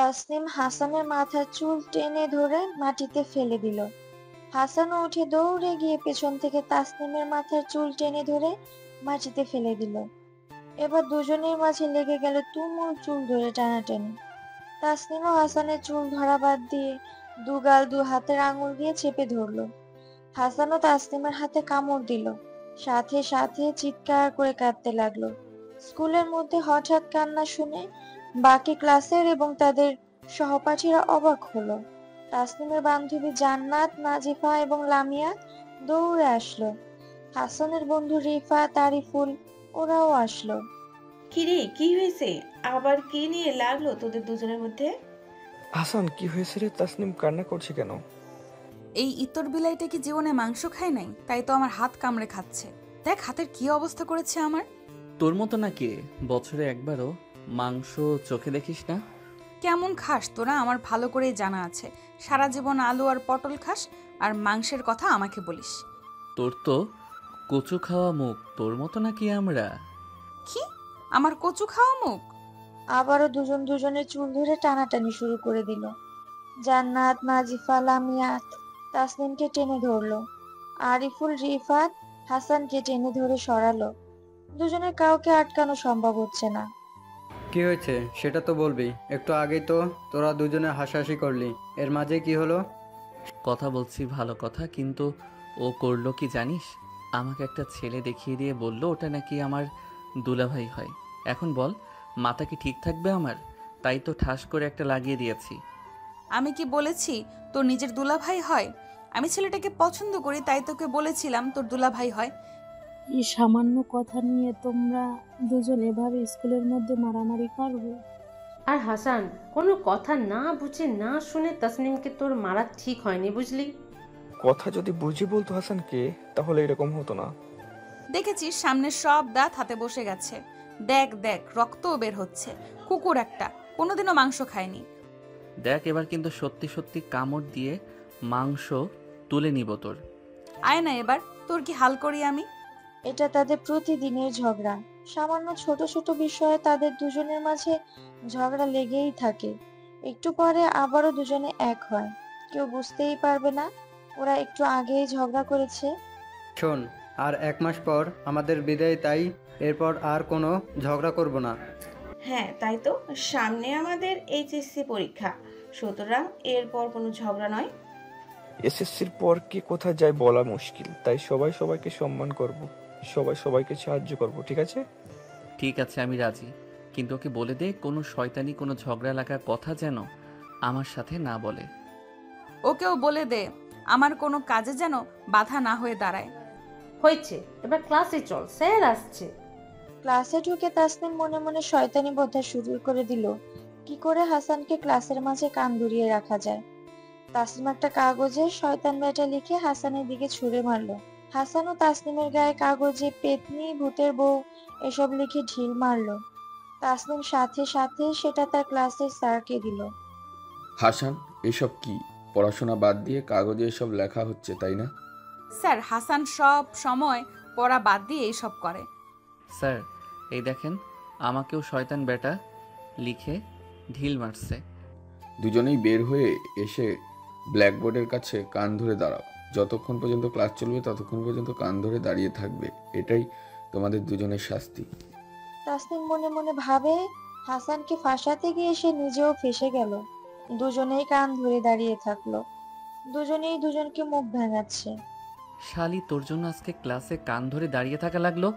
তাসনিম হাসানের মাথার চুল টেনে ধরে মাটিতে ফেলে দিল। হাসানও উঠে দৌড়ে গিয়ে পেছন থেকে তাসনিমের মাথার চুল টেনে ধরে মাটিতে ফেলে দিল। এবার দুজনের মাঝে লেগে গেল তুমুল চুল ধরে টানাটানি। তাসনিমও হাসানের চুল ধরা বাদ দিয়ে দুগাল দু হাতের আঙুল দিয়ে চেপে ধরল। হাসানও তাসনিমের হাতে কামড় দিল, সাথে সাথে চিৎকার করে কাঁদতে লাগলো। স্কুলের মধ্যে হঠাৎ কান্না শুনে বাকি ক্লাসের এবং তাদের সহপাঠীরা অবাক হলো। তাসনিমের বান্ধবী জান্নাত, নাজিফা এবং লামিয়া দৌড়ে আসলো। হাসানের বন্ধু রিফা, তারিফুল ওরাও আসলো। কিরে, কি হয়েছে? আবার কি নিয়ে লাগলো তোদের দুজনের মধ্যে? হাসান, কি হয়েছে রে? তাসনিম কান্না করছে কেন? এই ইতর বিলাইটা কি জীবনে মাংস খায় নাই, তাই তো আমার হাত কামড়ে খাচ্ছে। দেখ হাতের কি অবস্থা করেছে আমার। তোর মতো নাকি বছরে একবারও মাংস চোখে দেখিস না? কেমন খাস তোরা আমার ভালো করেই জানা আছে। সারা জীবন আলু আর পটল খাস, আর মাংসের কথা আমাকে বলিস। তোর তো কচু খাওয়া মুখ, তোর মতো নাকি আমরা? কি? আমার কচু খাওয়া মুখ? আবারও দুজন দুজনের চুল ধরে টানাটানি শুরু করে দিল। জান্নাত, নাজিফা, লামিয়াত তাসনিমকে টেনে ধরলো। আরিফুল, রিফাত হাসানকে টেনে ধরে সরালো। দুজনের কাউকে আটকানো সম্ভব হচ্ছে না। কি হয়েছে সেটা তো বলবি। একটু আগেই তো তোরা দুজনে হাসাহাসি করলি, এর মাঝে কি হলো? কথা বলছি ভালো কথা, কিন্তু ও করলো কি জানিস? আমাকে একটা ছেলে দেখিয়ে দিয়ে বলল ওটা নাকি আমার দুলাভাই হয়। এখন বল, মাথা কি ঠিক থাকবে আমার? তাই তো ঠাস করে একটা লাগিয়ে দিয়েছি। আমি কি বলেছি তোর নিজের দুলাভাই হয়? আমি ছেলেটাকে পছন্দ করি, তাই তোকে বলেছিলাম তোর দুলাভাই হয়। এই সামান্য কথা নিয়ে তোমরা দুজন এভাবে স্কুলের মধ্যে মারামারি করবে? আর হাসান, কোনো কথা না বুঝে না শুনে তাসনিমকে তোর মারা ঠিক হয়নি, বুঝলি? কথা যদি বুঝে বলতো হাসানকে, তাহলে এরকম হতো না। দেখেছিস সামনের সব দাঁত হাতে বসে গেছে। দেখ দেখ, রক্তও বের হচ্ছে। কুকুর একটা, কোনোদিনও মাংস খায়নি। দেখ এবার কিন্তু সত্যি সত্যি কামড় দিয়ে মাংস তুলে নিব তোর। আয় না এবার, তোর কি হাল করি আমি। এটা তাদের প্রতিদিনের ঝগড়া। সামান্য ছোট ছোট বিষয়ে তাদের দুজনের মাঝে ঝগড়া লেগেই থাকে। একটু পরে আবারও দুজনে এক হয়। কেউ বুঝতেই পারবে না ওরা একটু আগেই ঝগড়া করেছে। শোন, আর 1 মাস পর আমাদের বিদায়, তাই এরপর আর কোনো ঝগড়া করব না। হ্যাঁ তাই তো, সামনে আমাদের এইচএসসি পরীক্ষা, সুতরাং এরপর কোনো ঝগড়া নয়। এসএসসির পর কি কোথায় যায় বলা মুশকিল, তাই সবাই সবাইকে সম্মান করব, সবাই সবাইকে সাহায্য করব, ঠিক আছে? ঠিক আছে, আমি রাজি, কিন্তু ওকে বলে দে কোনো শয়তানি কোনো ঝগড়া লাগার কথা যেন আমার সাথে না বলে। ওকেও বলে দে আমার কোনো কাজে যেন বাধা না হয়ে দাঁড়ায়। হয়েছে, এবার ক্লাসে চল, স্যার আসছে। ক্লাসে ঢুকে তাসনিম মনে মনে শয়তানি বোঝা শুরু করে দিল কি করে হাসানকে ক্লাসের মাঝে কান ধরিয়ে রাখা যায়। তাসনিম একটা কাগজে শয়তান বেটা লিখে হাসানের দিকে ছুঁড়ে মারলো। হাসানও তাসনিমের গায়ে কাগজে পেতনি, ভূতের বউ এসব লিখে ঢিল মারলো। তাসনিম সাথে সাথে সেটা তার ক্লাসের স্যারকে দিল। হাসান, এসব কি? পড়াশোনা বাদ দিয়ে কাগজে এসব লেখা হচ্ছে, তাই না? স্যার, হাসান সব সময় পড়া বাদ দিয়ে এইসব করে। স্যার, এই দেখেন আমাকেও শয়তান বেটা লিখে ঢিল মারছে। দুজনেই বের হয়ে এসে ব্ল্যাকবোর্ডের কাছে কান ধরে দাঁড়াও। যতক্ষণ পর্যন্ত ক্লাস চলবে ততক্ষণ পর্যন্ত কান ধরে দাঁড়িয়ে থাকবে, এটাই তোমাদের দুজনের শাস্তি। তাসনিম মনে মনে ভাবে হাসানকে ফাঁসাতে গিয়ে সে নিজেও ফেঁসে গেল। দুজনেই কান ধরে দাঁড়িয়ে থাকলো। দুজনেই দুজনকে মুখ ভেঙাচ্ছে। শালি, তোর জন্য আজকে ক্লাসে কান ধরে দাঁড়িয়ে থাকা লাগলো?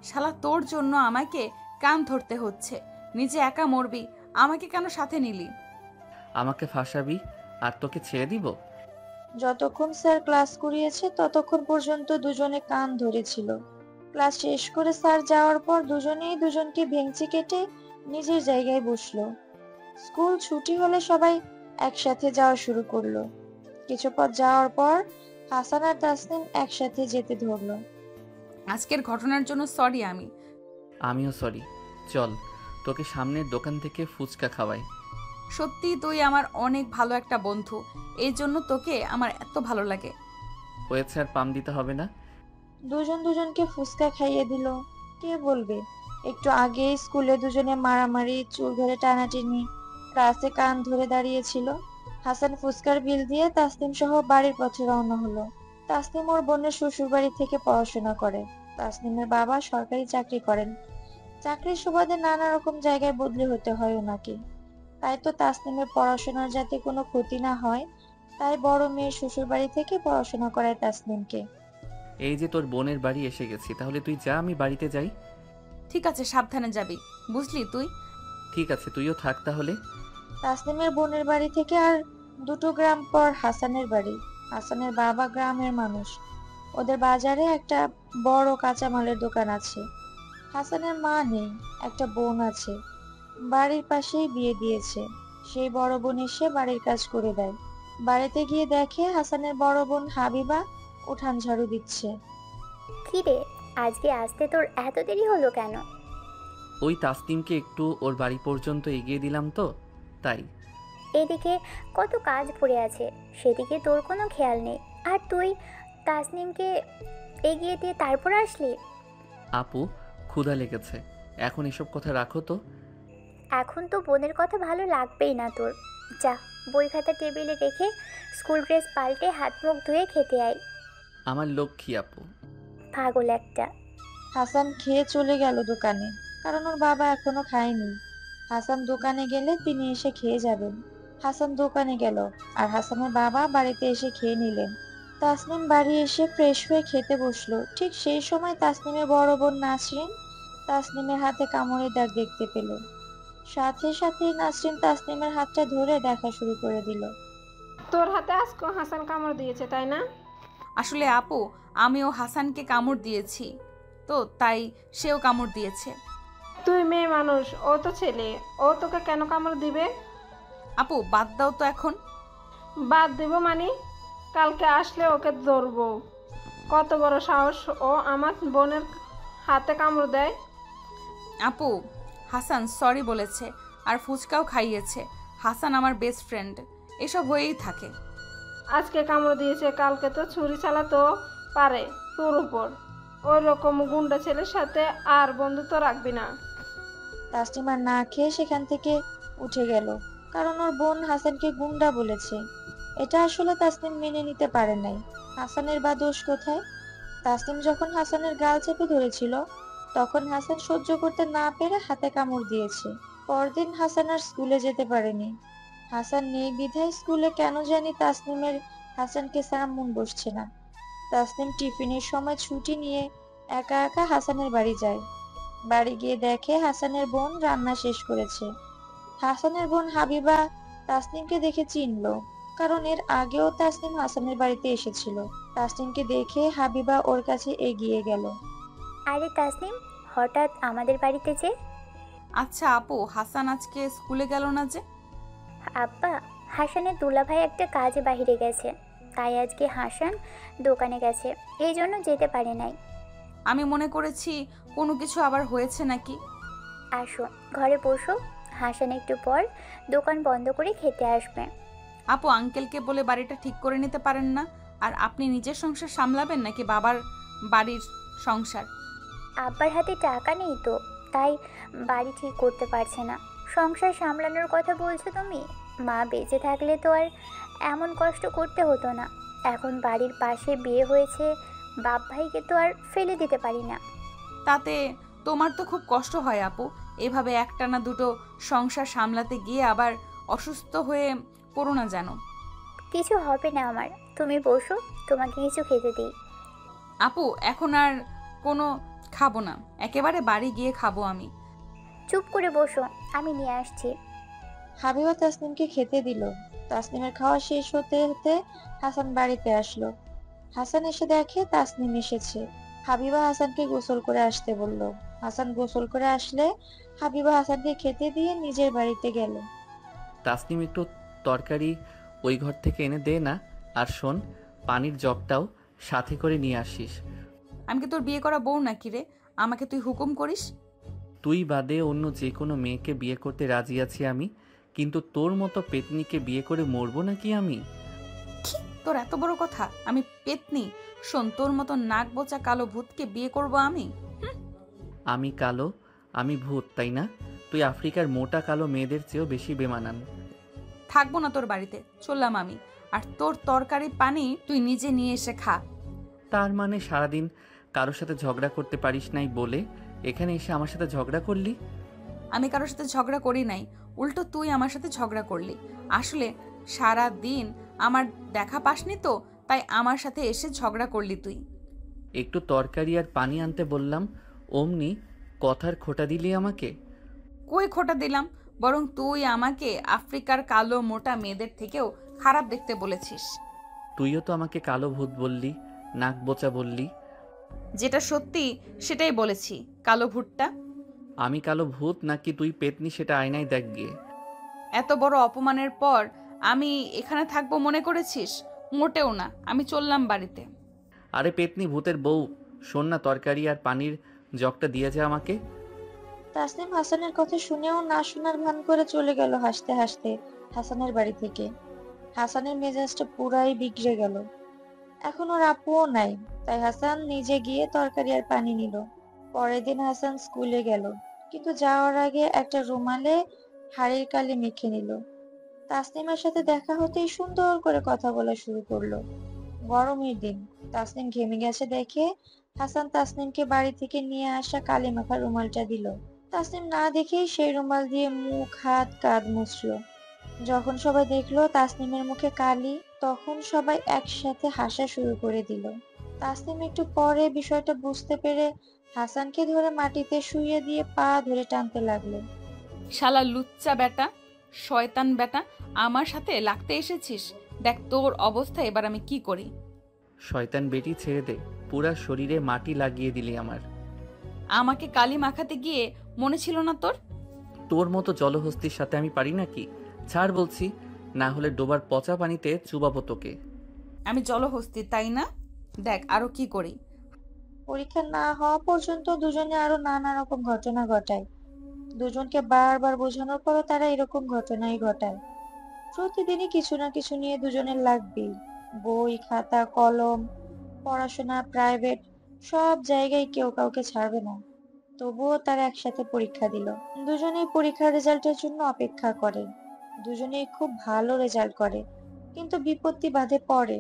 শালা, তোর জন্য আমাকে কান ধরতে হচ্ছে। নিজে একা মরবি, আমাকে কেন সাথে নিলি? আমাকে ফাঁসাবি আর তোকে ছেড়ে দিব? যতক্ষণ স্যার ক্লাস করিয়েছে ততক্ষণ পর্যন্ত দুজনে কান ধরেছিল। ক্লাস শেষ করে স্যার যাওয়ার পর দুজনেই দুজনকে ভেঙচি কেটে নিজের জায়গায় বসলো। স্কুল ছুটি হলে সবাই একসাথে যাওয়া শুরু করলো। কিছু পথ যাওয়ার পর হাসান আর তাসনিম একসাথে যেতে ধরলো। আজকের ঘটনার জন্য সরি। আমিও সরি। চল তোকে সামনের দোকান থেকে ফুচকা খাওয়াই। সত্যি তুই আমার অনেক ভালো একটা বন্ধু, এই জন্য তোকে আমার এত ভালো লাগে। হয়েছে, আর পাম দিতে হবে না। দুজন দুজনকে ফুচকা খাইয়ে দিল। কে বলবে একটু আগে স্কুলে দুজনে মারামারি, চুল ধরে টানাটানি, ক্লাসে কান ধরে দাঁড়িয়েছিল। হাসান ফুচকার বিল দিয়ে তাসনিম সহ বাড়ির পথে রওনা হলো। তাসনিম ওর বোনের শ্বশুর বাড়ি থেকে পড়াশোনা করে। তাসনিমের বাবা সরকারি চাকরি করেন। চাকরির সুবাদে নানা রকম জায়গায় বদলি হতে হয় ওনাকে। তাই তো তাসনিমের পড়াশোনার যাতে কোনো ক্ষতি না হয়, তাই বড় মেয়ের শ্বশুর বাড়ি থেকে পড়াশোনা করায় তাসনিমকে। এই যে তোর বোনের বাড়ি এসে গেছি, তাহলে তুই যা, আমি বাড়িতে যাই। ঠিক আছে, সাবধানে যাবি, বুঝলি তুই? ঠিক আছে, তুইও থাক তাহলে। তাসনিমের বোনের বাড়ি থেকে আর 2 গ্রাম পর হাসানের বাড়ি। হাসানের বাবা গ্রামের মানুষ। ওদের বাজারে একটা বড় কাঁচামালের দোকান আছে। হাসানের মা নেই, একটা বোন আছে। বাড়ির পাশেই বিয়ে দিয়েছে। সেই বড় বোন এসে বাড়ির কাজ করে দেয়। বাড়িতে গিয়ে দেখে হাসানের বড় বোন হাবিবা উঠান ঝাড়ু দিচ্ছে। কি রে, আজকে আসতে তোর এত দেরি হলো কেন? ওই তাসনিমকে একটু ওর বাড়ি পর্যন্ত এগিয়ে দিলাম তো, তাই। এদিকে কত কাজ পড়ে আছে, সেদিকে তোর কোনো খেয়াল নেই, আর তুই তাসনিমকে এগিয়ে দিয়ে তারপর আসলি। আপু, ক্ষুধা লেগেছে, এখন এসব কথা রাখো তো। এখন তো বোনের কথা ভালো লাগবেই না তোর। যা, বই খাতা টেবিলে রেখে স্কুল ড্রেস পাল্টে হাত মুখ ধুয়ে খেতে আয়। আমার লক্ষ্মী আপু। পাগল একটা। হাসান খেয়ে চলে গেল দোকানে, কারণ ওর বাবা এখনো খায়নি। হাসান দোকানে গেলে তিনি এসে খেয়ে যাবেন। হাসান দোকানে গেল, আর হাসানের বাবা বাড়িতে এসে খেয়ে নিলেন। তাসনিম বাড়ি এসে ফ্রেশ হয়ে খেতে বসলো। ঠিক সেই সময় তাসনিমের বড় বোন নাসরিন তাসনিমের হাতে কামড়ের দাগ দেখতে পেল। সাথে সাথেই নাসরিন তাসনিমের হাতটা ধরে দেখা শুরু করে দিল। তোর হাতে আজকে হাসান কামড় দিয়েছে, তাই না? আসলে আপু, আমিও হাসানকে কামড় দিয়েছি, তো তাই সেও কামড় দিয়েছে। তুই মেয়ে মানুষ, ও তো ছেলে, ও তোকে কেন কামড় দিবে? আপু বাদ দাও তো এখন। বাদ দেব মানে? কালকে আসলে ওকে ধরবো। কত বড় সাহস ও আমার বোনের হাতে কামড় দেয়। আপু, হাসান সরি বলেছে আর ফুচকাও খাইয়েছে। হাসান আমার বেস্ট ফ্রেন্ড, এসব হয়েই থাকে। আজকে কামড় দিয়েছে, কালকে তো ছুরি চালাতেও পারে তোর উপর। ওই রকম গুন্ডা ছেলের সাথে আর বন্ধুত্ব রাখবি না। তাসনিম আর না খেয়ে সেখান থেকে উঠে গেল, কারণ ওর বোন হাসানকে গুন্ডা বলেছে। এটা আসলে তাসনিম মেনে নিতে পারে নাই। হাসানের বা দোষ কোথায়? তাসনিম যখন হাসানের গাল চেপে ধরেছিল, তখন হাসান সহ্য করতে না পেরে হাতে কামড় দিয়েছে। পরদিন হাসান আর স্কুলে যেতে পারেনি। হাসান নেই বিধায় স্কুলে কেন জানি তাসনিমের হাসানকে ছাড়া মন বসছে না। তাসনিম টিফিনের সময় ছুটি নিয়ে একা একা হাসানের বাড়ি যায়। বাড়ি গিয়ে দেখে হাসানের বোন রান্না শেষ করেছে। হাসানের বোন হাবিবা তাসনিমকে দেখে চিনলো, কারণ এর আগেও তাসনিম হাসানের বাড়িতে এসেছিল। তাসনিমকে দেখে হাবিবা ওর কাছে এগিয়ে গেল। আরে তাসনিম, হঠাৎ আমাদের বাড়িতে যে? আচ্ছা আপু, হাসান আজকে স্কুলে গেল না যে? আব্বা, হাসানের দুলাভাই একটা কাজে বাইরে গেছে, তাই আজকে হাসান দোকানে গেছে, এই জন্য যেতে পারে নাই। আমি মনে করেছি কোনো কিছু আবার হয়েছে নাকি। আসো, ঘরে বসো, হাসান একটু পর দোকান বন্ধ করে খেতে আসবে। আপু, আঙ্কেলকে বলে বাড়িটা ঠিক করে নিতে পারেন না? আর আপনি নিজের সংসার সামলাবেন নাকি বাবার বাড়ির সংসার? আব্বার হাতে টাকা নেই তো, তাই বাড়ি ঠিক করতে পারছে না। সংসার সামলানোর কথা বলছো তুমি? মা বেঁচে থাকলে তো আর এমন কষ্ট করতে হতো না। এখন বাড়ির পাশে বিয়ে হয়েছে, বাপ ভাইকে তো আর ফেলে দিতে পারি না। তাতে তোমার তো খুব কষ্ট হয় আপু, এভাবে একটানা দুটো সংসার সামলাতে গিয়ে আবার অসুস্থ হয়ে পড়ো না যেন। কিছু হবে না আমার, তুমি বসো, তোমাকে কিছু খেতে দিই। আপু, এখন আর কোনো খাবো না, একেবারে বাড়ি গিয়ে খাবো আমি। চুপ করে বসো, আমি নিয়ে আসছি। হাবিবা তাসনিমকে খেতে দিল। তাসনিমের খাওয়া শেষ হতে হতে হাসান বাড়িতে আসলো। হাসান এসে দেখে তাসনিম এসেছে। হাবিবা হাসানকে গোসল করে আসতে বলল। হাসান গোসল করে আসলে হাবিবা হাসানকে খেতে দিয়ে নিজের বাড়িতে গেল। তাসনিম, একটু তরকারি ওই ঘর থেকে এনে দে না। আর শোন, পানির জগটাও সাথে করে নিয়ে আসিস। আমি কি তোর বিয়ে করা বউ নাকি রে, আমাকে তুই হুকুম করিস? তুই বাদে অন্য যে কোনো মেয়েকে বিয়ে করতে রাজি আছি আমি, কিন্তু তোর মতো পেতনিকে বিয়ে করে মরবো নাকি আমি? তোর এত বড় কথা? আমি পেতনি? শোন, তোর মতো নাক বোচা কালো ভূতকে বিয়ে করব আমি? আমি কালো, আমি ভূত, তাই না? তুই আফ্রিকার মোটা কালো মেয়েদের চেয়েও বেশি বেমানান। থাকবো না তোর বাড়িতে, চললাম আমি। আর তোর তরকারি পানি তুই নিজে নিয়ে এসে খা। তার মানে সারাদিন কারোর সাথে ঝগড়া করতে পারিস নাই বলে এখানে এসে আমার সাথে ঝগড়া করলি? আমি কারোর সাথে ঝগড়া করি নাই, উল্টো তুই আমার সাথে ঝগড়া করলি। আসলে সারা দিন আমার দেখা পাসনি তো, তাই আমার সাথে এসে ঝগড়া করলি তুই। একটু তরকারি আর পানি আনতে বললাম, অমনি কথার খোঁটা দিলি আমাকে। কই খোটা দিলাম, বরং তুই আমাকে আফ্রিকার কালো মোটা মেয়েদের থেকেও খারাপ দেখতে বলেছিস। তুইও তো আমাকে কালো ভূত বললি, নাক বোচা বললি। যেটা সত্যি সেটাই বলেছি, কালো ভুট্টা। আমি কালো ভূত নাকি তুই পেতনি সেটা আয়নায় দেখ গিয়ে। এত বড় অপমানের পর আমি এখানে থাকবো মনে করেছিস? মোটেও না, আমি চললাম বাড়িতে। আরে পেতনি ভূতের বউ, শোন না, তরকারি আর পানির জগটা দিয়ে যা আমাকে। তাসনিম হাসানের কথা শুনেও না শোনার ভান করে চলে গেল হাসতে হাসতে হাসানের বাড়ি থেকে। হাসানের মেজাজটা পুরাই বিগড়ে গেল। এখন ওর আপুও নাই, তাই হাসান নিজে গিয়ে তরকারি আর পানি নিল। পরের দিন হাসান স্কুলে গেল, কিন্তু যাওয়ার আগে একটা রুমালে হাড়ির কালি মেখে নিল। তাসনিমের সাথে দেখা হতেই সুন্দর করে কথা বলা শুরু করলো। গরমের দিন, তাসনিম ঘেমে গেছে দেখে হাসান তাসনিমকে বাড়ি থেকে নিয়ে আসা কালি মাখা রুমালটা দিল। তাসনিম না দেখেই সেই রুমাল দিয়ে মুখ, হাত, কাঁধ মুছলো। যখন সবাই দেখলো তাসনিমের মুখে কালি, তখন সবাই একসাথে হাসা শুরু করে দিল। তাসনিম একটু পরে বিষয়টা বুঝতে পেরে হাসানকে ধরে মাটিতে শুইয়ে দিয়ে পা ধরে টানতে লাগলো। শালা লুচ্চা বেটা, শয়তান বেটা, আমার সাথে লাগতে এসেছিস? দেখ তোর অবস্থা এবার আমি কি করি। শয়তান বেটি ছেড়ে দে, পুরা শরীরে মাটি লাগিয়ে দিলি আমার। আমাকে কালি মাখাতে গিয়ে মনে ছিল না তোর? তোর মতো জলহস্তির সাথে আমি পারি নাকি? ছাড় বলছি, না হলে ডোবার পচা পানিতে চুবাবো তোকে। আমি জলহস্তি তাই না? দেখ আরো কি করি। পরীক্ষা না হওয়া পর্যন্ত দুজনে আরো নানা রকম ঘটনা ঘটায়। দুজনকে বারবার বোঝানোর পরও তারা এরকম ঘটনাই ঘটায়। প্রতিদিনই কিছু না কিছু নিয়ে দুজনের লাগবেই। বই, খাতা, কলম, পড়াশোনা, প্রাইভেট, সব জায়গায় কেউ কাউকে ছাড়বে না। তবুও তারা একসাথে পরীক্ষা দিল। দুজনেই পরীক্ষার রেজাল্টের জন্য অপেক্ষা করে। দুজনেই খুব ভালো রেজাল্ট করে, কিন্তু বিপত্তি বাধে পড়ে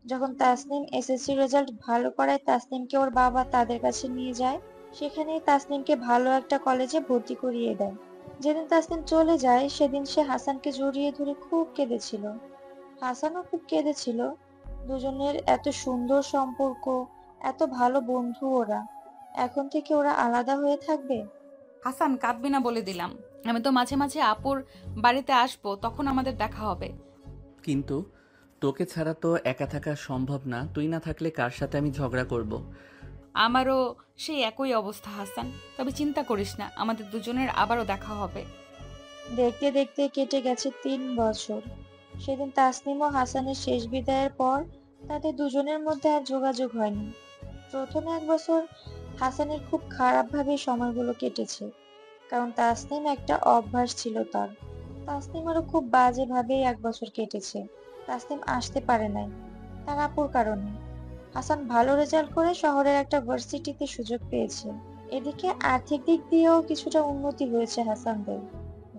যখন তাসনিম এসএসসি রেজাল্ট ভালো করায় তাসনিমকে ওর বাবা তাদের কাছে নিয়ে যায়। সেখানেই তাসনিমকে ভালো একটা কলেজে ভর্তি করিয়ে দেয়। যেদিন তাসনিম চলে যায় সেদিন সে হাসানকে জড়িয়ে ধরে খুব কেঁদেছিল। হাসানও খুব কেঁদেছিল। দুজনের এত সুন্দর সম্পর্ক, এত ভালো বন্ধু ওরা, এখন থেকে ওরা আলাদা হয়ে থাকবে। হাসান কাঁদবি না বলে দিলাম। আমি তো মাঝে মাঝে আপুর বাড়িতে আসবো, তখন আমাদের দেখা হবে। কিন্তু তোকে ছাড়া তো একা থাকা সম্ভব না। তুই না থাকলে কার সাথে আমি ঝগড়া করব? আমারও সেই একই অবস্থা হাসান, তবে চিন্তা করিস না, আমাদের দুজনের আবারও দেখা হবে। দেখতে দেখতে কেটে গেছে 3 বছর। সেদিন তাসনিম ও হাসানের শেষ বিদায়ের পর তাদের দুজনের মধ্যে আর যোগাযোগ হয়নি। প্রথম 1 বছর হাসানের খুব খারাপ ভাবে সময়গুলো কেটেছে, কারণ তাসনিম একটা অভ্যাস ছিল তার। তাসনিমেরও খুব বাজে ভাবেই 1 বছর কেটেছে। তাসনিম আসতে পারে নাই তার আপুর কারণে। হাসান ভালো রেজাল্ট করে শহরের একটা ভার্সিটিতে সুযোগ পেয়েছে। এদিকে আর্থিক দিক দিয়েও কিছুটা উন্নতি হয়েছে হাসানদের।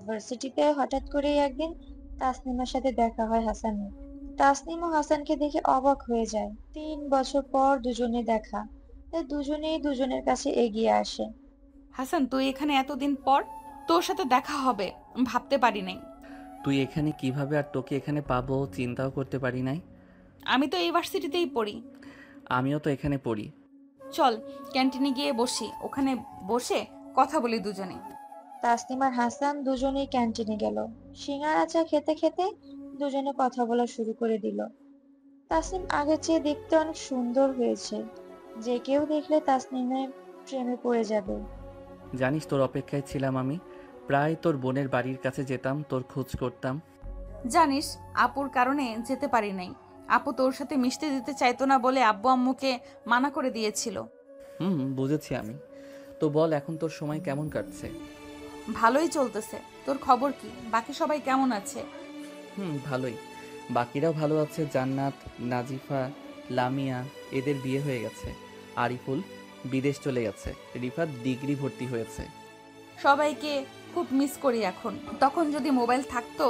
ভার্সিটিতে হঠাৎ করেই একদিন তাসনিমের সাথে দেখা হয় হাসানের। তাসনিম ও হাসানকে দেখে অবাক হয়ে যায়। 3 বছর পর দুজনে দেখা, তাই দুজনেই দুজনের কাছে এগিয়ে আসে। হাসান তুই এখানে এতদিন পর, তোর সাথে দেখা হবে ভাবতে পারি নাই। তুই এখানে কিভাবে আর তোকে এখানে পাবো চিন্তাও করতে পারি নাই। আমি তো এই ভার্সিটিতেই পড়ি। আমিও তো এখানে পড়ি। চল ক্যান্টিনে গিয়ে বসি, ওখানে বসে কথা বলি দুজনে। তাসনিম আর হাসান দুজনেই ক্যান্টিনে গেল। সিঙ্গারা চা খেতে খেতে দুজনে কথা বলা শুরু করে দিল। তাসনিম আগের চেয়ে দেখতে অনেক সুন্দর হয়েছে। যে কেউ দেখলে তাসনিমের প্রেমে পড়ে যাবে। জানিস তোর অপেক্ষায় ছিলাম আমি। প্রায় তোর বোনের বাড়ির কাছে যেতাম, তোর খোঁজ করতাম। জানিস আপুর কারণে যেতে পারি নাই। আপু তোর সাথে মিশতে দিতে চাইতো না বলে আব্বু আম্মুকে মানা করে দিয়েছিল। বুঝেছি আমি। তো বল, এখন তোর সময় কেমন কাটছে? ভালোই চলতেছে। তোর খবর কি? বাকি সবাই কেমন আছে? ভালোই। বাকিরাও ভালো আছে। জান্নাত, নাজিফা, লামিয়া এদের বিয়ে হয়ে গেছে। আরিফুল বিদেশ চলে গেছে। রিফাত ডিগ্রি ভর্তি হয়েছে। সবাইকে খুব মিস করি এখন। তখন যদি মোবাইল থাকতো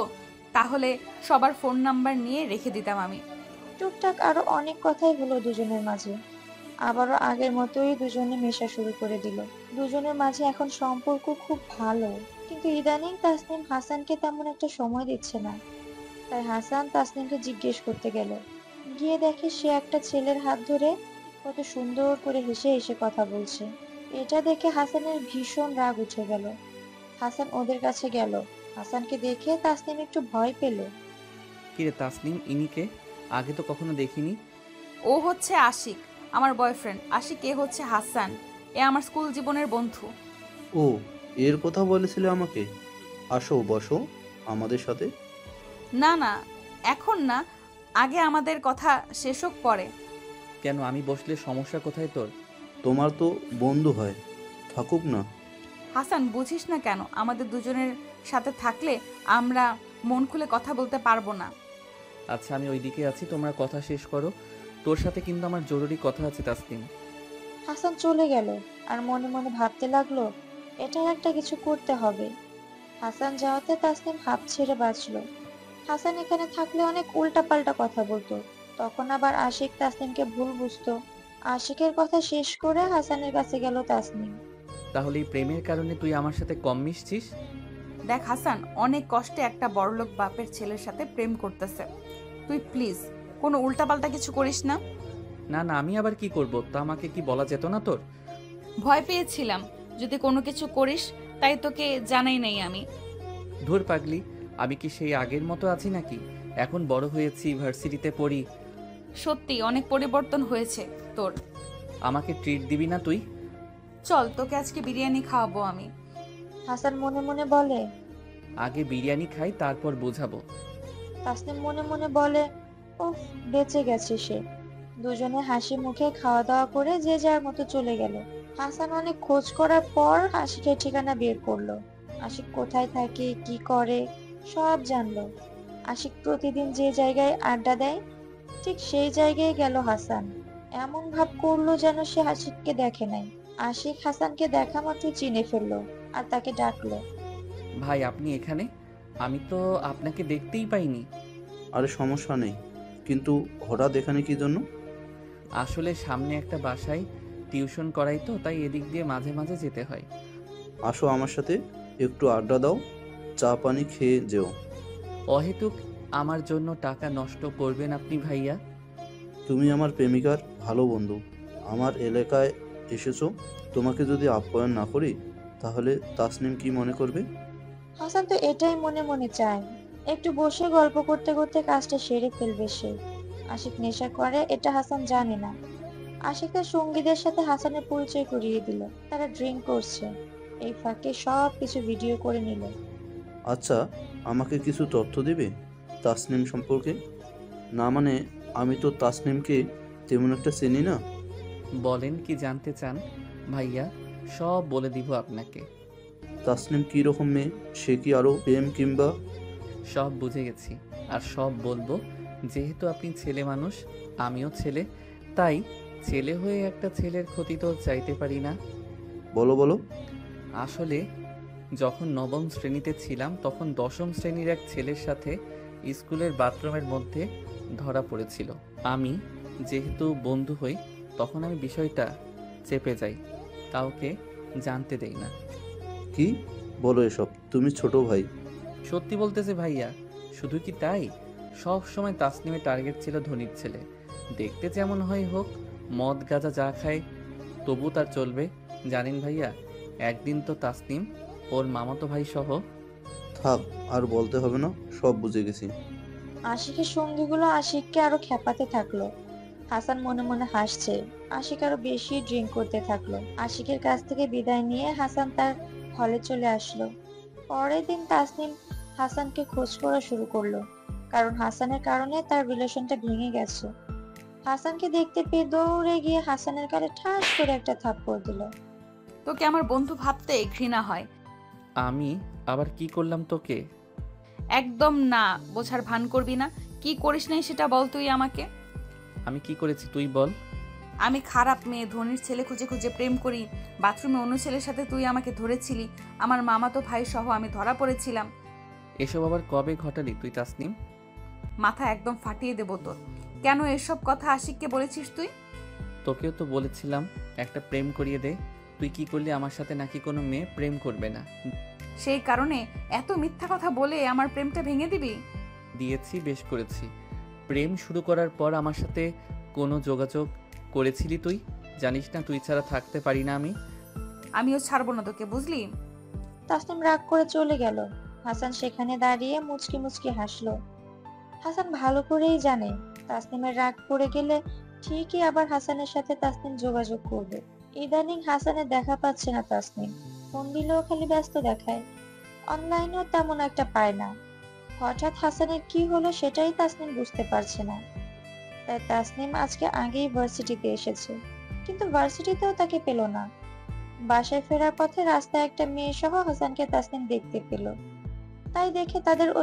তাহলে সবার ফোন নাম্বার নিয়ে রেখে দিতাম আমি। টুকটাক আরো অনেক কথাই হলো দুজনের মাঝে। আবারও আগের মতোই দুজনে মেশা শুরু করে দিল। দুজনের মাঝে এখন সম্পর্ক খুব ভালো, কিন্তু ইদানিং তাসনিম হাসানকে তেমন একটা সময় দিচ্ছে না। তাই হাসান তাসনিমকে জিজ্ঞেস করতে গেল, গিয়ে দেখে সে একটা ছেলের হাত ধরে কত সুন্দর করে হেসে হেসে কথা বলছে। এটা দেখে হাসানের ভীষণ রাগ উঠে গেল। হাসান ওদের কাছে গেল। হাসানকে দেখে তাসনিম একটু ভয় পেল। কিরে তাসনিম, ইনিকে আগে তো কখনো দেখিনি। ও হচ্ছে আশিক, আমার বয়ফ্রেন্ড। আশিক এ হচ্ছে হাসান, এ আমার স্কুল জীবনের বন্ধু। ও, এর কথা বলেছিলে আমাকে। আসো, বসো আমাদের সাথে। না না, এখন না, আগে আমাদের কথা শেষ হোক পরে। কেন, আমি বসলে সমস্যা কোথায় তোর? তোমার তো বন্ধু হয়, থাকুক না। হাসান, বুঝিস না কেন? আমাদের দুজনের সাথে থাকলে আমরা মন খুলে কথা বলতে পারবো না। আচ্ছা, আমি ওইদিকে আছি, তোমরা কথা শেষ করো। তোর সাথে কিন্তু আমার জরুরি কথা আছে তাসনিম। হাসান চলে গেল আর মনে মনে ভাবতে লাগলো এটার একটা কিছু করতে হবে। হাসান যাওয়াতে তাসনিম হাঁপ ছেড়ে বাঁচলো। হাসান এখানে থাকলে অনেক উল্টাপাল্টা কথা বলতো, তখন আবার আশিক তাসনিমকে ভুল বুঝতো। আশিকের কথা শেষ করে হাসানের কাছে গেল তাসনিম। তাহলে এই প্রেমের কারণে তুই আমার সাথে কম মিশছিস? দেখ হাসান, অনেক কষ্টে একটা বড়লোক বাপের ছেলের সাথে প্রেম করতেছে। তুই প্লিজ কোনো উল্টাপাল্টা কিছু করিস না। না না, আমি আবার কি করব? তা আমাকে কি বলা যেত না তোর? ভয় পেয়েছিলাম যদি কোনো কিছু করিস, তাই তোকে জানাই নাই আমি। ধুর পাগলি, আমি কি সেই আগের মতো আছি নাকি? এখন বড় হয়েছি, ভার্সিটিতে পড়ি। সত্যি অনেক পরিবর্তন হয়েছে তোর। আমাকে ট্রিট দিবি না তুই? চল, তোকে আজকে বিরিয়ানি খাওয়াবো আমি। হাসান মনে মনে বলে, আগে বিরিয়ানি খাই, তারপর বোঝাবো। তাসনিম মনে মনে বলে, উফ, বেঁচে গেছে সে। দুজনে হাসি মুখে খাওয়া দাওয়া করে যে যার মতো চলে গেল। হাসান অনেক খোঁজ করার পর আশিকের ঠিকানা বের করলো। আশিক কোথায় থাকে, কি করে, সব জানলো। আশিক প্রতিদিন যে জায়গায় আড্ডা দেয় ঠিক সেই জায়গায় গেল হাসান। এমন ভাব করলো যেন সে আশিককে দেখে নাই। আশিক হাসানকে দেখা মাত্র চিনে ফেললো আর তাকে ডাকলো। ভাই, আপনি এখানে? আমি তো আপনাকে দেখতেই পাইনি। আরে সমস্যা নেই, কিন্তু হঠাৎ এখানে কি জন্য? আসলে সামনে একটা বাসায় টিউশন করাই তো, তাই এদিক দিয়ে মাঝে মাঝে যেতে হয়। আসো আমার সাথে, একটু আড্ডা দাও, চা পানি খেয়ে যেও। অহেতুক আমার জন্য টাকা নষ্ট করবেন আপনি ভাইয়া? তুমি আমার প্রেমিকার ভালো বন্ধু, আমার এলাকায় এসেছো, তোমাকে যদি আপ্যায়ন না করি তাহলে তাসনিম কি মনে করবে? হাসান তো এটাই মনে মনে চায়, একটু বসে গল্প করতে করতে কাজটা সেরে ফেলবে সে। আশিক নেশা করে এটা হাসান জানে না। আশিক তার সঙ্গীদের সাথে হাসানের পরিচয় করিয়ে দিল। তারা ড্রিঙ্ক করছে, এই ফাঁকে সব কিছু ভিডিও করে নিল। আচ্ছা, আমাকে কিছু তথ্য দিবে তাসনিম সম্পর্কে? না মানে, আমি তো তাসনিমকে তেমন একটা চিনি না। বলেন, কি জানতে চান ভাইয়া? সব বলে দিব আপনাকে। তাসনিম কি রকম মেয়ে, সে কি আরো প্রেম কিংবা? সব বুঝে গেছি, আর সব বলবো। যেহেতু আপনি ছেলে মানুষ, আমিও ছেলে, তাই ছেলে হয়ে একটা ছেলের ক্ষতি তো চাইতে পারি না। বলো বলো। আসলে যখন নবম শ্রেণীতে ছিলাম তখন দশম শ্রেণীর এক ছেলের সাথে স্কুলের বাথরুমের মধ্যে ধরা পড়েছিল। আমি যেহেতু বন্ধু হই, তখন আমি বিষয়টা চেপে যাই, কাউকে জানতে দেই না। কি বলো এসব? তুমি ছোট ভাই। সত্যি বলতেছে ভাইয়া। শুধু কি তাই, সব সময় তাসনিমের টার্গেট ছিল ধনীর ছেলে। দেখতে যেমন হয় হোক, মদ গাঁজা যা খায় তবু তার চলবে। জানেন ভাইয়া, একদিন তো তাসনিম ওর মামাতো ভাই সহ। থাক, আর বলতে হবে না, সব বুঝে গেছি। আশিকের সঙ্গীগুলো আশিককে আরো খেপাতে থাকলো। হাসান মনে মনে হাসছে। আশিক আরো বেশি ড্রিঙ্ক করতে থাকলো। আশিকের কাছ থেকে বিদায় নিয়ে হাসান তার হলে চলে আসলো। পরের দিন তাসনিম হাসানকে খোঁজ করা শুরু করলো, কারণ হাসানের কারণে তার রিলেশনটা ভেঙে গেছে। হাসানকে দেখতে পেয়ে দৌড়ে গিয়ে হাসানের গালে ঠাস করে একটা থাপ্পড় দিল। তোকে আমার বন্ধু ভাবতে ঘৃণা হয়। আমি আবার কি করলাম তোকে? একদম না, বোঝার ভান করবি না। কি করিস নাই সেটা বল তুই আমাকে। আমি কি করেছি তুই বল। আমি খারাপ মেয়ে, ধনির ছেলে খুঁজে খুঁজে প্রেম করি, বাথরুমে অন্য ছেলের সাথে তুই আমাকে ধরেছিলি, আমার মামাতো ভাই সহ আমি ধরা পড়েছিলাম। এসব আবার কবে ঘটালি তুই তাসনিম? মাথা একদম ফাটিয়ে দেবো তোর। কেন এসব কথা আশিককে বলেছিস তুই? তোকেও তো বলেছিলাম একটা প্রেম করিয়ে দে। তুই কি করলি আমার সাথে? নাকি কোনো মেয়ে প্রেম করবে না? সেই কারণে এত মিথ্যা কথা বলে আমার প্রেমটা ভেঙে দিবি? দিয়েছি, বেশ করেছি। প্রেম শুরু করার পর আমার সাথে কোনো যোগাযোগ করেছিলি তুই? জানিস না তুই ছাড়া থাকতে পারি না আমি। আমিও ছাড়বো না তোকে, বুঝলি? তাসনিম রাগ করে চলে গেল। হাসান সেখানে দাঁড়িয়ে মুচকি মুচকি হাসলো। হাসান ভালো করেই জানে তাসনিমের রাগ পড়ে গেলে ঠিকই আবার হাসানের সাথে তাসনিম যোগাযোগ করবে। ইদানিং হাসানের দেখা পাচ্ছে না তাসনিম, ফোন দিলেও খালি ব্যস্ত দেখায়, অনলাইনেও তেমন একটা পায় না। হঠাৎ হাসানের কি হলো সেটাই তাসনিম বুঝতে পারছে না। তাই তাসনিম আজকে আগেই ভার্সিটিতে এসেছে, কিন্তু ভার্সিটিতেও তাকে পেল না। বাসায় ফেরার পথে রাস্তায় একটা মেয়ে সহ হাসানকে তাসনিম দেখতে পেল। তাই দেখে তাদের ও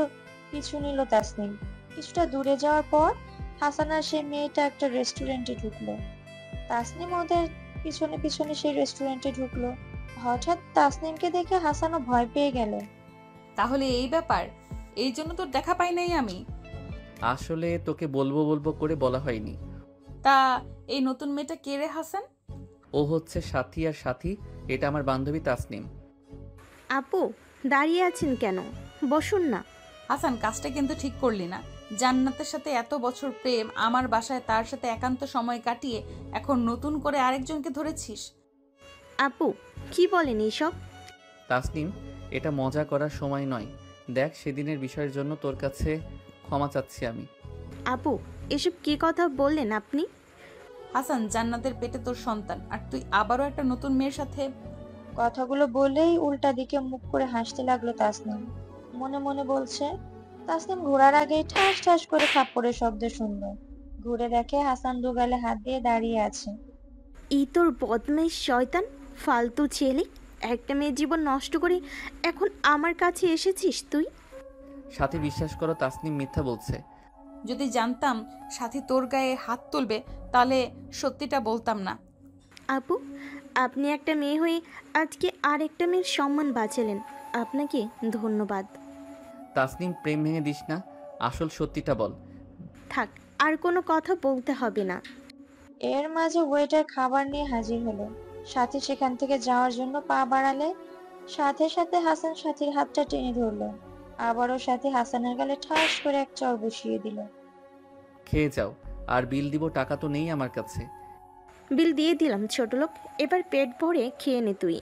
পিছু নিল তাসনিম। কিছুটা দূরে যাওয়ার পর হাসান আর সেই মেয়েটা একটা রেস্টুরেন্টে ঢুকলো। তাসনিম ওদের পিছনে পিছনে সেই রেস্টুরেন্টে ঢুকলো। হঠাৎ তাসনিমকে দেখে হাসানও ভয় পেয়ে গেল। তাহলে এই ব্যাপার, এই জন্য তোর দেখা পাই নাই আমি। আসলে তোকে বলবো বলবো করে বলা হয়নি। তা এই নতুন মেয়েটা কে রে হাসান? ও হচ্ছে সাথী, আর সাথী এটা আমার বান্ধবী তাসনিম। আপু, দাঁড়িয়ে আছেন কেন? বসুন না। হাসান, কাজটা কিন্তু ঠিক করলি না। জান্নাতের সাথে এত বছর প্রেম, আমার বাসায় তার সাথে একান্ত সময় কাটিয়ে এখন নতুন করে আরেকজনকে ধরেছিস। আপু, কি বলেন এইসব? তাসনিম, এটা মজা করার সময় নয়। দেখ, সেদিনের বিষয়ের জন্য তোর কাছে ক্ষমা চাচ্ছি আমি। আপু, এসব কি কথা বললেন আপনি? হাসান, জান্নাতের পেটে তোর সন্তান, আর তুই আবারও একটা নতুন মেয়ের সাথে। কথাগুলো বলেই উল্টা দিকে মুখ করে হাসতে লাগলো তাসনিম। মনে মনে বলছে, তাসনিম ঘোরার আগেই ঠাস ঠাস করে থাপ্পড়ের শব্দ শুনলো। ঘুরে দেখে হাসান দুগালে হাত দিয়ে দাঁড়িয়ে আছে। এই তোর বদমাইশ শয়তান, ফালতু ছেলে, একটা মেয়ের জীবন নষ্ট করে এখন আমার কাছে এসেছিস তুই? সাথী, বিশ্বাস করো তাসনিম মিথ্যা বলছে। যদি জানতাম সাথী তোর গায়ে হাত তুলবে তাহলে সত্যিটা বলতাম না। আপু, আপনি একটা মেয়ে হয়ে আজকে আরেকটা মেয়ের সম্মান বাঁচালেন, আপনাকে ধন্যবাদ। তাসনিম, প্রেম ভেঙে দিস না, আসল সত্যিটা বল। থাক, আর কোনো কথা বলতে হবে না। এর মাঝে ওয়েটার খাবার নিয়ে হাজির হলো। সাথী সেখান থেকে যাওয়ার জন্য পা বাড়ালে সাথে সাথে হাসান সাথীর হাতটা টেনে ধরলো। আবারও সাথী হাসানের গালে ঠাস করে এক চড় বসিয়ে দিল। খেয়ে যাও, আর বিল দিব, টাকা তো নেই আমার কাছে। বিল দিয়ে দিলাম ছোটলোক, এবার পেট ভরে খেয়ে নে তুই।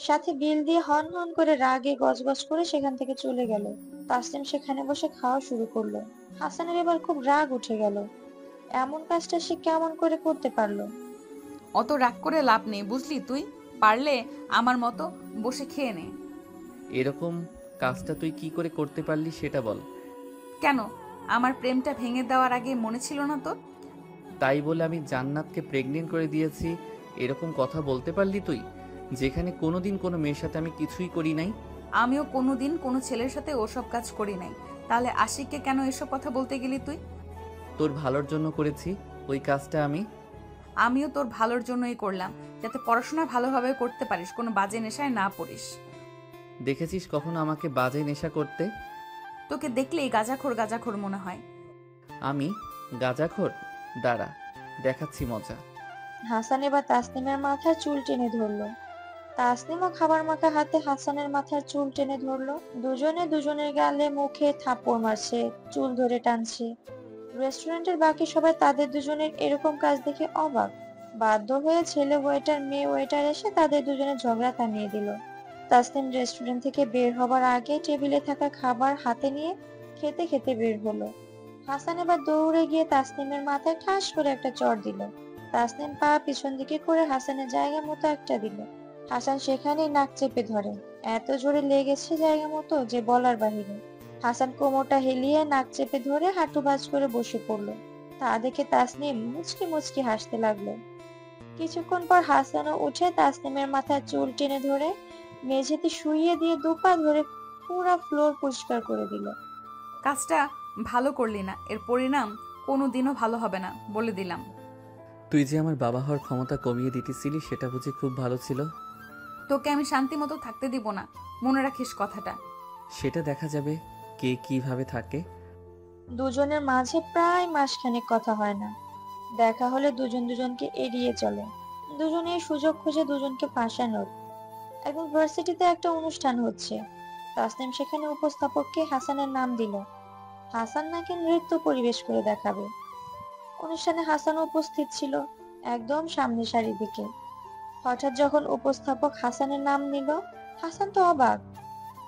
সাথে বিল দিয়ে হন হন করে রাগে গজগজ করে সেখান থেকে চলে গেল। তাসলিম সেখানে বসে খাওয়া শুরু করলো। হাসানের এবার খুব রাগ উঠে গেল। এমন কাজটা সে কেমন করে করতে পারলো? অত রাগ করে লাভ নেই, বুঝলি? তুই পারলে আমার মতো বসে খেয়ে নে। এরকম কাজটা তুই কি করে করতে পারলি সেটা বল। কেন, আমার প্রেমটা ভেঙে দেওয়ার আগে মনে ছিল না তোর? তাই বলে আমি জান্নাতকে প্রেগনেন্ট করে দিয়েছি, এরকম কথা বলতে পারলি তুই? যেখানে কোনোদিন কোনো মেয়ের সাথে আমি কিছুই করি নাই। আমিও কোনোদিন কোনো ছেলের সাথে ওসব কাজ করি নাই। তাহলে আশিককে কেন এসব কথা বলতে গেলি তুই? তোর ভালোর জন্য করেছি ওই কাজটা আমি। আমিও তোর ভালোর জন্যই করলাম, যাতে পড়াশোনা ভালোভাবে করতে পারিস, কোনো বাজে নেশায় না পড়িস। দেখেছিস কখনো আমাকে বাজে নেশা করতে? তোকে দেখলেই গাঁজাখোর গাঁজাখোর মনে হয়। আমি গাঁজাখোর? দাঁড়া, দেখাচ্ছি মজা। হাসান এবার তাসনিমের মাথার চুল টেনে ধরলো। তাসনিমও খাবার মাখা হাতে হাসানের মাথার চুল টেনে ধরলো। দুজনে দুজনের গালে মুখে থাপ্পড় মারছে, চুল ধরে টানছে। রেস্টুরেন্টের বাকি সবাই তাদের দুজনের এরকম কাজ দেখে অবাক। বাধ্য হয়ে ছেলে ওয়েটার মেয়ে ওয়েটার এসে তাদের দুজনের ঝগড়া থামিয়ে দিল। তাসনিম রেস্টুরেন্ট থেকে বের হবার আগে টেবিলে থাকা খাবার হাতে নিয়ে খেতে খেতে বের হলো। হাসান এবার দৌড়ে গিয়ে তাসনিমের মাথায় ঠাস করে একটা চড় দিল। তাসনিম পা পিছন দিকে করে হাসানের জায়গা মতো একটা দিল। হাসান সেখানেই নাক চেপে ধরে। এত জোরে লেগেছে জায়গা মতো যে বলার বাহিরে। হাসান কোমরটা হেলিয়ে নাক চেপে ধরে হাঁটু ভাঁজ করে বসে পড়লো। তা দেখে তাসনিম মুচকি মুচকি হাসতে লাগলো। কিছুক্ষণ পর হাসানও উঠে তাসনিমের মাথায় চুল টেনে ধরে মেঝেতে শুইয়ে দিয়ে দুপা ধরে পুরা ফ্লোর পরিষ্কার করে দিল। কাজটা ভালো করলি না, এর পরিণাম কোনোদিনও ভালো হবে না, বলে দিলাম। তুই যে আমার বাবা হওয়ার ক্ষমতা কমিয়ে দিতেছিলি সেটা বুঝি খুব ভালো ছিল? তোকে আমি শান্তি মতো থাকতে দিব না, মনে রাখিস কথাটা। সেটা দেখা যাবে কে কিভাবে থাকে। দুজনের মাঝে প্রায় মাসখানেক কথা হয় না। দেখা হলে দুজন দুজনকে এড়িয়ে চলে, দুজনে সুযোগ খুঁজে দুজনকে ফাঁসানোর। একদিন ভার্সিটিতে একটা অনুষ্ঠান হচ্ছে, তাসনিম সেখানে উপস্থাপককে হাসানের নাম দিল। হাসান নাকি নৃত্য পরিবেশ করে দেখাবে। অনুষ্ঠানে হাসানও উপস্থিত ছিল, একদম সামনে সারির দিকে। হঠাৎ যখন উপস্থাপক হাসানের নাম নিল, হাসান তো অবাক।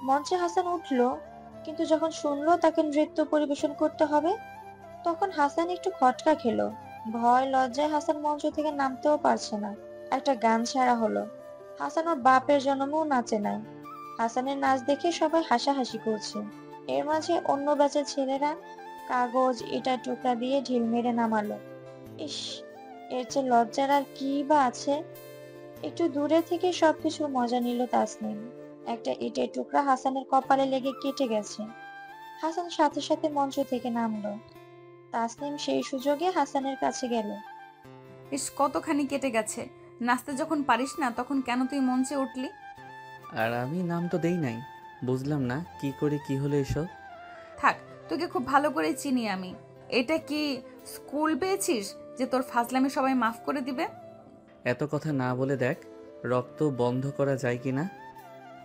মঞ্চে হাসান উঠলো, কিন্তু যখন শুনলো তাকে নৃত্য পরিবেশন করতে হবে, তখন হাসান একটু খটকা খেলো। ভয় লজ্জায় হাসান মঞ্চ থেকে নামতেও পারছে না। একটা গান ছাড়া হলো। হাসান ওর বাপের জন্মেও নাচে নাই। হাসানের নাচ দেখে সবাই হাসাহাসি করছে। এর মাঝে অন্য ব্যাচের ছেলেরা কাগজ ইটা টুকরা দিয়ে ঢিল মেরে নামালো। ইস, এর চেয়ে লজ্জার আর কি বা আছে। একটু দূরে থেকে সবকিছুর মজা নিল তাসনিম। একটা ইটের টুকরা হাসানের কপালে লেগে কেটে গেছে। হাসান সাথে সাথে মঞ্চ থেকে নামলো। তাসনিম সেই সুযোগে হাসানের কাছে গেল। ইস, কতখানি কেটে গেছে। নাচতে যখন পারিস না তখন কেন তুই মঞ্চে উঠলি? আর আমি নাম তো দেই নাই। বুঝলাম না কি করে কি হলো এসব। থাক, তোকে খুব ভালো করে চিনি আমি। এটা কি স্কুল পেয়েছিস যে তোর ফাজলামি সবাই মাফ করে দিবে? এত কথা না বলে দেখ রক্ত বন্ধ করা যায় কি না।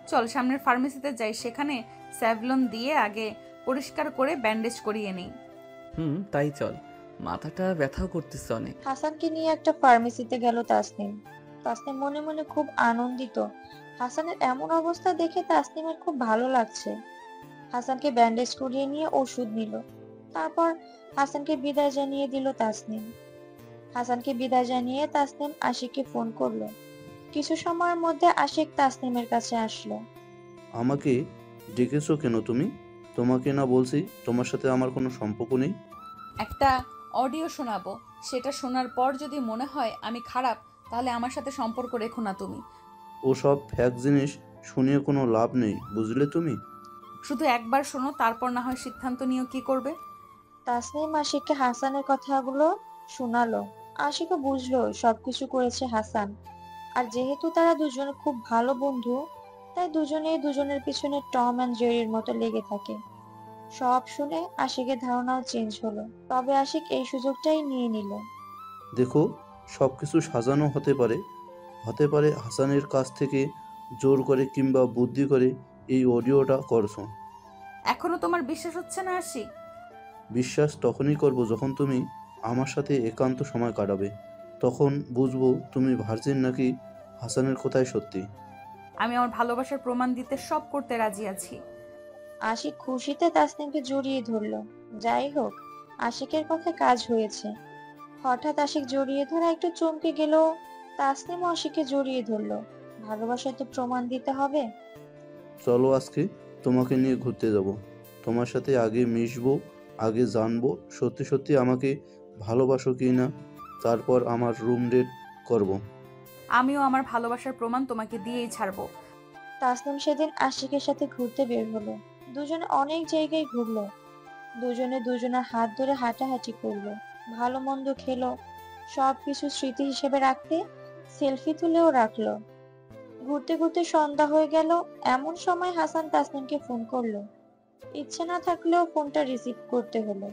চল সামনের ফার্মেসিতে যাই, সেখানে স্যাভলন দিয়ে আগে পরিষ্কার করে ব্যান্ডেজ করিয়ে নেই। তাই চল, মাথাটা ব্যথাও করতেছে অনেক। হাসানকে নিয়ে একটা ফার্মেসিতে গেল তাসনিম। তাসনিম মনে মনে খুব আনন্দিত। হাসানের এমন অবস্থা দেখে তাসনিমের খুব ভালো লাগছে। হাসানকে ব্যান্ডেজ করিয়ে নিয়ে ওষুধ নিল। তারপর হাসানকে বিদায় জানিয়ে দিল তাসনিম। হাসানকে বিদায় জানিয়ে তাসনিম আশিককে ফোন করলো। কিছু সময়ের মধ্যে আশিক তাসনিমের কাছে আসলো। আমাকে ডেকেছো কেন তুমি? তোমাকে না বলছি তোমার সাথে আমার কোনো সম্পর্ক নেই? একটা অডিও শোনাবো, সেটা শোনার পর যদি মনে হয় আমি খারাপ, তাহলে আমার সাথে সম্পর্ক রেখো না তুমি। ওসব ফ্যাক জিনিস শুনিয়ে কোনো লাভ নেই, বুঝলে তুমি? শুধু একবার শোনো, তারপর না হয় সিদ্ধান্ত নিও কি করবে। তাসনিম আশিককে হাসানের কথাগুলো শোনালো। আশিকও বুঝলো সবকিছু করেছে হাসান। আর যেহেতু তারা দুজন খুব ভালো বন্ধু, তাই দুজনেই দুজনের পিছনে টম অ্যান্ড জেরির মতো লেগে থাকে। সব শুনে আশিকের ধারণাও চেঞ্জ হলো। তবে আশিক এই সুযোগটাই নিয়ে নিল। দেখো, সবকিছু সাজানো হতে পারে হাসানের কাছ থেকে জোর করে কিংবা বুদ্ধি করে এই অডিওটা করছো। এখনো তোমার বিশ্বাস হচ্ছে না আশিক? বিশ্বাস তখনই করব যখন তুমি আমার সাথে একান্ত সময় কাটাবে। তখন বুঝবো তুমি ভার্জিন নাকি হাসানের কথাই সত্যি। আমি আমার ভালোবাসার প্রমাণ দিতে সব করতে রাজি আছি। আশিক খুশিতে তাসনিমকে জড়িয়ে ধরলো। যাই হোক, আশিকের কথা কাজ হয়েছে। হঠাৎ আশিক জড়িয়ে ধরা একটু চমকে গেল। তাসনিমও আশিককে জড়িয়ে ধরলো। ভালোবাসায় তো প্রমাণ দিতে হবে। চলো আজকে তোমাকে নিয়ে ঘুরতে যাব। তোমার সাথে আগে মিশবো, আগে জানবো সত্যি সত্যি আমাকে ভালোবাসো কি না, তারপর আমার রুম ডেট করব। আমিও আমার ভালোবাসার প্রমাণ তোমাকে দিয়েই ছাড়বো। তাসনিম সেদিন আশিকের সাথে ঘুরতে বের হলো। দুজনে অনেক জায়গায় ঘুরলো। দুজনে দুজনের হাত ধরে হাঁটাহাঁটি করলো, ভালো মন্দ খেলো। সবকিছু স্মৃতি হিসেবে রাখতে সেলফি তুলেও রাখলো। ঘুরতে ঘুরতে সন্ধ্যা হয়ে গেল। এমন সময় হাসান তাসনিমকে ফোন করলো। ইচ্ছে না থাকলেও ফোনটা রিসিভ করতে হলো,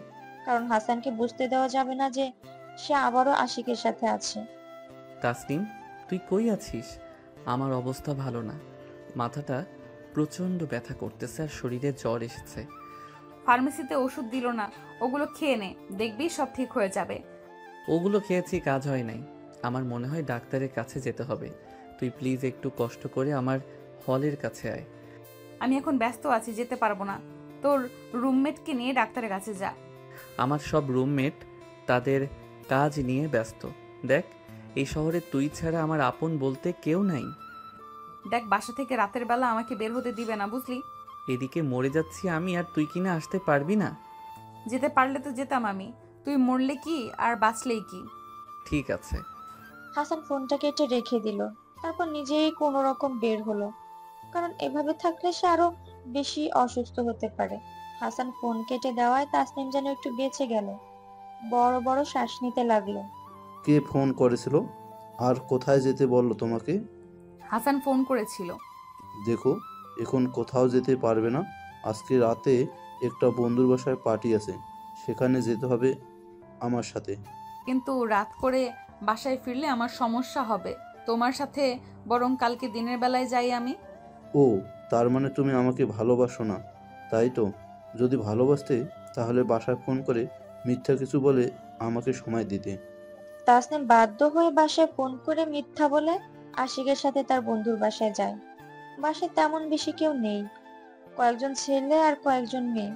কারণ হাসানকে বুঝতে দেওয়া যাবে না যে সে আবারও আশিকের সাথে আছে। তাসনিম, তুই কই আছিস? আমার অবস্থা ভালো না, মাথাটা প্রচণ্ড ব্যথা করতেছে আর শরীরে জ্বর এসেছে। ফার্মেসিতে ওষুধ দিল না, ওগুলো খেয়ে নে, দেখবি সব ঠিক হয়ে যাবে। ওগুলো খেয়েছি, কাজ হয় নাই। আমার মনে হয় ডাক্তারের কাছে যেতে হবে। তুই প্লিজ একটু কষ্ট করে আমার হলের কাছে আয়। আমি এখন ব্যস্ত আছি, যেতে পারবো না। তোর রুমমেটকে নিয়ে ডাক্তারের কাছে যা। আমার সব রুমমেট তাদের কাজ নিয়ে ব্যস্ত। দেখ, এই শহরে তুই ছাড়া আমার আপন বলতে কেউ নাই। দেখ, বাসা থেকে রাতের বেলা আমাকে বের হতে দিবে না, বুঝলি? এদিকে মরে যাচ্ছি আমি, আর তুই কিনা আসতে পারবি না? যেতে পারলে তো যেতাম আমি। তুই মরলে কি আর বাঁচলেই কি। ঠিক আছে। হাসান ফোনটা কেটে রেখে দিল। তারপর নিজেই কোনো রকম বের হলো, কারণ এভাবে থাকলে সে আরো বেশি অসুস্থ হতে পারে। হাসান ফোন কেটে দেওয়ায় তাসনিম যেন একটু বেঁচে গেল। বড় বড় শ্বাস নিতে লাগলো। কে ফোন করেছিল আর কোথায় যেতে বললো তোমাকে? হাসান ফোন করেছিল। দেখো, এখন কোথাও যেতে পারবে না। আজকে রাতে একটা বন্ধুর বাসায় পার্টি আছে, সেখানে যেতে হবে আমার সাথে। কিন্তু রাত করে বাসায় ফিরলে আমার সমস্যা হবে। তোমার সাথে বরং কালকে দিনের বেলায় যাই আমি। ও, তার মানে তুমি আমাকে ভালোবাসো না, তাই তো? যদি ভালোবাসতে তাহলে বাসায় ফোন করে মিথ্যা কিছু বলে আমাকে সময় দিতে। তাসনিম বাধ্য হয়ে বাসায় ফোন করে মিথ্যা বলে আশিকের সাথে তার বন্ধুর বাসায় যায়। বাসায় তেমন বেশি কেউ নেই, কয়েকজন ছেলে আর কয়েকজন মেয়ে।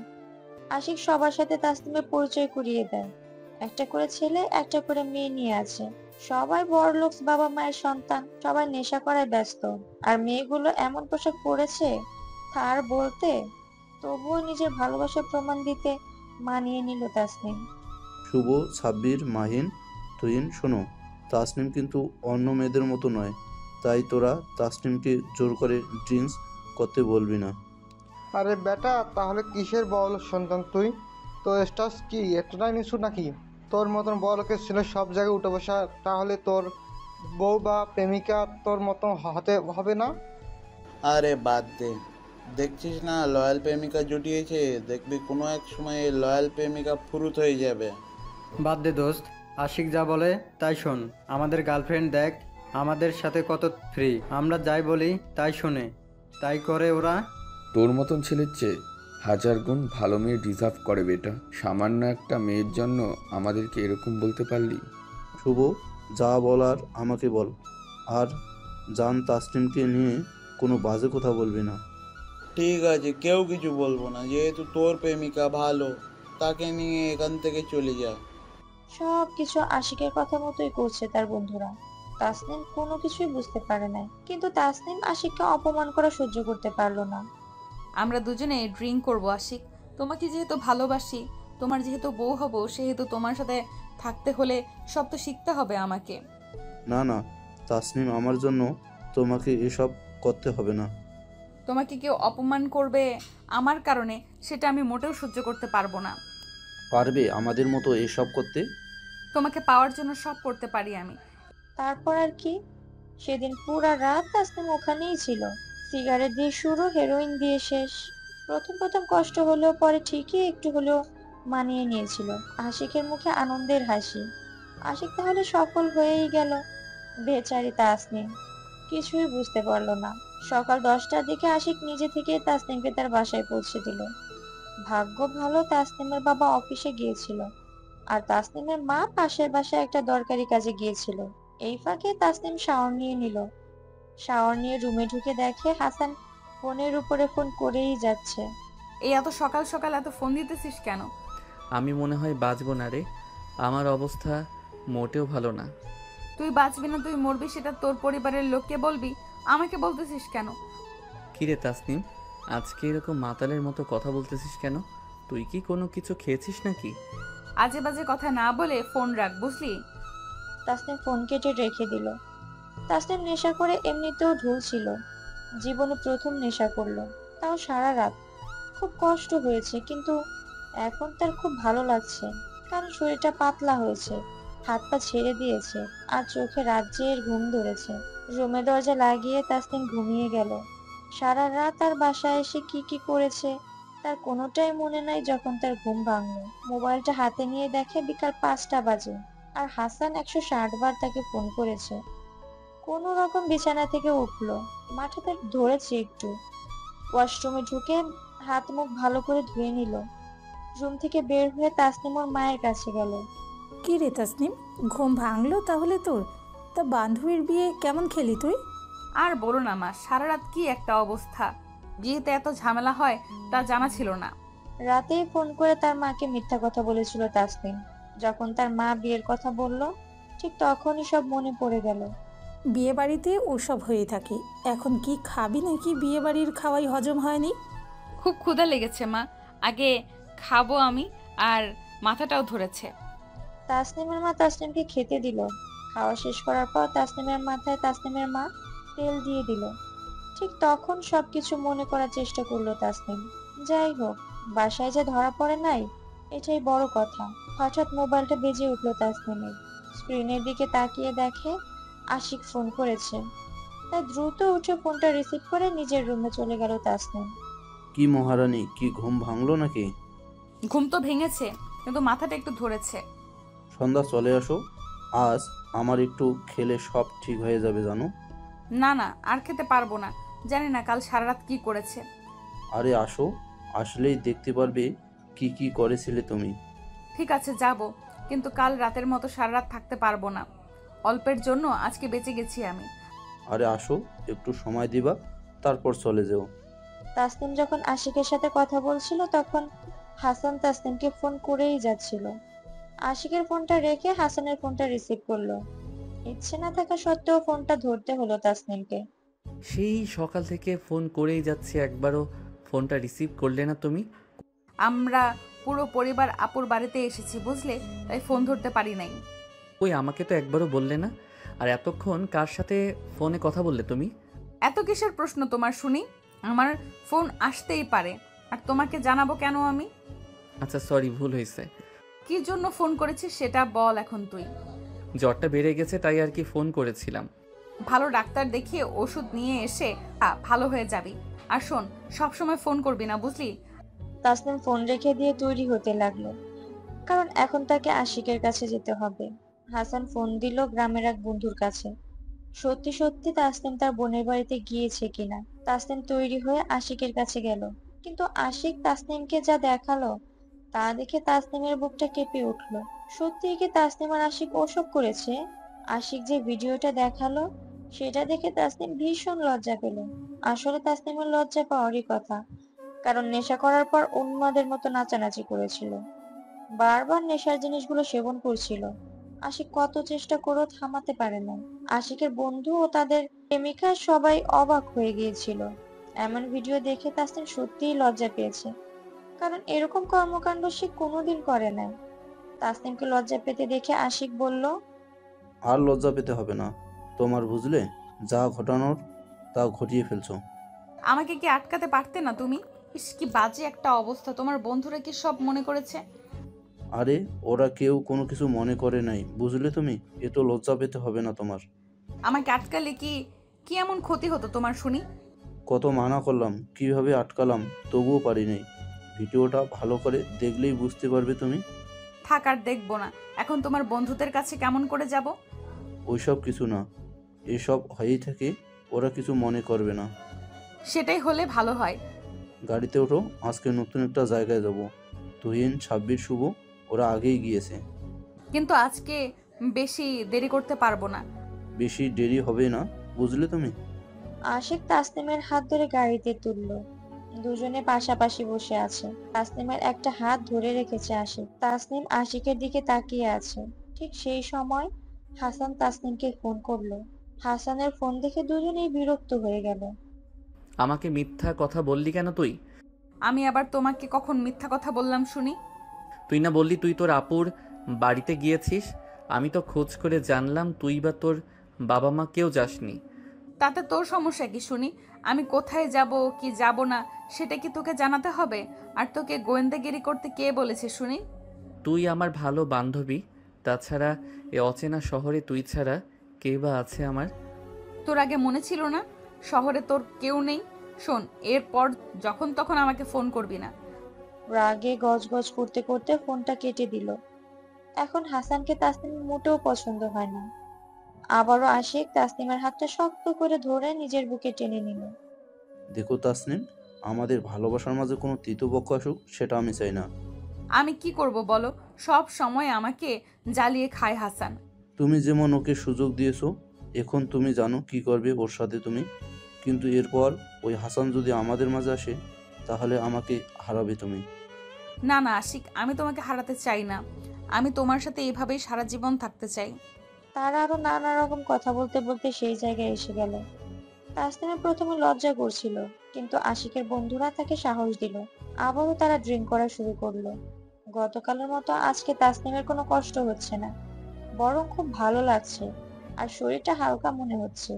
আশিক সবার সাথে তাসনিমের পরিচয় করিয়ে দেয়। একটা করে ছেলে, একটা করে মেয়ে নিয়ে আছে। সবাই বড়লোক বাবা মায়ের সন্তান, সবাই নেশা করায় ব্যস্ত। আর মেয়েগুলো এমন পোশাক পরেছে তার বলতে, তবুও নিজের ভালোবাসার প্রমাণ দিতে মানিয়ে নিল তাসনিম। শুভ, সাব্বির, মাহিন, তুহিন, শোনো, তাসনিম কিন্তু অন্য মেয়েদের মতো নয়, তাই তোরা তাসনিমকে জোর করে ড্রিঙ্কস করতে বলবি না। আরে বেটা, তাহলে কিসের বল সন্তান তুই? তোর স্টাস কি এতটাই নিচু নাকি? তোর মতন বড়লোকের ছেলে সব জায়গায় উঠে বসা, তাহলে তোর বউ বা প্রেমিকা তোর মতন হতে হবে না? আরে বাদ দে, দেখছিস না লয়াল প্রেমিকা জুটিয়েছে, দেখবি কোনো এক সময় লয়াল প্রেমিকা ফুরুত হয়ে যাবে। বাদ দে দোস্ত, আশিক যা বলে তাই শোন। আমাদের গার্লফ্রেন্ড দেখ আমাদের সাথে কত ফ্রি, আমরা যাই বলি তাই শোনে, তাই করে ওরা। তোর মতন ছেলের চেয়ে 1000 গুণ ভালো মেয়ে ডিজার্ভ করে বেটা। সামান্য একটা মেয়ের জন্য আমাদেরকে এরকম বলতে পারলি? শুভ, যা বলার আমাকে বল, আর জান তাসনিমকে নিয়ে কোনো বাজে কথা বলবি না। ঠিক আছে, কেউ কিছু বলবো না, যেহেতু তোর প্রেমিকা ভালো, তাকে নিয়ে এখান থেকে চলে যা। সবকিছু আশিকের কথা মতোই করছে তার বন্ধুরা। তাসনিম কোনো কিছুই বুঝতে পারে না, কিন্তু তাসনিম আশিককে অপমান করা সহ্য করতে পারলো না। আমরা দুজনে ড্রিঙ্ক করব আশিক। তোমাকে যেহেতু ভালোবাসি, তোমার যেহেতু বউ হব, সেহেতু তোমার সাথে থাকতে হলে সব তো শিখতে হবে আমাকে। না না তাসনিম, আমার জন্য তোমাকে এসব করতে হবে না। তোমাকে কেউ অপমান করবে আমার কারণে, সেটা আমি মোটেও সহ্য করতে পারবো না। পারবে আমাদের মতো এসব করতে? তোমাকে পাওয়ার জন্য সব করতে পারি আমি। তারপর আর কি, সেদিন পুরা রাত তাসনিম ওখানেই ছিল। সিগারেট দিয়ে শুরু, হেরোইন দিয়ে শেষ। প্রথম প্রথম কষ্ট হলেও পরে ঠিকই একটু হলেও মানিয়ে নিয়েছিল। আশিকের মুখে আনন্দের হাসি। আশিক তাহলে সফল হয়েই গেল। বেচারি তাসনিম কিছুই বুঝতে পারলো না। সকাল 10টার দিকে আশিক নিজে থেকে তাসনিমকে তার বাসায় পৌঁছে দিল। ভাগ্য ভালো, তাসনিমের বাবা অফিসে গিয়েছিল আর তাসনিমের মা পাশের বাসায় একটা দরকারি কাজে গিয়েছিল। এই ফাঁকে তাসনিম শাওয়ার নিয়ে নিল। শাওয়ার নিয়ে রুমে ঢুকে দেখে হাসান ফোনের উপরে ফোন করেই যাচ্ছে। এই এত সকাল সকাল এত ফোন দিতেছিস কেন? আমি মনে হয় বাঁচবো না রে, আমার অবস্থা মোটেও ভালো না। তুই বাঁচবি না, তুই মরবি, সেটা তোর পরিবারের লোককে বলবি, আমাকে বলতেছিস কেন? কিরে তাসনিম, আজকে এরকম মাতালের মতো কথা বলতেছিস কেন? তুই কি কোনো কিছু খেয়েছিস নাকি? আজে বাজে কথা না বলে ফোন রাখ, বুঝলি? তাসনিম ফোন কেটে রেখে দিল। তাসনিম নেশা করে এমনিতেও ঢুল ছিল, জীবনে প্রথম নেশা করলো, তাও সারা রাত। খুব কষ্ট হয়েছে, কিন্তু এখন তার খুব ভালো লাগছে, কারণ শরীরটা পাতলা হয়েছে, হাত পা ছেড়ে দিয়েছে আর চোখে রাজ্যের ঘুম ধরেছে। রুমে দরজা লাগিয়ে তাসনিম ঘুমিয়ে গেল। সারা রাত তার বাসায় এসে কি কি করেছে তার কোনোটাই মনে নাই। যখন তার ঘুম ভাঙলো, মোবাইলটা হাতে নিয়ে দেখে বিকাল 5টা বাজে আর হাসান 160 বার তাকে ফোন করেছে। কোনো রকম বিছানা থেকে উঠলো, মাথা তার ধরেছে একটু। ওয়াশরুমে ঢুকে হাত মুখ ভালো করে ধুয়ে নিল। রুম থেকে বের হয়ে তাসনিম ওর মায়ের কাছে গেল। কি রে তাসনিম, ঘুম ভাঙলো তাহলে তোর? তা বান্ধবীর বিয়ে কেমন খেলি তুই? আর বলো না মা, সারা রাত কি একটা অবস্থা। বিয়েতে এত ঝামেলা হয় তা জানা ছিল না। রাতেই ফোন করে তার মাকে মিথ্যা কথা বলেছিল তাসনিম। যখন তার মা বিয়ের কথা বলল, ঠিক তখনই সব মনে পড়ে গেল। বিয়ে বাড়িতে ওসব হয়ে থাকে। এখন কি খাবি নাকি বিয়ে বাড়ির খাওয়াই হজম হয়নি? খুব ক্ষুধা লেগেছে মা, আগে খাবো আমি, আর মাথাটাও ধরেছে। তাসনিমের মা তাসনিমকে খেতে দিল। খাওয়া শেষ করার পর তাসনিমের মাথায় তাসনিমের মা তেল দিয়ে দিল। ঠিক তখন সবকিছু মনে করার চেষ্টা করলো তাসনিম। যাই হোক, বাসায় যে ধরা পড়ে নাই, এটাই বড় কথা। হঠাৎ মোবাইলটা বেজে উঠলো তাসনিমের। স্ক্রিনের দিকে তাকিয়ে দেখে আশিক ফোন করেছে। তাই দ্রুত উঠে ফোনটা রিসিভ করে নিজের রুমে চলে গেল তাসনিম। কি মহারানী, কি ঘুম ভাঙলো নাকি? ঘুম তো ভেঙেছে, কিন্তু মাথাটা একটু ধরেছে। সন্ধ্যা চলে আসো, আজ আমার একটু খেলে সব ঠিক হয়ে যাবে জানো। না না, আর খেতে পারবো না, জানি না কাল সারা রাত কি করেছে। আরে আসো, আসলেই দেখতে পারবে কি কি করেছিলে তুমি। ঠিক আছে যাব, কিন্তু কাল রাতের মতো সারা রাত থাকতে পারবো না। অল্পের জন্য আজকে বেঁচে গেছি আমি। আরে আসো, একটু সময় দিবা, তারপর চলে যাও। তাসনিম যখন আশিকের সাথে কথা বলছিল তখন হাসান তাসনিমকে ফোন করেই যাচ্ছিল। আশিকের ফোনটা রেখে হাসানের ফোনটা রিসিভ করলো। ইচ্ছে না থাকা সত্ত্বেও ফোনটা ধরতে হলো তাসনিমকে। সেই সকাল থেকে ফোন করেই যাচ্ছে, একবারও ফোনটা রিসিভ করলে না তুমি। আমরা পুরো পরিবার আপুর বাড়িতে এসেছি বুঝলে, তাই ফোন ধরতে পারি নাই। ওই আমাকে তো একবারও বললে না। আর এতক্ষণ কার সাথে ফোনে কথা বললে তুমি? এত কিসের প্রশ্ন তোমার শুনি? আমার ফোন আসতেই পারে, আর তোমাকে জানাবো কেন আমি? আচ্ছা সরি, ভুল হয়েছে। কি জন্য ফোন করেছিস সেটা বল এখন তুই। জ্বরটা বেড়ে গেছে তাই আর কি ফোন করেছিলাম। ভালো ডাক্তার দেখিয়ে ওষুধ নিয়ে এসে ভালো হয়ে যাবি। আর শোন, সবসময় ফোন করবি না বুঝলি। তাসনিম ফোন রেখে দিয়ে তৈরি হতে লাগলো, কারণ এখন তাকে আশিকের কাছে যেতে হবে। হাসান ফোন দিল গ্রামের এক বন্ধুর কাছে। সত্যি সত্যি তাসনিম তার বোনের বাড়িতে গিয়েছে কিনা। তাসনিম তৈরি হয়ে আশিকের কাছে গেল, কিন্তু আশিক তাসনিমকে যা দেখালো তা দেখে তাসনিমের বুকটা কেঁপে উঠলো। সত্যি কি তাসনিম আর আশিক ওসব করেছে? আশিক যে ভিডিওটা দেখালো সেটা দেখে তাসনিম ভীষণ লজ্জা পেল। আসলে তাসনিমের লজ্জা পাওয়ারই কথা, কারণ নেশা করার পর উন্মাদের মতো নাচানাচি করেছিল, বারবার নেশার জিনিসগুলো সেবন করছিল। আশিক কত চেষ্টা করেও থামাতে পারে না। আশিকের বন্ধু ও তাদের প্রেমিকা সবাই অবাক হয়ে গিয়েছিল। এমন ভিডিও দেখে তাসনিম সত্যিই লজ্জা পেয়েছে, কারণ এরকম কর্মকাণ্ড সে কোনোদিন করে নাই। তাসনিমকে লজ্জা পেতে দেখে আশিক বলল, আর লজ্জা পেতে হবে না তোমার, বুঝলে? যা ঘটানোর তা ঘটিয়ে ফেলছো। আমাকে কি আটকাতে পারতে না তুমি? ইস, কি বাজে একটা অবস্থা। তোমার বন্ধুরা কি সব মনে করেছে? আরে ওরা কেউ কোনো কিছু মনে করে নাই, বুঝলে তুমি? এত লজ্জা পেতে হবে না তোমার। আমাকে আটকালে কি কি এমন ক্ষতি হতো তোমার শুনি? কত মানা করলাম, কিভাবে আটকালাম, তবুও পারি নাই। ভিডিওটা ভালো করে দেখলেই বুঝতে পারবে তুমি। থাক, আর দেখবো না। এখন তোমার বন্ধুদের কাছে কেমন করে যাব? ওইসব কিছু না, এসব হয়েই থাকে, ওরা কিছু মনে করবে না। সেটাই হলে ভালো হয়। গাড়িতে ওঠো, আজকে নতুন একটা জায়গায় যাব। তুহিন, সাব্বির, শুভ ওরা আগেই গিয়েছে। কিন্তু আজকে বেশি দেরি করতে পারবো না। বেশি দেরি হবে না, বুঝলে তুমি? আশিক তাসনিমের হাত ধরে গাড়িতে তুললো। দুজনে পাশাপাশি বসে আছে। তাসনিমের একটা হাত ধরে রেখেছে আশিক। তাসনিম আশিকের দিকে তাকিয়ে আছে। ঠিক সেই সময় হাসান তাসনিমকে ফোন করলো। হাসানের ফোন দেখে দুজনেই বিরক্ত হয়ে গেল। আমাকে মিথ্যা কথা বললি কেন তুই? আমি আবার তোমাকে কখন মিথ্যা কথা বললাম শুনি? তুই না বললি তুই তোর আপুর বাড়িতে গিয়েছিস? আমি তো খোঁজ করে জানলাম তুই বা তোর বাবা মা কেউ যাসনি। তাতে তোর সমস্যা কি শুনি? আমি কোথায় যাব কি যাব না সেটা কি তোকে জানাতে হবে? আর তোকে গোয়েন্দাগিরি করতে কে বলেছে শুনি? তুই আমার ভালো বান্ধবী, তাছাড়া এ অচেনা শহরে তুই ছাড়া কে বা আছে আমার? তোর আগে মনে ছিল না শহরে তোর কেউ নেই? শোন, এরপর যখন তখন আমাকে ফোন করবি না। রাগে গজগজ করতে করতে ফোনটা কেটে দিল। এখন হাসানকে তাসনিম মোটেও পছন্দ হয় না। আবারও আশিক তাসনিমের হাতটা শক্ত করে ধরে নিজের বুকে টেনে নিল। দেখো তাসনিম, আমাদের ভালোবাসার মাঝে কোনো তৃতীয় পক্ষ আসুক, সেটা আমি চাই না। আমি কি করব বলো? সব সময় আমাকে জ্বালিয়ে খায় হাসান। তুমি যেমন ওকে সুযোগ দিয়েছো, এখন তুমি জানো কি করবে ওর সাথে তুমি। কিন্তু এরপর ওই হাসান যদি আমাদের মাঝে আসে, তাহলে আমাকে হারাবে তুমি। না না আশিক, আমি তোমাকে হারাতে চাই না। আমি তোমার সাথে এভাবেই সারা জীবন থাকতে চাই। তারা আরো নানা রকম কথা বলতে বলতে সেই জায়গায় এসে গেল। তাসনিমের প্রথমে লজ্জা করছিল, কিন্তু আশিকের বন্ধুরা তাকে সাহস দিল। আবারও তারা ড্রিঙ্ক করা শুরু করলো। গতকালের মতো আজকে তাসনিমের কোনো কষ্ট হচ্ছে না, বরং খুব ভালো লাগছে আর শরীরটা হালকা মনে হচ্ছে।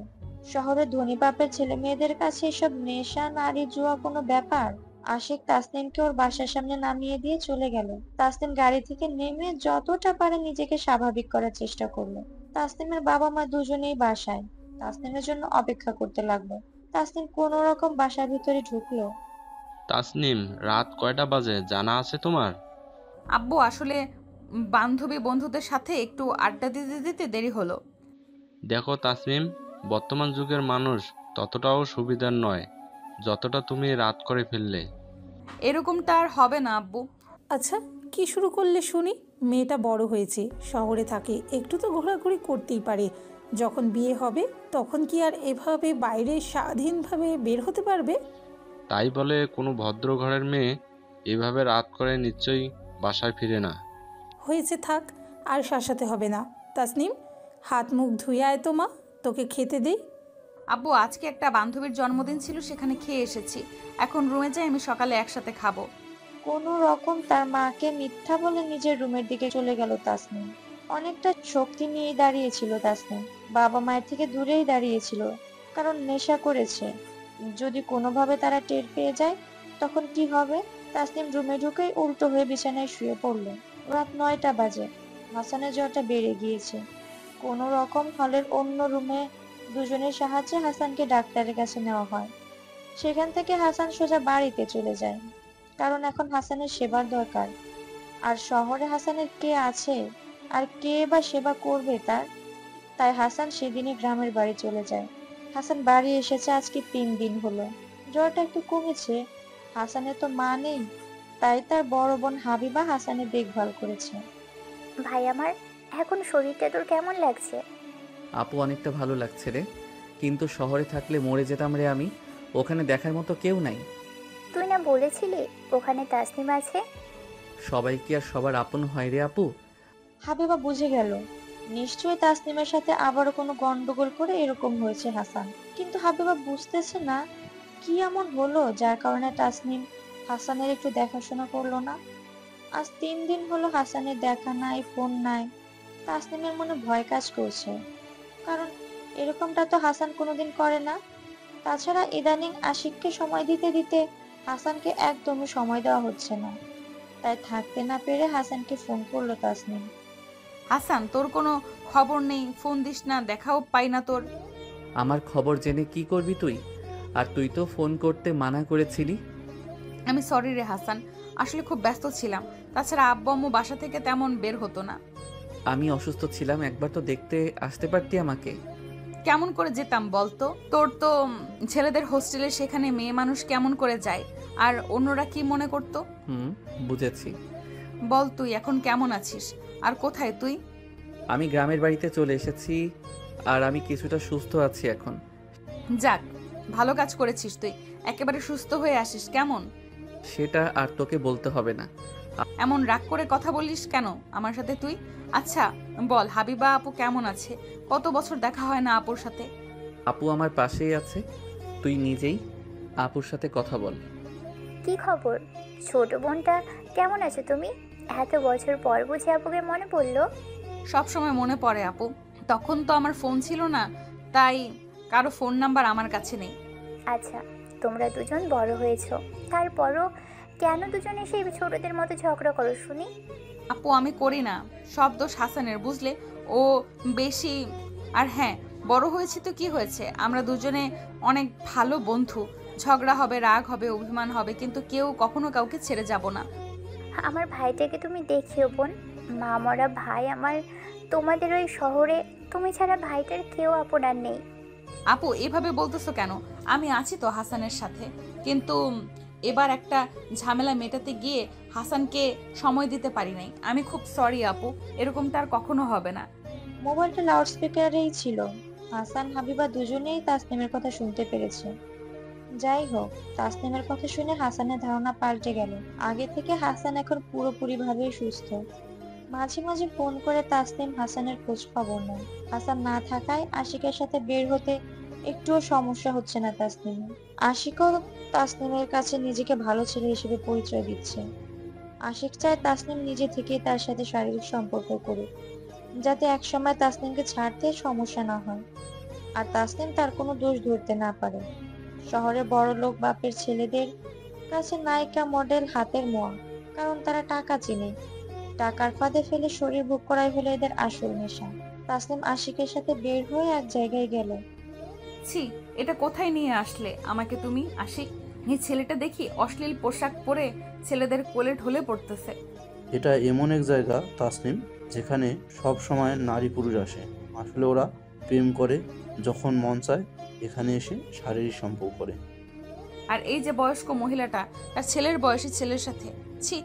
শহরের ধনী বাপের ছেলে মেয়েদের কাছে এসব নেশা, নারী, জুয়া কোনো ব্যাপার? আশিক তাসনিমকে ওর বাসার সামনে নামিয়ে দিয়ে চলে গেল। তাসনিম গাড়ি থেকে নেমে যতটা পারে নিজেকে স্বাভাবিক করার চেষ্টা করলো। তাসনিমের বাবা মা দুজনেই বাসায় তাসনিমের জন্য অপেক্ষা করতে লাগলো। তাসনিম কোনো রকম বাসার ভিতরে ঢুকলো। তাসনিম, রাত কয়টা বাজে জানা আছে তোমার? আব্বু আসলে বান্ধবী বন্ধুদের সাথে একটু আড্ডা দিতে দিতে দেরি হলো। দেখো তাসনিম, বর্তমান যুগের মানুষ ততটাও সুবিধার নয় যতটা তুমি রাত করে ফেললে। এরকমটা আর হবে না আব্বু। আচ্ছা, কি শুরু করলে শুনি? মেয়েটা বড় হয়েছে, শহরে থাকে, একটু তো ঘোরাঘুরি করতেই পারে। যখন বিয়ে হবে তখন কি আর এভাবে বাইরে স্বাধীনভাবে বের হতে পারবে? তাই বলে কোনো ভদ্র ঘরের মেয়ে এভাবে রাত করে নিশ্চয়ই বাসায় ফিরে না। হয়েছে, থাক, আর শাসাতে হবে না। তাসনিম, হাত মুখ ধুয়ে আয় তো মা, তোকে খেতে দেই। আব্বু আজকে একটা বান্ধবীর জন্মদিন ছিল, সেখানে খেয়ে এসেছি। এখন রুমে যাই, আমি সকালে একসাথে খাবো। কোনো রকম তার মাকে মিথ্যা বলে নিজের রুমের দিকে চলে গেল তাসনিম। অনেকটা শক্তি নিয়ে দাঁড়িয়েছিল তাসনিম, বাবা মায়ের থেকে দূরেই দাঁড়িয়েছিল, কারণ নেশা করেছে। যদি কোনোভাবে তারা টের পেয়ে যায় তখন কি হবে? তাসনিম রুমে ঢুকেই উল্টো হয়ে বিছানায় শুয়ে পড়ল। রাত 9টা বাজে। হাসানের জ্বরটা বেড়ে গিয়েছে। কোনো রকম হলের অন্য রুমে দুজনের সাহায্যে হাসানকে ডাক্তারের কাছে নেওয়া হয়। সেখান থেকে হাসান সোজা বাড়িতে চলে যায়, কারণ এখন হাসানের সেবার দরকার। আর শহরে হাসানের কে আছে আর কে বা সেবা করবে তার? তাই হাসান সেদিনই গ্রামের বাড়ি চলে যায়। হাসান বাড়ি এসেছে আজকে 3 দিন হলো। জ্বরটা একটু কমেছে। হাসানের তো মা নেই, তাই তার বড় বোন হাবিবা হাসানের দেখভাল করেছে। ভাই আমার, এখন শরীরটা তোর কেমন লাগছে? আপু অনেকটা ভালো লাগছে রে, কিন্তু শহরে থাকলে মরে যেতাম রে আমি। ওখানে দেখার মতো কেউ নাই। তুই না বলেছিলি ওখানে তাসনিম আছে? সবাই কি আর সবার আপন হয় রে আপু? হাবিবা বুঝে গেল নিশ্চয়ই তাসনিমের সাথে আবারও কোনো গন্ডগোল করে এরকম হয়েছে হাসান। কিন্তু হাবিবা বুঝতেছে না কি এমন হলো যার কারণে তাসনিম হাসানের একটু দেখাশোনা করলো না। আজ 3 দিন হলো হাসানের দেখা নাই, ফোন নাই। তাসনিমের মনে ভয় কাজ করছে, কারণ এরকমটা তো হাসান কোনোদিন করে না। তাছাড়া ইদানিং আশিককে সময় দিতে দিতে হাসানকে একদমই সময় দেওয়া হচ্ছে না। তাই থাকতে না পেরে হাসানকে ফোন করলো তাসনিম। হাসান, তোর কোনো খবর নেই, ফোন দিস না, দেখাও পাই না তোর। আমার খবর জেনে কি করবি তুই? আর তুই তো ফোন করতে মানা করেছিলি। আমি সরি রে হাসান, আসলে খুব ব্যস্ত ছিলাম। তাছাড়া আব্বু আম্মু বাসা থেকে তেমন বের হতো না। আমি অসুস্থ ছিলাম, একবার তো দেখতে আসতে পারতি আমাকে। কেমন করে যেতাম বলতো? তোর তো ছেলেদের হোস্টেলে, সেখানে মেয়ে মানুষ কেমন করে যায়, আর অন্যরা কি মনে করতো? বুঝেছি। বল তুই এখন কেমন আছিস, আর কোথায় তুই? আমি গ্রামের বাড়িতে চলে এসেছি, আর আমি কিছুটা সুস্থ আছি এখন। যাক, ভালো কাজ করেছিস তুই। একেবারে সুস্থ হয়ে আসিস কেমন? সেটা আর তোকে বলতে হবে না। এমন রাগ করে কথা বলিস কেন আমার সাথে তুই? আচ্ছা বল, হাবিবা আপু কেমন আছে? কত বছর দেখা হয় না আপুর সাথে। আপু আমার পাশেই আছে, তুই নিজেই আপুর সাথে কথা বল। কি খবর ছোট বোনটা, কেমন আছো তুমি? এত বছর পর বুঝি আপুকে মনে পড়লো? সব সময় মনে পড়ে আপু, তখন তো আমার ফোন ছিল না, তাই কারো ফোন নাম্বার আমার কাছে নেই। আচ্ছা, তোমরা দুজন বড় হয়েছো, তারপরও কেন দুজনে সেই ছোটদের মতো ঝগড়া করো শুনি? আপু আমি করি না, সব দোষ হাসানের, বুঝলে? ও বেশি। আর হ্যাঁ, বড় হয়েছে তো কি হয়েছে, আমরা দুজনে অনেক ভালো বন্ধু। ঝগড়া হবে, রাগ হবে, অভিমান হবে, কিন্তু কেউ কখনো কাউকে ছেড়ে যাব না। আমার ভাইটাকে তুমি দেখিও বোন, মা মরা ভাই আমার। তোমাদের ওই শহরে তুমি ছাড়া ভাইটার কেউ আপনার নেই। আপু এভাবে বলতেছো কেন? আমি আছি তো হাসানের সাথে, কিন্তু এবার একটা ঝামেলা মেটাতে গিয়ে হাসানকে সময় দিতে পারি নাই। আমি খুব সরি আপু, এরকমটা আর কখনো হবে না। মোবাইলটা লাউড স্পিকারেই ছিল। হাসান হাবিবা দুজনেই তাসনিমের কথা শুনতে পেরেছে। যাই হোক, তাসনিমের কথা শুনে হাসানের ধারণা পাল্টে গেল। আগে থেকে হাসান এখন পুরোপুরি ভাবে সুস্থ। মাঝে মাঝে ফোন করে তাসনিম হাসানের খোঁজ খবর নেয়। হাসান না থাকায় আশিকের সাথে বের হতে একটুও সমস্যা হচ্ছে না তাসনিমের। আশিকও তাসনিমের কাছে নিজেকে ভালো ছেলে হিসেবে পরিচয় দিচ্ছে। আশিক চায় তাসনিম নিজে থেকেই তার সাথে শারীরিক সম্পর্ক করুক, যাতে একসময় তাসনিমকে ছাড়তে সমস্যা না হয়, আর তাসনিম তার কোনো দোষ ধরতে না পারে। শহরে বড় লোক বাপের ছেলেদের কাছে নায়িকা মডেল হাতের মোয়া, কারণ তারা টাকা চিনে। টাকার ফাঁদে ফেলে শরীর বুক করাই হলো এদের আসল নেশা। তাসনিম আশিকের সাথে বের হয়ে এক জায়গায় গেল। ছি, এটা কোথায় নিয়ে আসলে আমাকে তুমি আশিক? এই ছেলেটা দেখি অশ্লীল পোশাক পরে ছেলেদের কোলে ঢলে পড়তেছে। এটা এমন এক জায়গা তাসনিম, যেখানে সব সময় নারী পুরুষ আসে। আসলে ওরা প্রেম করে যখন মন চায়, এখানে এসে শারীরিক সম্পর্ক করে। আর এই যে বয়স্ক মহিলাটা, তার ছেলের বয়সী ছেলের সাথে, ছি।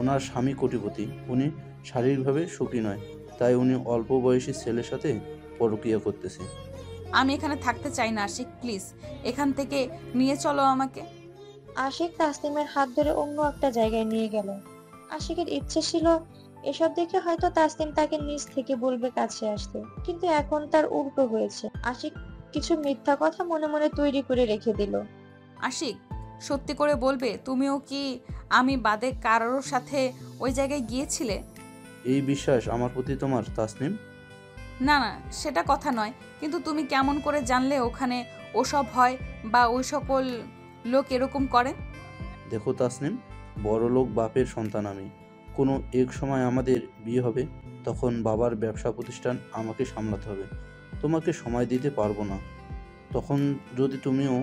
ওনার স্বামী কোটিপতি, উনি শারীরিকভাবে সুখী নয়, তাই উনি অল্প বয়সী ছেলের সাথে পরকীয়া করতেছে। আমি এখানে থাকতে চাই না আশিক, প্লিজ এখান থেকে নিয়ে চলো আমাকে। আশিক তাসনিমের হাত ধরে অন্য একটা জায়গায় নিয়ে গেল। আশিকের ইচ্ছে ছিল এসব দেখে হয়তো তাসনিম তাকে নিজ থেকে বলবে কাছে আসতে, কিন্তু এখন তার উল্টো হয়েছে। আশিক কিছু মিথ্যা কথা মনে মনে তৈরি করে রেখে দিল। আশিক, সত্যি করে বলবে তুমিও কি আমি বাদে কারোর সাথে ওই জায়গায় গিয়েছিলে? এই বিশ্বাস আমার প্রতি তোমার তাসনিম? না না, সেটা কথা নয়, কিন্তু তুমি কেমন করে জানলে ওখানে ওসব হয় বা ওই সকল লোক এরকম করে? দেখো তাসনিম, বড় লোক বাপের সন্তান আমি। কোনো এক সময় আমাদের বিয়ে হবে, তখন বাবার ব্যবসা প্রতিষ্ঠান আমাকে সামলাতে হবে। তোমাকে সময় দিতে পারবো না। তখন যদি তুমিও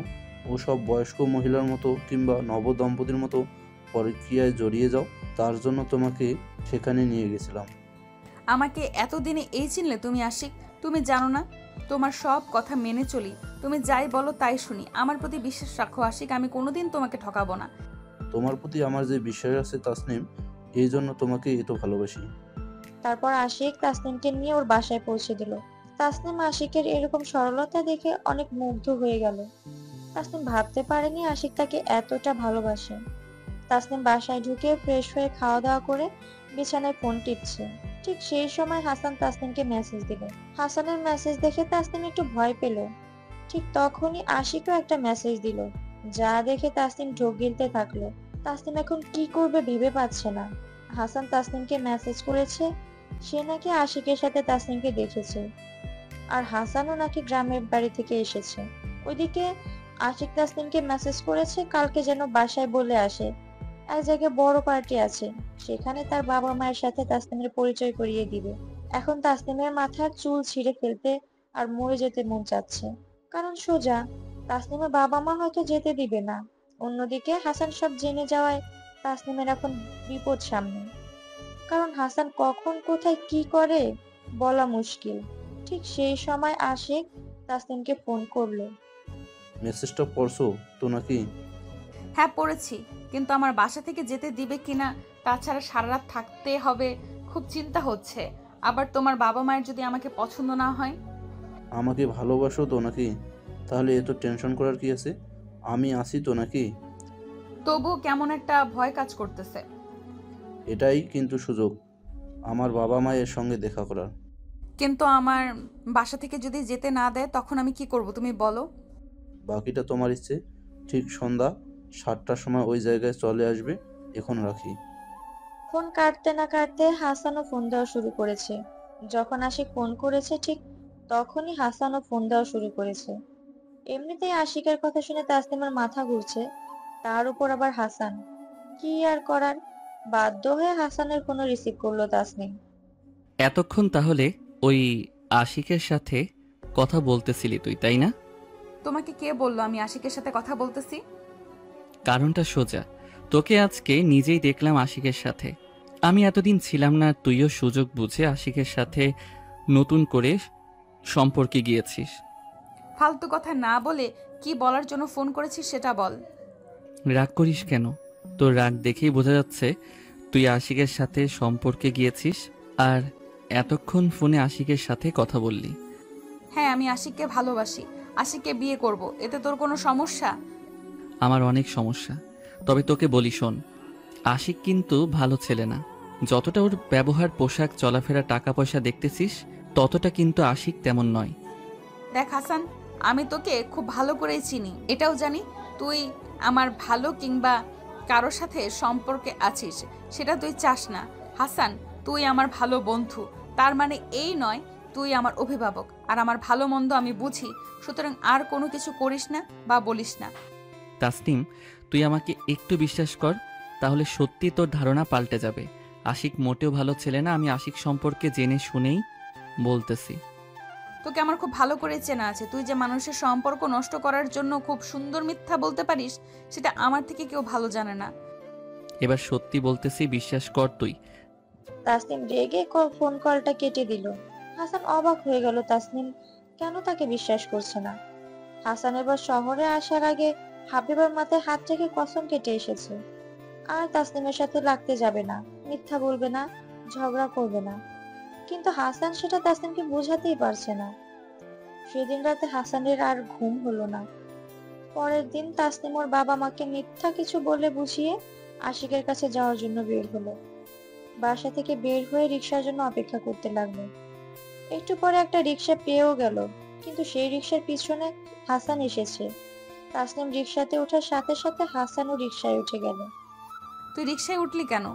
ওসব বয়স্ক মহিলার মতো কিংবা নবদম্পতির মতো প্রক্রিয়ায় জড়িয়ে যাও, তার জন্য তোমাকে সেখানে নিয়ে গেছিলাম। আমাকে এতদিনে এই চিনলে তুমি আশিক? তুমি জানো না, তোমার সব কথা মেনে চলি, তুমি যাই বলো তাই শুনি। আমার প্রতি বিশ্বাস রাখো আশিক, আমি কোনোদিন তোমাকে ঠকাবো না। তোমার প্রতি আমার যে বিশ্বাস আছে তাসনিম, এই জন্য তোমাকে এত ভালোবাসি। তারপর আশিক তাসনিমকে নিয়ে ওর বাসায় পৌঁছে দিল। তাসনিম আশিকের এরকম সরলতা দেখে অনেক মুগ্ধ হয়ে গেল। তাসনিম ভাবতে পারেনি আশিক তাকে এতটা ভালোবাসে। তাসনিম বাসায় ঢুকে ফ্রেশ হয়ে খাওয়া দাওয়া করে বিছানায় ফোন টিপছে। ঠিক সেই সময় হাসান তাসনিমকে মেসেজ দিল। হাসানের মেসেজ দেখে তাসনিম একটু ভয় পেল। ঠিক তখনই আশিকও একটা মেসেজ দিল, যা দেখে তাসনিম ঢোক গিলতে থাকলো। তাসনিম এখন কি করবে ভেবে পাচ্ছে না। হাসান তাসনিমকে মেসেজ করেছে সে নাকি আশিকের সাথে তাসনিমকে দেখেছে, আর হাসানও নাকি গ্রামের বাড়ি থেকে এসেছে। ওইদিকে আশিক তাসনিমকে মেসেজ করেছে কালকে যেন বাসায় বলে আসে এক জায়গায় বড় পার্টি আছে, সেখানে তার বাবা মায়ের সাথে তাসনিমের পরিচয় করিয়ে দিবে। এখন তাসনিমের মাথার চুল ছিঁড়ে ফেলতে আর মরে যেতে মন চাচ্ছে, কারণ সোজা তাসনিমের বাবা মা হয়তো যেতে দিবে না। অন্যদিকে হাসান সব জেনে যাওয়ায় তাসনিমের এখন বিপদ সামনে, কারণ হাসান কখন কোথায় কি করে বলা মুশকিল। ঠিক সেই সময় আশিক তাসনিমকে ফোন করলো। মেসেজটা পড়ছো তো নাকি? হ্যাঁ পড়েছি, কিন্তু আমার বাসা থেকে যেতে দিবে কিনা, তাছাড়া সারা রাত থাকতে হবে, খুব চিন্তা হচ্ছে। আবার তোমার বাবা মায়ের যদি আমাকে পছন্দ না হয়? আমাকে ভালোবাসো তো নাকি? তাহলে এত টেনশন করার কি আছে? আমি আছি তো নাকি? তবুও কেমন একটা ভয় কাজ করতেছে। এটাই কিন্তু সুযোগ আমার বাবা মায়ের সঙ্গে দেখা করার। কিন্তু আমার বাসা থেকে যদি যেতে না দেয় তখন আমি কি করব তুমি বলো? বাকিটা তোমার ইচ্ছে। ঠিক সন্ধ্যা 7টার সময় ওই জায়গায় চলে আসবে। এখন রাখি। ফোন কাটতে না কাটতে হাসানও ফোন দেওয়া শুরু করেছে। যখন আশিক ফোন করেছে ঠিক তখনই হাসানও ফোন দেওয়া শুরু করেছে। এমনিতেই আশিকের কথা শুনে তাসনিমের মাথা ঘুরছে, তার উপর আবার হাসান। কি আর করার, বাধ্য হয়ে হাসানের ফোন রিসিভ করলো তাসনিম। এতক্ষণ তাহলে ওই আশিকের সাথে কথা বলতেছিলি তুই, তাই না? তোমাকে কে বললো আমি আশিকের সাথে কথা বলতেছি? কারণটা সোজা, তোকে আজকে নিজেই দেখলাম আশিকের সাথে। আমি এতদিন ছিলাম না, তুইও সুযোগ বুঝে আশিকের সাথে নতুন করে সম্পর্কে গিয়েছিস। ফালতু কথা না বলে কি বলার জন্য ফোন করেছিস সেটা বল। রাগ করিস কেন? তোর রাগ দেখেই বোঝা যাচ্ছে তুই আশিকের সাথে সম্পর্কে গিয়েছিস, আর এতক্ষণ ফোনে আশিকের সাথে কথা বললি। হ্যাঁ, আমি আশিককে ভালোবাসি, আশিককে বিয়ে করব, এতে তোর কোনো সমস্যা? আমার অনেক সমস্যা। তবে তোকে বলি শোন, আশিক কিন্তু ভালো ছেলে না। যতটা ওর ব্যবহার, পোশাক, চলাফেরা, টাকা পয়সা দেখতেছিস, ততটা কিন্তু আশিক তেমন নয়। দেখ হাসান, আমি তোকে খুব ভালো করেই চিনি, এটাও জানি তুই আমার ভালো কিংবা কারোর সাথে সম্পর্কে আছিস, সেটা তুই চাস না। হাসান, তুই আমার ভালো বন্ধু, তার মানে এই নয় তুই আমার অভিভাবক, আর আমার ভালো মন্দ আমি বুঝি, সুতরাং আর কোনো কিছু করিস না বা বলিস না। তাসনিম, তুই আমাকে একটু বিশ্বাস কর, তাহলে সত্যি তোর ধারণা পাল্টে যাবে। আশিক মোটেও ভালো ছেলে না, আমি আশিক সম্পর্কে জেনে শুনেই বলতেছি। তোকে আমার খুব ভালো করে চেনা আছে। তুই যে মানুষের সম্পর্ক নষ্ট করার জন্য খুব সুন্দর মিথ্যা বলতে পারিস, সেটা আমার থেকে কেউ ভালো জানে না। এবার সত্যি বলতেছি, বিশ্বাস কর তুই। তাসনিম রেগে ফোন কলটা কেটে দিল। হাসান অবাক হয়ে গেল তাসনিম কেন তাকে বিশ্বাস করছে না। হাসান এবার শহরে আসার আগে হাবিবার মাথায় হাত রেখে কসম কেটে এসেছে আর তাসনিমের সাথে লাগতে যাবে না, মিথ্যা বলবে না, ঝগড়া করবে না। কিন্তু হাসান সেটা তাসনিমকে বোঝাতেই পারছে না। সেদিন রাতে হাসানের আর ঘুম হলো না। পরের দিন তাসনিম ওর বাবা মাকে মিথ্যা কিছু বলে বুঝিয়ে আশিকের কাছে যাওয়ার জন্য বের হলো। বাসা থেকে বের হয়ে রিক্সার জন্য অপেক্ষা করতে লাগলো। একটু পরে একটা রিক্সা পেয়েও গেল, কিন্তু সেই রিক্সার পিছনে হাসান এসেছে। তাসনিম রিক্সাতে ওঠার সাথে সাথে হাসানও রিক্সায় উঠে গেল। তুই রিক্সায় উঠলি কেন?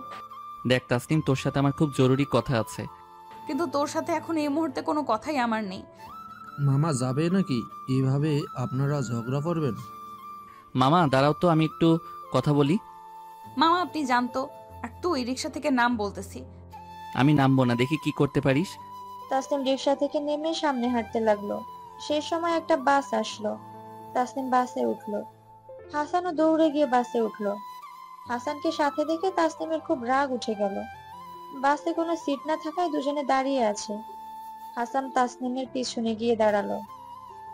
দেখ তাসনিম, তোর সাথে আমার খুব জরুরি কথা আছে। কিন্তু তোর সাথে এখন এই মুহূর্তে কোনো কথাই আমার নেই। মামা যাবে নাকি? এভাবে আপনারা ঝগড়া করবেন? মামা দাঁড়াও তো, আমি একটু কথা বলি। মামা আপনি জানতো, আর তুই রিক্সা থেকে নাম বলতেছি। আমি নামবো না, দেখি কি করতে পারিস। তাসনিম রিক্সা থেকে নেমে সামনে হাঁটতে লাগলো। সেই সময় একটা বাস আসলো। তাসনিম বাসে উঠলো। হাসানও দৌড়ে গিয়ে বাসে উঠলো। হাসানকে সাথে দেখে তাসনিমের খুব রাগ উঠে গেল। বাসে কোনো সিট না থাকায় দুজনে দাঁড়িয়ে আছে। হাসান তাসনিমের পিছনে গিয়ে দাঁড়ালো।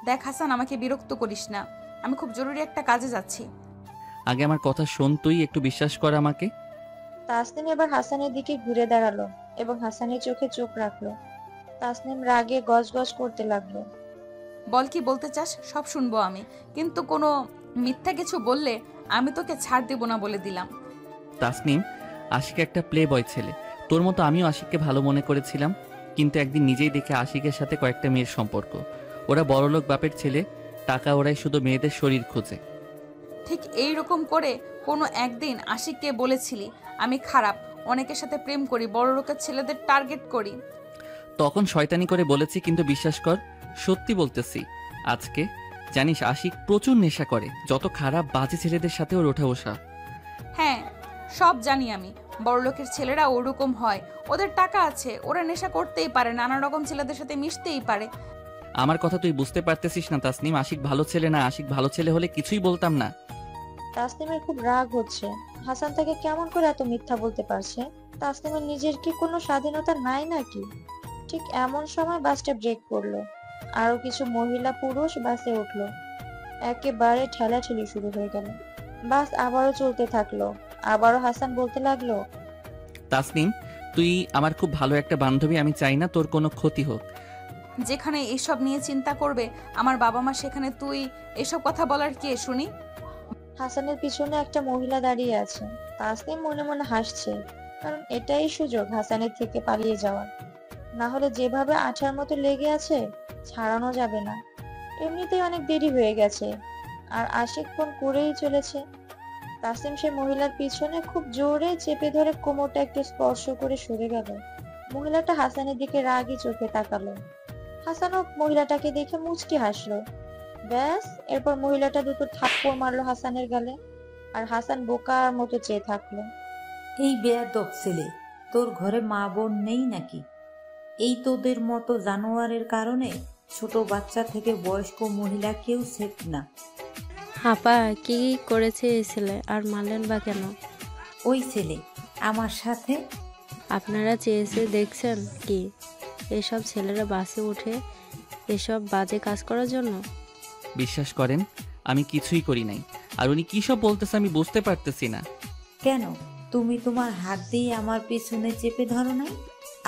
দেখ হাসান, আমাকে বিরক্ত করিস না, আমি খুব জরুরি একটা কাজে যাচ্ছি। আগে আমার কথা শোন, তুই একটু বিশ্বাস কর আমাকে। তাসনিম এবার হাসানের দিকে ঘুরে দাঁড়ালো এবং হাসানের চোখে চোখ রাখলো। তাসনিম রাগে গজগজ করতে লাগলো। বল কি বলতে চাস, সব শুনবো আমি, কিন্তু কোনো মিথ্যা কিছু বললে আমি তোকে ছাড় দেব না বলে দিলাম। তাসনিম, আশিক একটা প্লে বয় ছেলে। তোর মতো আমিও আশিককে ভালো মনে করেছিলাম, কিন্তু একদিন নিজেই দেখে আশিকের সাথে কয়েকটা মেয়ের সম্পর্ক। ওরা বড়লোক বাপের ছেলে, টাকা ওরাই শুধু মেয়েদের শরীর খোঁজে। ঠিক এই রকম করে কোনো একদিন আশিককে বলেছিলি আমি খারাপ, অনেকের সাথে প্রেম করি, বড় লোকের ছেলেদের টার্গেট করি। তখন শয়তানি করে বলেছি, কিন্তু বিশ্বাস কর সত্যি বলতেছি। আজকে জানিস আশিক প্রচুর নেশা করে, যত খারাপ বাজে ছেলেদের সাথে ওর ওঠা বসা। হ্যাঁ সব জানি আমি, বড় লোকের ছেলেরা ওরকম হয়, ওদের টাকা আছে, ওরা নেশা করতেই পারে, নানা রকম ছেলেদের সাথে মিশতেই পারে। আমার কথা তুই বুঝতে পারতেছিস না তাসনিম, আশিক ভালো ছেলে না। আশিক ভালো ছেলে হলে কিছুই বলতাম না। তাসনিমের খুব রাগ হচ্ছে। হাসান তাকে কেমন করে এত মিথ্যা বলতে পারছে? তাসনিমের নিজের কি কোনো স্বাধীনতা নাই নাকি? ঠিক এমন সময় বাসটা ব্রেক করলো। আরো কিছু মহিলা পুরুষ বাসে উঠলো। একেবারে ঠেলাঠেলি শুরু হয়ে গেল। বাস আবারও চলতে থাকলো। আবারও হাসান বলতে লাগলো, তাসনিম তুই আমার খুব ভালো একটা বান্ধবী, আমি চাই না তোর কোনো ক্ষতি হোক। যেখানে এসব নিয়ে চিন্তা করবে আমার বাবা মা, সেখানে তুই এসব কথা বলার কে শুনি? হাসানের পিছনে একটা মহিলা দাঁড়িয়ে আছে। তাসনিম মনে মনে হাসছে, কারণ এটাই সুযোগ হাসানের থেকে পালিয়ে যাওয়ার। না হলে যেভাবে আঠার মতো লেগে আছে, ছাড়ানো যাবে না। এমনিতেই অনেক দেরি হয়ে গেছে, আর আশিক ফোন করেই চলেছে। তাসনিম সে মহিলার পিছনে খুব জোরে চেপে ধরে কোমরটা একটু স্পর্শ করে সরে গেল। মহিলাটা হাসানের দিকে রাগী চোখে তাকালো। হাসানও মহিলাটাকে দেখে মুচকি হাসলো। ব্যাস, এরপর মহিলাটা দুটো থাপ্পড় মারলো হাসানের গালে, আর হাসান বোকার মতো চেয়ে থাকলো। এই বেয়াদব ছেলে, তোর ঘরে মা বোন নেই নাকি? এই তোদের মতো জানোয়ারের কারণে ছোট বাচ্চা থেকে বয়স্ক মহিলা কেউ সেফ না। আপা কি করেছে এই ছেলে, আর মারলেন বা কেন? ওই ছেলে আমার সাথে। আপনারা চেয়েছে দেখছেন কি এসব ছেলেরা বাসে উঠে এসব বাজে কাজ করার জন্য? বিশ্বাস করেন আমি কিছুই করি নাই, আর উনি কি সব বলতেছে আমি বুঝতে পারতেছি না। কেন তুমি তোমার হাত দিয়ে আমার পেছনে চেপে ধরো নাই?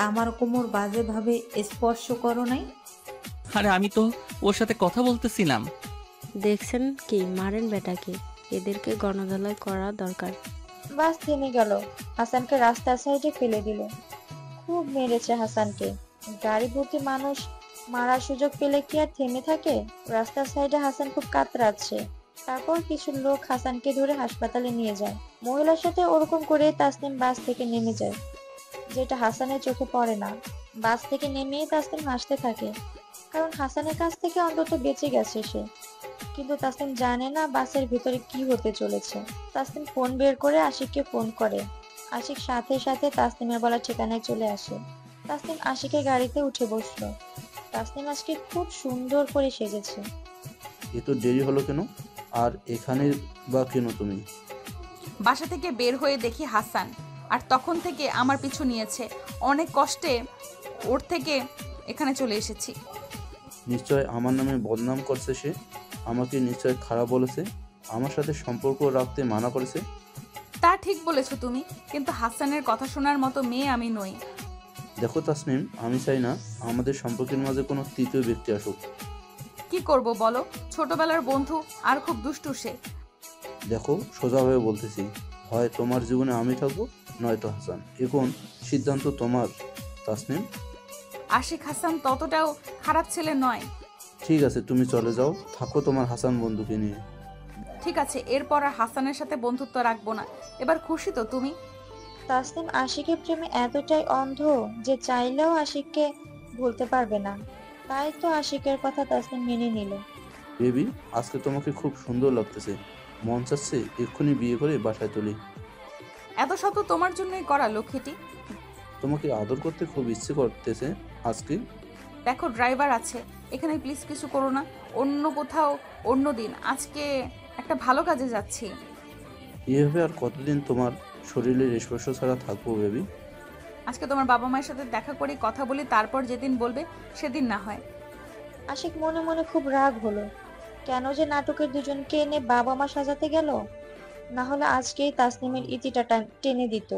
আমার কোমর বাজেভাবে স্পর্শ করো নাই? আরে আমি তো ওর সাথে কথা বলতেছিলাম। দেখছেন কি, মারেন বেটাকে, এদেরকে গণধোলাই করা দরকার। বাস থেমে গেল। হাসানকে রাস্তার সাইডে ফেলে দিল। খুব মেরেছে হাসানকে। গাড়ি ভর্তি মানুষ মারার সুযোগ পেলে কি আর থেমে থাকে? রাস্তার সাইডে হাসান খুব কাতরাচ্ছে। তারপর কিছু লোক হাসানকে ধরে হাসপাতালে নিয়ে যায়। মহিলার সাথে ওরকম করে তাসনিম বাস থেকে নেমে যায়, যেটা হাসানের চোখে পড়ে না। বাস থেকে নেমেই তাসনিম হাসতে থাকে, কারণ হাসানের কাছ থেকে অন্তত বেঁচে গেছে সে। কিন্তু তাসনিম জানে না বাসের ভিতরে কি হতে চলেছে। তাসনিম ফোন বের করে আশিককে ফোন করে। আশিক সাথে সাথে তাসনিমের বলা ঠিকানায় চলে আসে। তাসনিম আশিকের গাড়িতে উঠে বসলো। তাসনিম আজকে খুব সুন্দর করে সেজেছে। এত দেরি হলো কেন? আর এখানে বা কেন তুমি? বাসা থেকে বের হয়ে দেখি হাসান, আর তখন থেকে আমার পিছু নিয়েছে। অনেক কষ্টে ওর থেকে এখানে চলে এসেছি। নিশ্চয় আমার নামে বদনাম করছে সে। আমাকে নিশ্চয় খারাপ বলেছে, আমার সাথে সম্পর্ক রাখতে মানা করেছে। তা ঠিক বলেছো তুমি, কিন্তু হাসানের কথা শোনার মতো মেয়ে আমি নই। দেখো তাসনিম, আমি চাই না আমাদের সম্পর্কের মাঝে কোনো তৃতীয় ব্যক্তি আসুক। কি করব বলো, ছোটবেলার বন্ধু আর খুব দুষ্টু সে। দেখো, সোজাভাবে বলতেছি, হয় তোমার জীবনে আমি থাকবো, নয়তো হাসান। এখন সিদ্ধান্ত তোমার তাসনিম। আশিক হাসান ততটাও খারাপ ছেলে নয়। ঠিক আছে, তুমি চলে যাও, থাকো তোমার হাসান বন্ধুকে নিয়ে। ঠিক আছে, এরপর আর হাসানের সাথে বন্ধুত্ব রাখবো না। এবার খুশি তো তুমি? তাসনিম আশিকের প্রেমে এতটাই অন্ধ যে চাইলেও আশিককে ভুলতে পারবে না। তাই তো আশিকের কথা তাসনিম মেনে নিল। বেবি, আজকে তোমাকে খুব সুন্দর লাগতেছে। মন চাচ্ছে এক্ষুনি বিয়ে করে বাসায় তুলি। এত শত তোমার জন্যই করা লক্ষ্মীটি। তোমাকে আদর করতে খুব ইচ্ছে করতেছে আজকে। দেখো ড্রাইভার আছে, এখানে প্লিজ কিছু করো না। অন্য কোথাও অন্য দিন, আজকে একটা ভালো কাজে যাচ্ছি। এভাবে আর কতদিন তোমার শরীরের স্পর্শ ছাড়া থাকবো বেবি? আজকে তোমার বাবা মায়ের সাথে দেখা করি, কথা বলি, তারপর যেদিন বলবে সেদিন না হয়। আশিক মনে মনে খুব রাগ হলো। কেন যে নাটকের দুজনকে এনে বাবা মা সাজাতে গেল? না হলে আজকেই তাসনিমের ইতিটা টেনে দিত।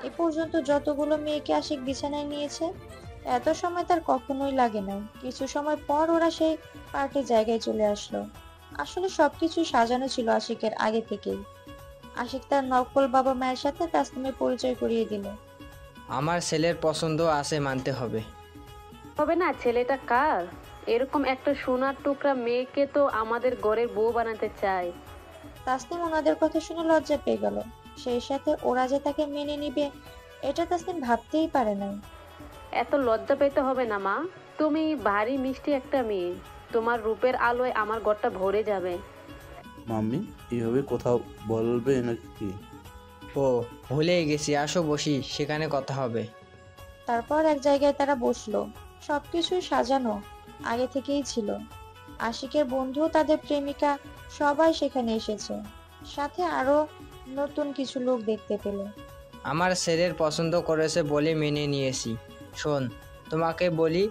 এ পর্যন্ত যতগুলো মেয়েকে আশিক বিছানায় নিয়েছে, এত সময় তার কখনোই লাগে না। কিছু সময় পর ওরা সেই পার্টির জায়গায় চলে আসলো। আসলে সবকিছুই সাজানো ছিল আশিকের আগে থেকেই। আশিক তার নকল বাবা মায়ের সাথে তাসনিমের পরিচয় করিয়ে দিল। আমার ছেলের পছন্দ আছে, মানতে হবে। হবে না? ছেলেটা কার? এরকম একটা সোনার টুকরা মেয়েকে তো আমাদের ঘরের বউ বানাতে চায়। তাসনিম ওনাদের কথা শুনে লজ্জা পেয়ে গেল। সেই সাথে ওরা যে তাকে মেনে নিবে, এটা তাসনিম ভাবতেই পারে নাই। এত লজ্জা পেতে হবে না মা, তুমি ভারী মিষ্টি একটা মেয়ে, তোমার রূপের আলোয় আমার ঘরটা ভরে যাবে। মাম্মি, এভাবে কোথাও বলবে নাকি? ও, ভুলেই গেছি, আসো বসি, সেখানে কথা হবে। তারপর এক জায়গায় তারা বসলো। সবকিছুই সাজানো আগে থেকেই ছিল। আশিকের বন্ধু, তাদের প্রেমিকা, সবাই সেখানে এসেছে। সাথে আরো নতুন কিছু লোক দেখতে পেল। আমার ছেলের পছন্দ করেছে বলে মেনে নিয়েছি। শোন, তোমাকে বলি,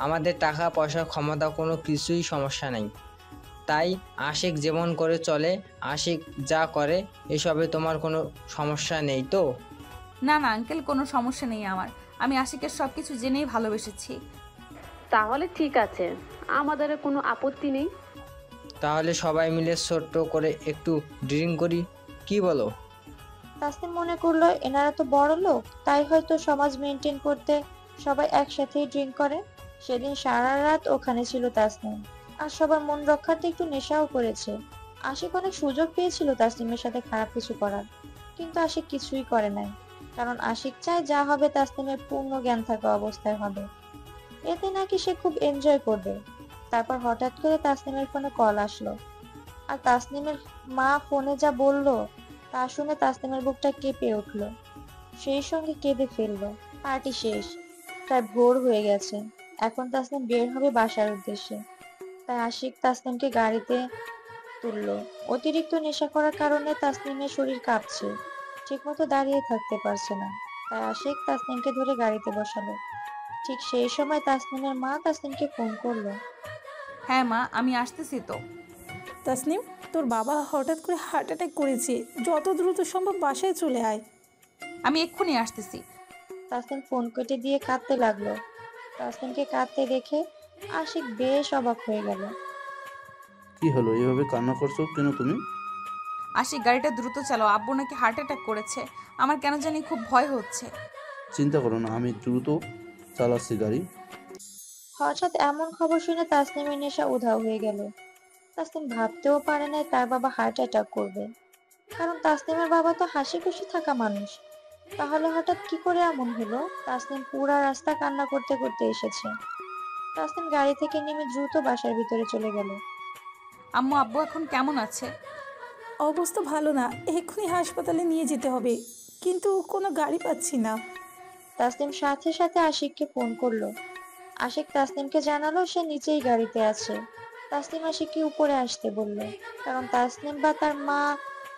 আমাদের টাকা পয়সা ক্ষমতা কোনো কিছুই সমস্যা নেই। তাই আশিক যেমন করে চলে, আশিক যা করে, এসবে তোমার কোনো সমস্যা নেই তো? না না আঙ্কেল, কোনো সমস্যা নেই আমার। আমি আশিকের সবকিছু জেনেই ভালোবেসেছি। তাহলে ঠিক আছে, আমাদের কোনো আপত্তি নেই। তাহলে সবাই মিলে ছোট্ট করে একটু ড্রিঙ্ক করি, কি বলো? তাসনিম মনে করলো এনারা তো বড় লোক, তাই হয়তো সমাজ মেনটেন করতে সবাই একসাথেই ড্রিঙ্ক করে। সেদিন সারা রাত ওখানে ছিল তাসনিম, আর সবার মন রক্ষার্থে একটু নেশাও করেছে। আশিক অনেক সুযোগ পেয়েছিল তাসনিমের সাথে খারাপ কিছু করার, কিন্তু আশিক কিছুই করে নাই। কারণ আশিক চায় যা হবে তাসনিমের পূর্ণ জ্ঞান থাকা অবস্থায় হবে। এতে নাকি সে খুব এনজয় করবে। তারপর হঠাৎ করে তাসনিমের ফোনে কল আসলো, আর তাসনিমের মা ফোনে যা বললো তা শুনে তাসনিমের বুকটা কেঁপে উঠলো। সেই সঙ্গে কেঁদে ফেললো। পার্টি শেষ, প্রায় ভোর হয়ে গেছে। এখন তাসনিম বের হবে বাসার উদ্দেশ্যে। তাই আশিক তাসনিমকে গাড়িতে তুললো। অতিরিক্ত নেশা করার কারণে তাসনিমের শরীর কাঁপছে, ঠিকমতো দাঁড়িয়ে থাকতে পারছে না। তাই আশিক তাসনিমকে ধরে গাড়িতে বসালো। ঠিক সেই সময় তাসনিমের মা তাসনিমকে ফোন করলো। হ্যাঁ মা, আমি আসতেছি তো। তাসনিম, তোর বাবা হঠাৎ করে হার্ট অ্যাটাক করেছে, যত দ্রুত সম্ভব বাসায় চলে আয়। আমি এক্ষুনি আসতেছি। তাসনিম ফোন কেটে দিয়ে কাঁদতে লাগলো। তাসনিমকে কাঁদতে দেখে আশিক বেশ অবাক হয়ে গেল। কি হলো, এভাবে কান্না করছো কেন তুমি? আশিক, গাড়িটা দ্রুত চালাও, আব্বু নাকি হার্ট অ্যাটাক করেছে। আমার কেন জানি খুব ভয় হচ্ছে। চিন্তা করো না, আমি দ্রুত চালাচ্ছি গাড়ি। হঠাৎ এমন খবর শুনে তাসনিমের নেশা উধাও হয়ে গেল। তাসনিম ভাবতেও পারে নাই তার বাবা হার্ট অ্যাটাক করবে। কারণ তাসনিমের বাবা তো হাসি খুশি থাকা মানুষ। তাহলে হঠাৎ কি করে এমন হলো? তাসনিম পুরা রাস্তা কান্না করতে করতে এসেছে। তাসনিম গাড়ি থেকে নেমে দ্রুত বাসার ভিতরে চলে গেল। আম্মু আব্বু এখন কেমন আছে? অবস্থা ভালো না, এক্ষুনি হাসপাতালে নিয়ে যেতে হবে, কিন্তু কোনো গাড়ি পাচ্ছি না। তাসনিম সাথে সাথে আশিককে ফোন করলো। আশিক তাসনিমকে জানালো সে নিচেই গাড়িতে আছে। তাসনিম আশিককে উপরে আসতে বলল, কারণ তাসনিম বা তার মা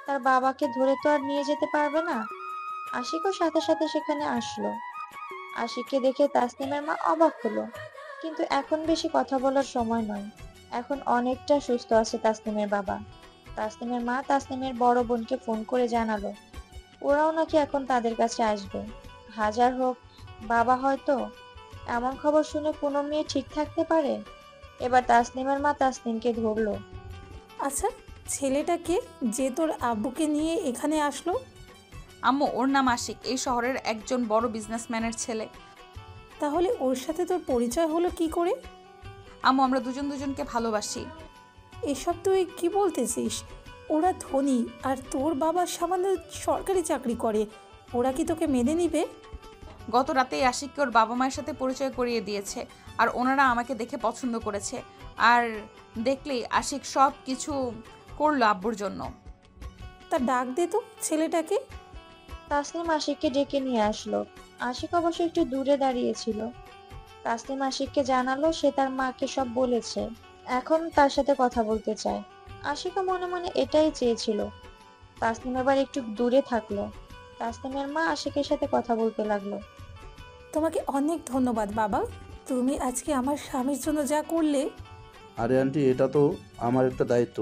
তার বাবাকে ধরে তো আর নিয়ে যেতে পারবে না। আশিকও সাথে সাথে সেখানে আসলো। আশিককে দেখে তাসনিমের মা অবাক হলো, কিন্তু এখন বেশি কথা বলার সময় নয়। এখন অনেকটা সুস্থ আছে তাসনিমের বাবা। তাসনিমের মা তাসনিমের বড় বোনকে ফোন করে জানালো ওরাও নাকি এখন তাদের কাছে আসবে। হাজার হোক বাবা হয়তো। এমন খবর শুনে কোনো মেয়ে ঠিক থাকতে পারে? এবার তাসনিমের মা তাসনিমকে ধরলো। আচ্ছা, ছেলেটাকে যে তোর আব্বুকে নিয়ে এখানে আসলো? আম্মু ওর নাম আশিক, এই শহরের একজন বড় বিজনেসম্যানের ছেলে। তাহলে ওর সাথে তোর পরিচয় হলো কি করে? আম্মু আমরা দুজন দুজনকে ভালোবাসি। এসব তুই কি বলতেছিস? ওরা ধনী আর তোর বাবা সামান্য সরকারি চাকরি করে, ওরা কি তোকে মেনে নিবে? গত রাতেই আশিককে ওর বাবা মায়ের সাথে পরিচয় করিয়ে দিয়েছে, আর ওনারা আমাকে দেখে পছন্দ করেছে। আর দেখলেই আশিক সব কিছু করলো আব্বুর জন্য। তা ডাক দে তো ছেলেটাকে। তাসনিম আশিককে ডেকে নিয়ে আসলো। আশিক অবশ্য একটু দূরে দাঁড়িয়েছিল। তাসনিম আশিককে জানালো সে তার মাকে সব বলেছে, এখন তার সাথে কথা বলতে চায়। আশিকও মনে মনে এটাই চেয়েছিল। তাসনিম এবার একটু দূরে থাকলো। তাসনিমের মা আশিকের সাথে কথা বলতে লাগলো। তোমাকে অনেক ধন্যবাদ বাবা, তুমি আজকে আমার স্বামীর জন্য যা করলে। আরে আন্টি, এটা তো আমার একটা দায়িত্ব।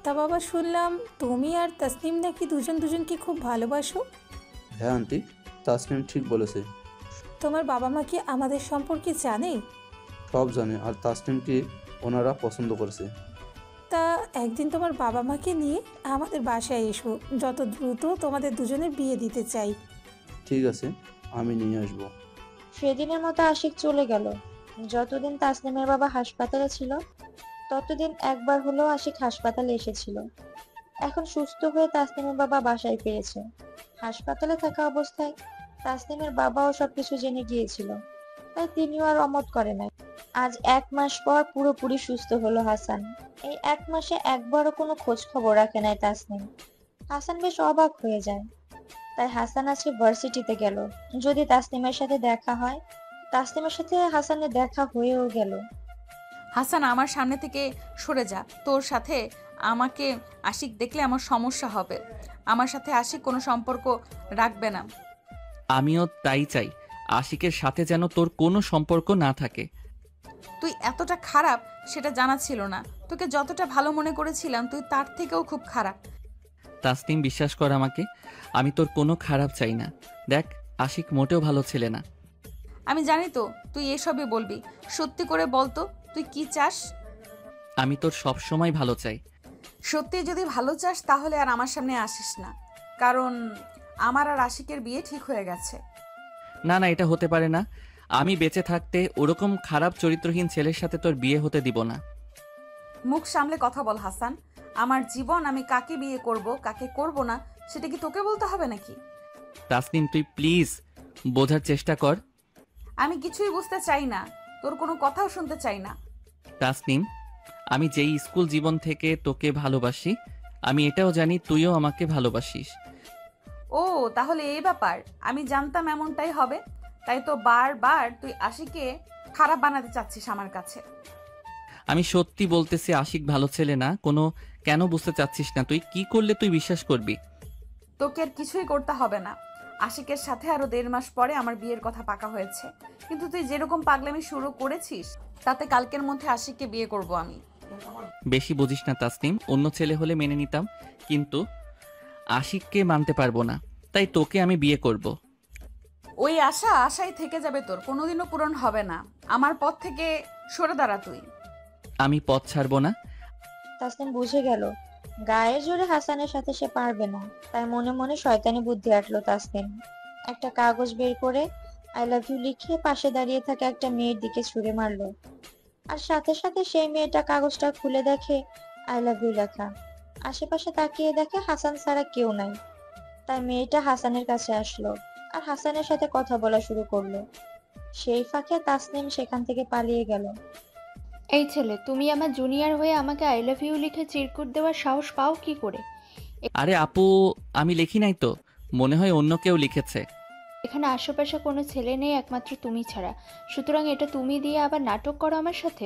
তা বাবা, শুনলাম তুমি আর তাসনিম নাকি দুজন দুজনকে খুব ভালোবাসো। হ্যাঁ আন্টি, তাসনিম ঠিক বলেছে। তোমার বাবা মা কি আমাদের সম্পর্কে জানে? সব জানে, আর তাসনিমকে ওনারা পছন্দ করেছে। তা একদিন তোমার বাবা মাকে নিয়ে আমাদের বাসায় এসো, যত দ্রুত তোমাদের দুজনের বিয়ে দিতে চাই। ঠিক আছে, আমি নিয়ে আসবো। সেদিনের মতো আশিক চলে গেল। যতদিন তাসনিমের বাবা হাসপাতালে ছিল ততদিন একবার হলেও আশিক হাসপাতালে এসেছিল। এখন সুস্থ হয়ে তাসনিমের বাবা বাসায় ফিরেছে। হাসপাতালে থাকা অবস্থায় তাসনিমের বাবাও সবকিছু জেনে গিয়েছিল, তাই তিনিও আর অমত করে নাই। আজ 1 মাস পর পুরোপুরি সুস্থ হলো হাসান। এই 1 মাসে একবারও কোনো খোঁজ খবর রাখে নাই তাসনিম। হাসান বেশ অবাক হয়ে যায়। তাই হাসান আজকে ভার্সিটিতে গেল, যদি তাসনিমের সাথে দেখা হয়। তাসনিমের সাথে হাসানের দেখা হয়েও গেল। হাসান আমার সামনে থেকে সরে যা, তোর সাথে আমাকে আশিক দেখলে আমার সমস্যা হবে। আমার সাথে আশিক কোনো সম্পর্ক রাখবে না। আমিও তাই চাই, আশিকের সাথে যেন তোর কোনো সম্পর্ক না থাকে। তুই এতটা খারাপ সেটা জানা ছিল না। তোকে যতটা ভালো মনে করেছিলাম তুই তার থেকেও খুব খারাপ। তাসনিম বিশ্বাস কর আমাকে, আমি তোর কোনো খারাপ চাই না। দেখ, আশিক মোটেও ভালো ছেলে না। আমি জানি তো তুই এসবই বলবি, সত্যি করে বল তো তুই কি চাস? আমি তোর সব সময় ভালো চাই। সত্যি যদি ভালো চাস তাহলে আর আমার সামনে আসিস না, কারণ আমার আর আশিকের বিয়ে ঠিক হয়ে গেছে। না না, এটা হতে পারে না। আমি বেঁচে থাকতে ওরকম খারাপ চরিত্রহীন ছেলের সাথে তোর বিয়ে হতে দিব না। মুখ সামলে কথা বল হাসান। আমার জীবন, আমি কাকে বিয়ে করব কাকে করব না সেটা কি তোকে বলতে হবে নাকি? তাসনিম, তুই প্লিজ বোঝার চেষ্টা কর। আমি কিছুই বুঝতে চাই না, তোর কোনো কথাও শুনতে চাই না। তাসনিম, আমি যেই স্কুল জীবন থেকে তোকে ভালোবাসি, আমি এটাও জানি তুইও আমাকে ভালোবাসিস। ও তাহলে এই ব্যাপার, আমি জানতাম এমনটাই হবে। তাই তো বারবার তুই আশিককে খারাপ বানাতে চাচ্ছিস আমার কাছে। আমি সত্যি বলতেছি, আশিক ভালো ছেলে না। কেন বুঝতে চাচ্ছিস না? তুই কি করলে তুই বিশ্বাস করবি? তোকে আর কিছুই করতে হবে না। আশিকের সাথে আরো 1.5 মাস পরে আমার বিয়ের কথা পাকা হয়েছে, কিন্তু তুই যেরকম পাগলামি শুরু করেছিস তাতে কালকের মধ্যে আশিককে বিয়ে করব আমি। বেশি বুঝিস না তাসনিম, অন্য ছেলে হলে মেনে নিতাম, কিন্তু আশিককে মানতে পারবো না, তাই তোকে আমি বিয়ে করব। ওই আশাই থেকে যাবে, তোর কোনোদিনও পূরণ হবে না। আমার পথ থেকে সরে দাঁড়া তুই। আমি পথ ছাড়বো না। তাসনিম বুঝে গেল গায়ের জোরে হাসানের সাথে সে পারবে না, তাই মনে মনে শয়তানি বুদ্ধি আটলো তাসনিম। একটা কাগজ বের করে আই লাভ ইউ লিখে পাশে দাঁড়িয়ে থাকা একটা মেয়ের দিকে ছুঁড়ে মারলো, আর সাথে সাথে সেই মেয়েটা কাগজটা খুলে দেখে আই লাভ ইউ লেখা। আশেপাশে তাকিয়ে দেখে হাসান ছাড়া কেউ নাই, তাই মেয়েটা হাসানের কাছে আসলো আর হাসানের সাথে কথা বলা শুরু করলো। সেই ফাঁকে তাসনিম সেখান থেকে পালিয়ে গেল। এই ছেলে, তুমি আমার জুনিয়র হয়ে আমাকে আই লাভ ইউ লিখে চিরকুট দেওয়ার সাহস পাও কি করে? আরে আপু, আমি লিখি নাই তো, মনে হয় অন্য কেউ লিখেছে। এখানে আশেপাশে কোনো ছেলে নেই একমাত্র তুমি ছাড়া, সুতরাং এটা তুমি দিয়ে আবার নাটক করো আমার সাথে।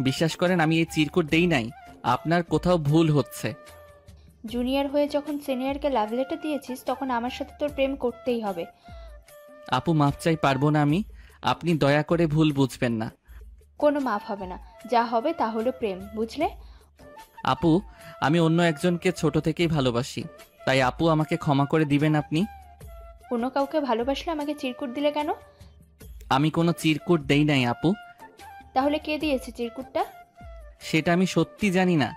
বিশ্বাস করেন আমি এই চিরকুট দেই নাই, আপনার কোথাও ভুল হচ্ছে। জুনিয়র হয়ে যখন সিনিয়রকে লাভ লেটার দিয়েছিস তখন আমার সাথে তোর প্রেম করতেই হবে। আপু মাপ চাই, পারবো না আমি, আপনি দয়া করে ভুল বুঝবেন না। কোনো মাফ হবে না, যা হবে তা হলো প্রেম, বুঝলে? আপু, আমি অন্য একজনকে ছোট থেকেই ভালোবাসি, তাই আপু আমাকে ক্ষমা করে দিবেন আপনি। কোনো কাউকে ভালোবাসলে আমাকে চিরকুট দিলে কেন? আমি কোনো চিরকুট দেই নাই আপু। তাহলে কে দিয়েছে চিরকুটটা? সেটা আমি সত্যি জানি না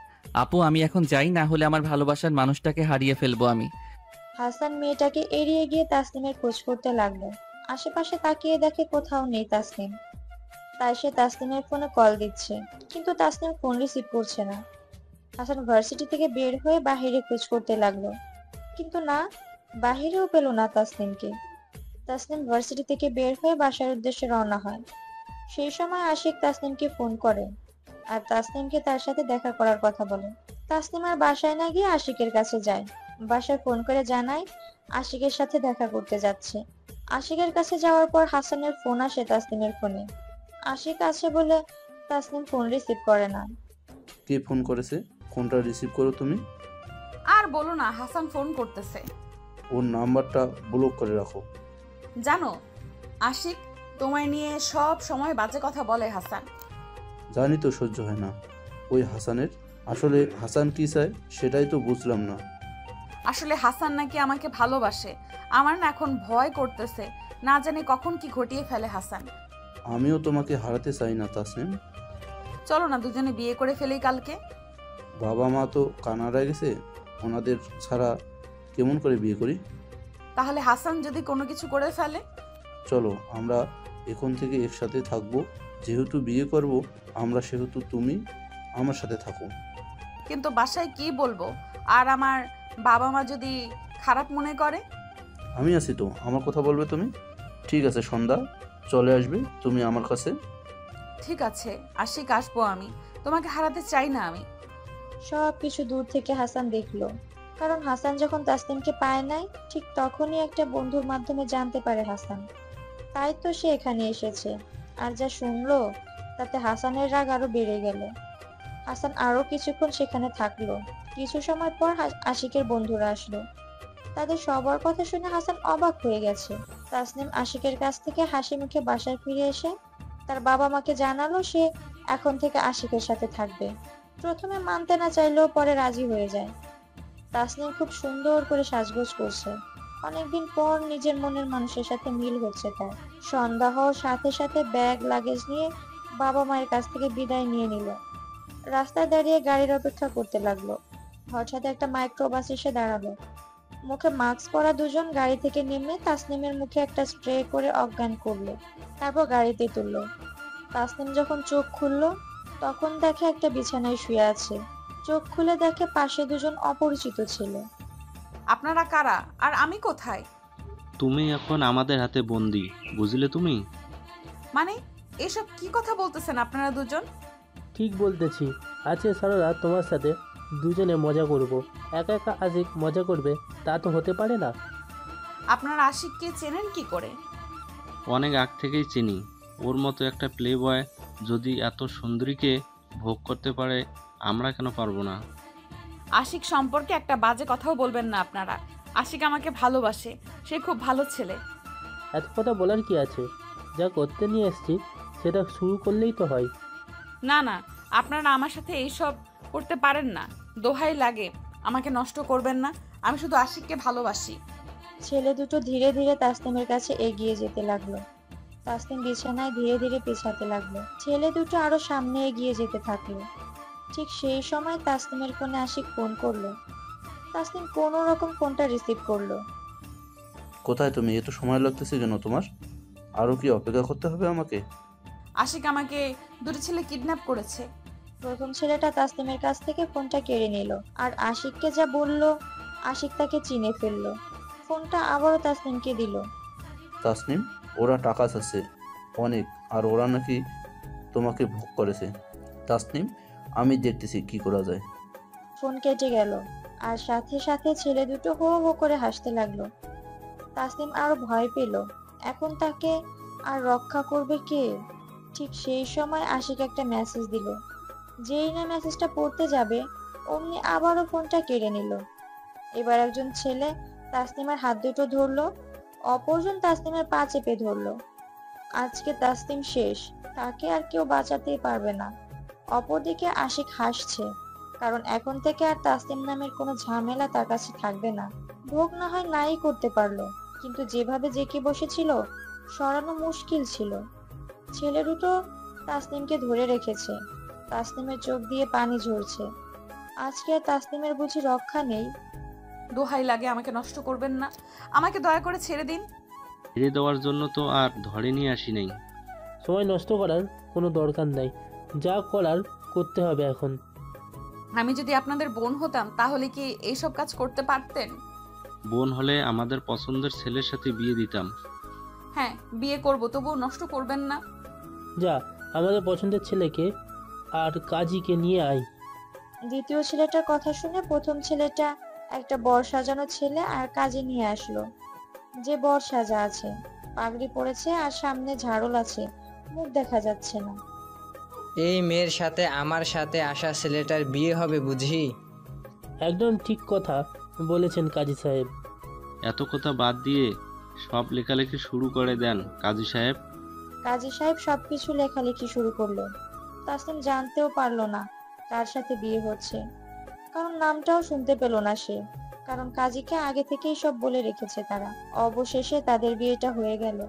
আপু, আমি এখন যাই, না হলে আমার ভালোবাসার মানুষটাকে হারিয়ে ফেলবো আমি। হাসান মেয়েটাকে এড়িয়ে গিয়ে তাসনিমের খোঁজ করতে লাগলো। আশেপাশে তাকিয়ে দেখে কোথাও নেই তাসনিম, তাই সে তাসনিমের ফোনে কল দিচ্ছে, কিন্তু তাসনিম ফোন রিসিভ করছে না। হাসান ভার্সিটি থেকে বের হয়ে বাহিরে খোঁজ করতে লাগলো, কিন্তু না, বাহিরেও পেল না তাসনিমকে। তাসনিম ভার্সিটি থেকে বের হয়ে বাসার উদ্দেশ্যে রওনা হয়। সেই সময় আশিক তাসনিমকে ফোন করে আর তাসনিমকে তার সাথে দেখা করার কথা বলে। তাসনিম আর বাসায় না গিয়ে আশিকের কাছে যায়, বাসায় ফোন করে জানায় আশিকের সাথে দেখা করতে যাচ্ছে। আশিকের কাছে যাওয়ার পর হাসানের ফোন আসে তাসনিমের ফোনে। আশিক আছে বলে তাসনিম ফোন রিসিভ করে না। কে ফোন করেছে? ফোনটা রিসিভ করো তুমি। আর বলো না, হাসান ফোন করতেছে। ওর নাম্বারটা ব্লক করে রাখো। জানো, আশিক তোমায় নিয়ে সব সময় বাজে কথা বলে হাসান। জানি তো, সহ্য হয় না ওই হাসানের। আসলে হাসান কি চায় সেটাই তো বুঝলাম না। আসলে হাসান নাকি আমাকে ভালোবাসে। আমার না এখন ভয় করতেছে, না জানি কখন কি ঘটিয়ে ফেলে হাসান। আমিও তোমাকে হারাতে চাই না তাসনিম। চলো না দুজনে বিয়ে করে ফেলি কালকে। বাবা মা তো কানাডায় গেছে, ওনাদের ছাড়া কেমন করে বিয়ে করি? তাহলে হাসান যদি কোনো কিছু করে ফেলে? চলো আমরা এখন থেকে একসাথে থাকবো, যেহেতু বিয়ে করব আমরা, সেহেতু তুমি আমার সাথে থাকো। কিন্তু বাসায় কি বলবো, আর আমার বাবা মা যদি খারাপ মনে করে? আমি আছি তো, আমার কথা বলবে তুমি। ঠিক আছে, সন্ধ্যা চলে আসবে তুমি আমার কাছে। ঠিক আছে আশিক, আসবো আমি, তোমাকে হারাতে চাই না আমি। সবকিছু দূর থেকে হাসান দেখলো, কারণ হাসান যখন তাসনিমকে পায় নাই ঠিক তখনই একটা বন্ধুর মাধ্যমে জানতে পারে হাসান, তাই তো সে এখানে এসেছে। আর যা শুনলো তাতে হাসানের রাগ আরো বেড়ে গেল। হাসান আরো কিছুক্ষণ সেখানে থাকলো। কিছু সময় পর আশিকের বন্ধুরা আসলো। তাদের সবার কথা শুনে হাসান অবাক হয়ে গেছে। তাসনিম আশিকের কাছ থেকে হাসি মুখে বাসায় ফিরে এসে তার বাবা মাকে জানালো সে এখন থেকে আশিকের সাথে থাকবে। প্রথমে মানতে না চাইলেও পরে রাজি হয়ে যায়। তাসনিম খুব সুন্দর করে সাজগোজ করছে, অনেকদিন পর নিজের মনের মানুষের সাথে মিল হচ্ছে তার। সন্ধ্যা হওয়ার সাথে সাথে ব্যাগ লাগেজ নিয়ে বাবা মায়ের কাছ থেকে বিদায় নিয়ে নিল। রাস্তায় দাঁড়িয়ে গাড়ির অপেক্ষা করতে লাগলো। হঠাৎ একটা মাইক্রোবাস এসে দাঁড়ালো। মুখে মাস্ক পরা দুজন গাড়ি থেকে নেমে তাসনিমের মুখে একটা স্প্রে করে অজ্ঞান করলো, তারপর গাড়িতে তুললো। তাসনিম যখন চোখ খুললো তখন দেখে একটা বিছানায় শুয়ে আছে। চোখ খুলে দেখে পাশে দুজন অপরিচিত ছিল। আপনারা কারা আর আমি কোথায়? তুমি এখন আমাদের হাতে বন্দি, বুঝলে তুমি? মানে এসব কি কথা বলতেছেন আপনারা দুজন? ঠিক বলতেছি। আজকে সারা রাত তোমার সাথে দুজনে মজা করব। একা একা আশিক মজা করবে তা তো হতে পারে না। আপনারা আশিককে চেনেন কি করে? অনেক আগ থেকেই চিনি। ওর মতো একটা প্লে বয় যদি এত সুন্দরীকে ভোগ করতে পারে, আমরা কেন পারবো না? আশিক সম্পর্কে একটা বাজে কথাও বলবেন না আপনারা। আশিক আমাকে ভালোবাসে, সে খুব ভালো ছেলে। এত কথা বলার কি আছে? যা করতে নিয়ে এসেছি সেটা শুরু করলেই তো হয়। না না, আপনারা আমার সাথে এইসব করতে পারেন না। দোহাই লাগে, আমাকে নষ্ট করবেন না। আমি শুধু আশিককে ভালোবাসি। ছেলে দুটো ধীরে ধীরে তাসনিমের কাছে এগিয়ে যেতে লাগলো। তাসনিম বিছানায় ধীরে ধীরে পেছাতে লাগলো। ছেলে দুটো আরো সামনে এগিয়ে যেতে থাকলো। ঠিক সেই সময় তাসনিমের ফোনে আশিক ফোন করলো। তাসনিম কোনো রকম ফোনটা রিসিভ করলো। কোথায় তুমি? এত সময় লাগতেছে কেন তোমার? আরো কি অপেক্ষা করতে হবে আমাকে? আশিক আমাকে দুটো ছেলে কিডন্যাপ করেছে। প্রথম ছেলেটা তাসনিমের কাছ থেকে ফোনটা কেড়ে নিল, আর আশিককে যা বলল আশিক তাকে চিনে ফেললো। ফোনটা আবারও তাসনিমকে দিল। তাসনিম, ওরা টাকা চাচ্ছে অনেক, আর ওরা নাকি তোমাকে ভোগ করেছে। তাসনিম, আমি দেখতেছি কি করা যায়। ফোন কেটে গেল আর সাথে সাথে ছেলে দুটো হো হো করে হাসতে লাগলো। তাসনিম আরো ভয় পেল। এখন তাকে আর রক্ষা করবে কে? ঠিক সেই সময় আশিক একটা মেসেজ দিল। যেই না মেসেজটা পড়তে যাবে অমনি আবারও ফোনটা কেড়ে নিল। এবার একজন ছেলে তাসনিমের হাত দুটো ধরলো, অপরজন তাসনিমের পা চেপে ধরলো। আজকে তাসনিম শেষ, তাকে আর কেউ বাঁচাতেই পারবে না। অপরদিকে আশিক হাসছে, কারণ এখন থেকে আর তাসনিম নামের কোনো ঝামেলা তার কাছে থাকবে না। ভোগ না হয় নাই করতে পারলো, কিন্তু যেভাবে জেঁকে বসেছিল সরানো মুশকিল ছিল। ছেলে দুটো তাসনিমকে ধরে রেখেছে। তাসনিমের চোখ দিয়ে পানি ঝরছে। আজকে আর তাসনিমের বুঝি রক্ষা নেই? দোহাই লাগে, আমাকে নষ্ট করবেন না, আমাকে দয়া করে ছেড়ে দিন। ছেড়ে দেওয়ার জন্য তো আর ধরে নিয়ে আসি নাই। সময় নষ্ট করার কোনো দরকার নাই, যা করার করতে হবে এখন। আমি যদি আপনাদের বোন হতাম তাহলে কি এইসব কাজ করতে পারতেন? বোন হলে আমাদের পছন্দের ছেলের সাথে বিয়ে দিতাম। হ্যাঁ, বিয়ে করব, তবুও নষ্ট করবেন না। যা আমাদের পছন্দের ছেলেকে আর কাজীকে নিয়ে আয়। দ্বিতীয় ছেলেটার কথা শুনে প্রথম ছেলেটা একটা বর সাজানো ছেলে আর কাজে নিয়ে আসলো। যে বর সাজা আছে, পাগড়ি পরেছে আর সামনে ঝাড়ল আছে, মুখ দেখা যাচ্ছে না। এই মেয়ের সাথে আমার সাথে আসা ছেলেটার বিয়ে হবে বুঝি? একদম ঠিক কথা বলেছেন কাজী সাহেব। এত কথা বাদ দিয়ে সব লেখালেখি শুরু করে দেন কাজী সাহেব। কাজী সাহেব সবকিছু লেখালেখি শুরু করলো। তাসনিম জানতেও পারলো না কার সাথে বিয়ে হচ্ছে, কারণ নামটাও শুনতে পেল না সে, কারণ কাজীকে আগে থেকেই সব বলে রেখেছে তারা। অবশেষে তাদের বিয়েটা হয়ে গেল।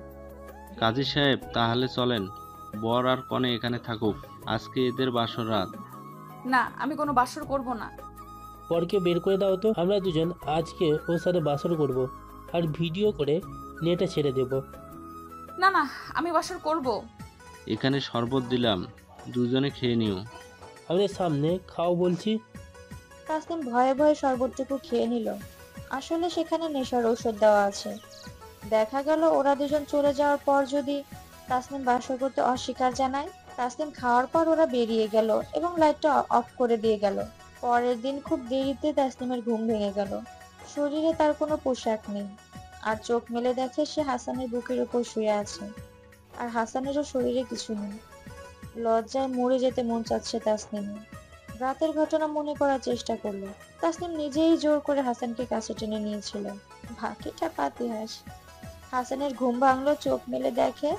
কাজী সাহেব, তাহলে চলেন, বর আর কনে এখানে থাকুক, আজকে এদের বাসর রাত। না, আমি কোনো বাসর করব না। পরকে বের করে দাও তো, আমরা দুজন আজকে ওর সাথে বাসর করব আর ভিডিও করে নেটে ছেড়ে দেব। না না, আমি বাসর করব। এখানে শরবত দিলাম, দুজনে খেয়ে নিও। আমাদের সামনে খাও বলছি। তাসনিম ভয়ে ভয়ে শরবতটুকু খেয়ে নিল। আসলে সেখানে নেশার ঔষধ দেওয়া আছে। দেখা গেল ওরা দুজন চলে যাওয়ার পর যদি তাসনিম বাসর করতে অস্বীকার জানায়, তাসনিম খাওয়ার পর ওরা বেরিয়ে গেল এবং লাইটটা অফ করে দিয়ে গেল। পরের দিন খুব দেরিতে তাসনিমের ঘুম ভেঙে গেল। শরীরে তার কোনো পোশাক নেই, আর চোখ মেলে দেখে সে হাসানের বুকের উপর শুয়ে আছে, আর হাসানেরও শরীরে কিছু নেই। লজ্জায় মরে যেতে মন চাচ্ছে তাসনিমের। রাতের ঘটনা মনে করার চেষ্টা করলো। তাসনিম নিজেই জোর করে হাসানকে কাছে টেনে নিয়েছিল। বাকিটা পাতিহাস। হাসানের ঘুম ভাঙলো, চোখ মেলে দেখে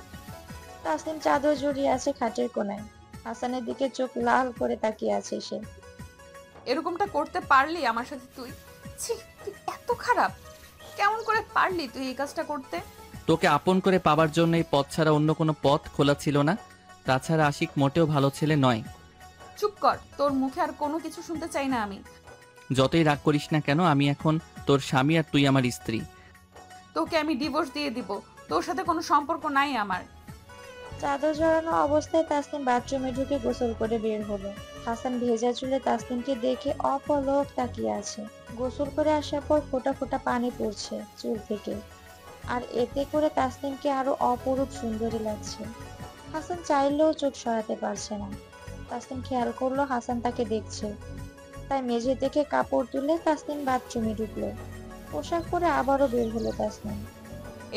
তাসনিম চাদর জড়িয়ে আছে খাটের কোনায়। হাসানের দিকে চোখ লাল করে তাকিয়ে আছে সে। এরকমটা করতে পারলি আমার সাথে তুই? ছি, তুই এত খারাপ! কেমন করে পারলি তুই এই কাজটা করতে? তোকে আপন করে পাবার জন্য এই পথ ছাড়া অন্য কোনো পথ খোলা ছিল না। তাছাড়া আশিক মোটেও ভালো ছেলে নয়। চুপ কর, তোর মুখে আর কোনো কিছু শুনতে চাই না আমি। যতই রাগ করিস না কেন, আমি এখন তোর স্বামী আর তুই আমার স্ত্রী। তোকে আমি ডিভোর্স দিয়ে দিব, তোর সাথে কোনো সম্পর্ক নাই আমার। চাদর জড়ানো অবস্থায় তাসনিম বাথরুমে ঢুকে গোসল করে বের হলো। হাসান ভেজা চুলে তাসনিমকে দেখে অপলক তাকিয়ে আছে। গোসল করে আসার পর ফোঁটা ফোঁটা পানি পড়ছে চুল থেকে, আর এতে করে তাসনিমকে আরো অপরূপ সুন্দরী লাগছে। হাসান চাইলেও চোখ সরাতে পারছে না। তাসনিম খেয়াল করলো হাসান তাকে দেখছে, তাই মেঝে থেকে কাপড় তুলে তাসনিম বাথরুমে ঢুকলো। পোশাক পরে আবারও বের হলো তাসনিম।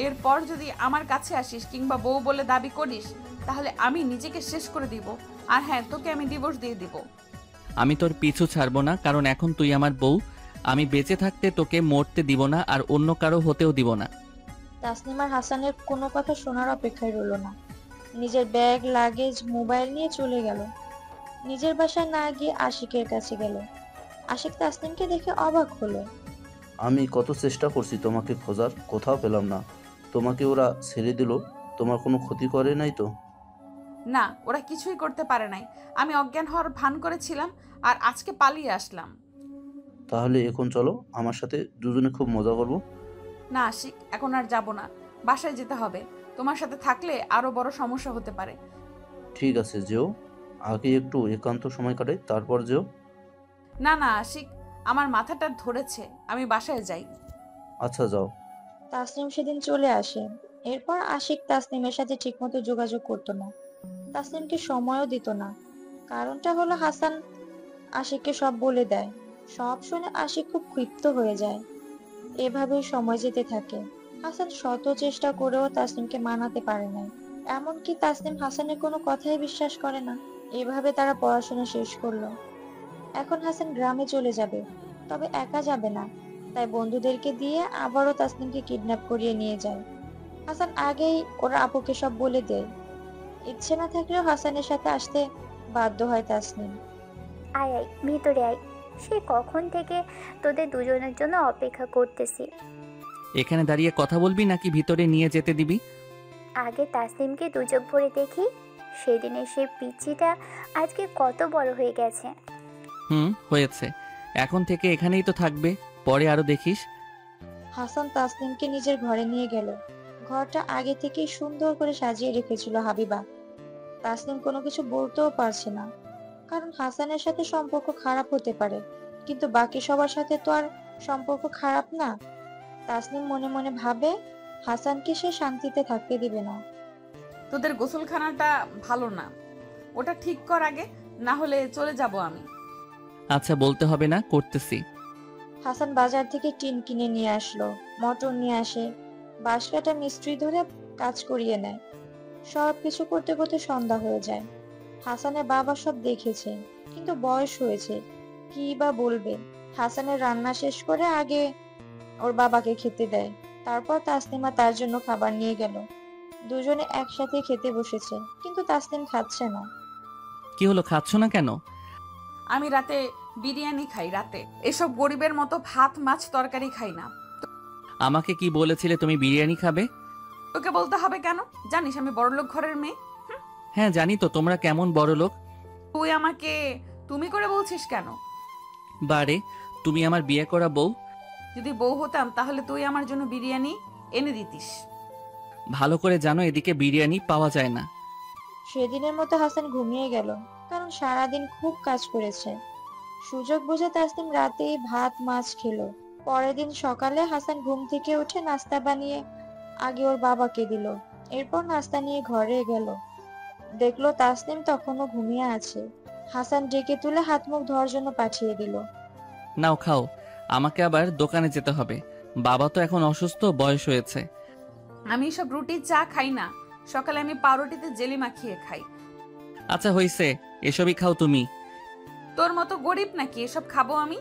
এরপর যদি আমার কাছে আসিস কিংবা বউ বলে দাবি করিস, তাহলে আমি নিজেকে শেষ করে দিব। আর হ্যাঁ, তোকে আমি ডিভোর্স দিয়ে দিব। আমি তোর পিছু ছাড়বো না, কারণ এখন তুই আমার বউ। আমি বেঁচে থাকতে তোকে মরতে দিব না, আর অন্য কারো হতেও দিব না। তাসনিম আর হাসানের কোনো কথা শোনার অপেক্ষায় রইল না। নিজের ব্যাগ, লাগেজ, মোবাইল নিয়ে চলে গেল। নিজের বাসায় না গিয়ে আশিকের কাছে গেল। আশিক তাসনিমকে দেখে অবাক হলো। আমি কত চেষ্টা করছি তোমাকে খোঁজার, কোথাও পেলাম না। তোমাকে ওরা ছেড়ে দিল, তোমার কোনো ক্ষতি করে নাই তো? না, ওরা কিছুই করতে পারে নাই। আমি অজ্ঞান হওয়ার ভান করেছিলাম আর আজকে পালিয়ে আসলাম। তাহলে এখন চলো, আমার সাথে দুজনে খুব মজা করব। না আশিক, এখন আর যাব না, বাসায় যেতে হবে। তোমার সাথে থাকলে আরো বড় সমস্যা হতে পারে। ঠিক আছে, যেও। আগে একটু একান্ত সময় কাটাই, তারপর যেও। না না আশিক, আমার মাথাটা ধরেছে, আমি বাসায় যাই। আচ্ছা, যাও। তাসনিম সেদিন চলে আসে। এরপর আশিক তাসনিমের সাথে ঠিকমতো যোগাযোগ করতো না। তাসনিমকে সময়ও দিত না। কারণটা হলো হাসান আশিককে সব বলে দেয়। সব শুনে আশিক খুব ক্ষিপ্ত হয়ে যায়। এভাবেই সময় যেতে থাকে। হাসান শত চেষ্টা করেও তাসনিমকে মানাতে পারে না। এমনকি তাসনিম হাসানের কোনো কথাই বিশ্বাস করে না। এভাবে তারা পড়াশোনা শেষ করলো। এখন হাসান গ্রামে চলে যাবে, তবে একা যাবে না। তাই বন্ধুদেরকে দিয়ে আবারও তাসনিমকে কিডন্যাপ করিয়ে নিয়ে যায়। হাসান আগেই ওরা আপুকে সব বলে দেয়। ইচ্ছে না থাকলেও হাসানের সাথে আসতে বাধ্য হয় তাসনিম। আয় আয় ভিতরে আয়, সে কখন থেকে তোদের দুজনের জন্য অপেক্ষা করতেছি। এখানে দাঁড়িয়ে কথা বলবি নাকি ভিতরে নিয়ে যেতে দিবি? আগে তাসনিমকে দু চোখ ভরে দেখি, সেদিনে সে পিচ্চিটা আজকে কত বড় হয়ে গেছে। হয়েছে, এখন থেকে এখানেই তো থাকবে, পরে আরো দেখিস। হাসান তাসনিমকে নিজের ঘরে নিয়ে গেল। ঘরটা আগে থেকেই সুন্দর করে সাজিয়ে রেখেছিল হাবিবা। তাসনিম কোনো কিছু বলতেও পারছে না, কারণ হাসানের সাথে সম্পর্ক খারাপ হতে পারে, কিন্তু বাকি সবার সাথে তো আর সম্পর্ক খারাপ না। তাসনিম মনে মনে ভাবে হাসানকে সে শান্তিতে থাকতে দিবে না। তোদের গোসলখানাটা ভালো না, ওটা ঠিক কর আগে, না হলে চলে যাব আমি। আচ্ছা, বলতে হবে না, করতেছি। হাসান বাজার থেকে টিন কিনে নিয়ে আসলো, মটর নিয়ে আসে, বাঁশ কাটা মিস্ত্রি ধরে কাজ করিয়ে নেয়। সবকিছু করতে করতে সন্ধ্যা হয়ে যায়। হাসানের বাবা সব দেখেছে, কিন্তু বয়স হয়েছে, কি বা বলবে। হাসানের রান্না শেষ করে আগে ওর বাবাকে খেতে দেয়। তারপর তাসনিমা তার জন্য খাবার নিয়ে গেল। দুজনে একসাথে খেতে বসেছে, কিন্তু তাসনিম খাচ্ছে না। কি হলো, খাচ্ছ না কেন? আমি রাতে বিরিয়ানি খাই, রাতে এসব গরিবের মতো ভাত মাছ তরকারি খাই না। আমাকে কি বলেছিলে তুমি বিরিয়ানি খাবে? তোকে বলতে হবে কেন? জানিস আমি বড়লোক ঘরের মেয়ে। হ্যাঁ জানি তো, তোমরা কেমন বড় লোক। তুই আমাকে তুমি করে বলছিস কেন? বারে, তুমি আমার বিয়ে করা বউ। যদি বউ হতাম তাহলে তুই আমার জন্য বিরিয়ানি এনে দিতিস। ভালো করে জানো এদিকে বিরিয়ানি পাওয়া যায় না। সেদিনের মতো হাসান ঘুমিয়ে গেল, কারণ সারাদিন খুব কাজ করেছে। সুযোগ বুঝে তাসনিম রাতেই ভাত মাছ খেলো। পরের দিন সকালে হাসান ঘুম থেকে উঠে নাস্তা বানিয়ে আগে ওর বাবাকে দিল। এরপর নাস্তা নিয়ে ঘরে গেল, দেখলো তাসনিম তখনও ঘুমিয়ে আছে। হাসান ডেকে তুলে হাত মুখ ধোয়ার জন্য পাঠিয়ে দিল। নাও খাও, আমাকে আবার দোকানে যেতে হবে। বাবা তো এখন অসুস্থ, বয়স হয়েছে। আমি সব রুটি চা খাই না, সকালে আমি পাউরুটিতে জেলি মাখিয়ে খাই। আচ্ছা হইছে, এসবই খাও তুমি। তোর মতো গরিব নাকি এসব খাবো আমি?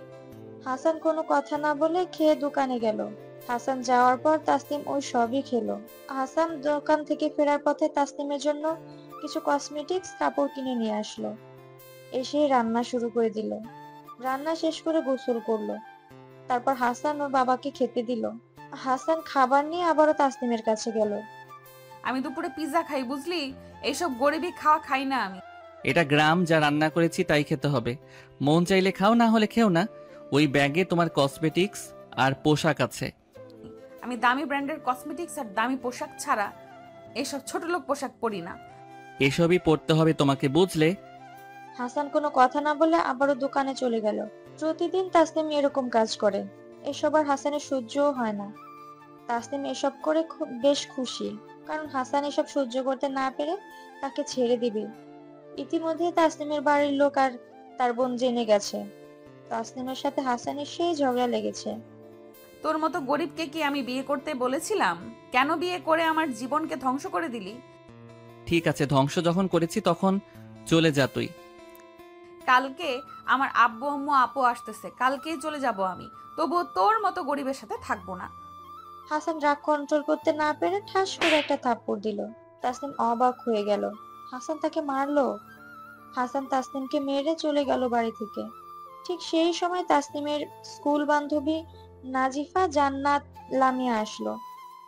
হাসান কোনো কথা না বলে খেয়ে দোকানে গেল। হাসান যাওয়ার পর তাসনিম ওই সবই খেলো। হাসান দোকান থেকে ফেরার পথে তাসনিমের জন্য কিছু কসমেটিক্স কাপড় কিনে নিয়ে আসলো। এসে রান্না শুরু করে দিল। রান্না শেষ করে গোসল করলো। তারপর হাসান ওর বাবাকে খেতে দিল। হাসান খাবার নিয়ে আবারও তাসনিমের কাছে গেল। আমি দুপুরে পিৎজা খাই, বুঝলি? এইসব গরিবি খাওয়া খাই না আমি। এটা গ্রাম, যা রান্না করেছি তাই খেতে হবে। মন চাইলে খাও, না হলে খেও না। ওই ব্যাগে তোমার কসমেটিক্স আর পোশাক আছে। আমি দামি ব্র্যান্ডের কসমেটিক্স আর দামি পোশাক ছাড়া এসব ছোট লোক পোশাক পরি না। এসবই পড়তে হবে তোমাকে, বুঝলে? হাসান কোনো কথা না বলে আবারও দোকানে চলে গেল। প্রতিদিন তাসনিম এরকম কাজ করে, এসব আর হাসানের সহ্যও হয় না। তাসনিম এসব করে খুব বেশ খুশি, কারণ হাসান এসব সহ্য করতে না পেরে তাকে ছেড়ে দিবে। ইতিমধ্যে তাসনিমের বাড়ির লোক আর তার বোন জেনে গেছে তাসনিমের সাথে হাসানের সেই ঝগড়া লেগেছে। তোর মতো গরিবকে কি আমি বিয়ে করতে বলেছিলাম? কেন বিয়ে করে আমার জীবনকে ধ্বংস করে দিলি? ঠিক আছে, ধ্বংস যখন করেছি তখন চলে যা তুই। কালকে আমার আব্বু আম্মু আপু আসতেছে, কালকেই চলে যাব আমি। তবুও তোর মতো গরিবের সাথে থাকবো না। হাসান রাগ কন্ট্রোল করতে না পেরে ঠাস করে একটা থাপ্পড় দিল। তাসনিম অবাক হয়ে গেল, হাসান তাকে মারলো। হাসান তাসনিমকে মেরে চলে গেল বাড়ি থেকে। ঠিক সেই সময় তাসনিমের স্কুল বান্ধবী নাজিফা, জান্নাত, লামিয়া আসলো।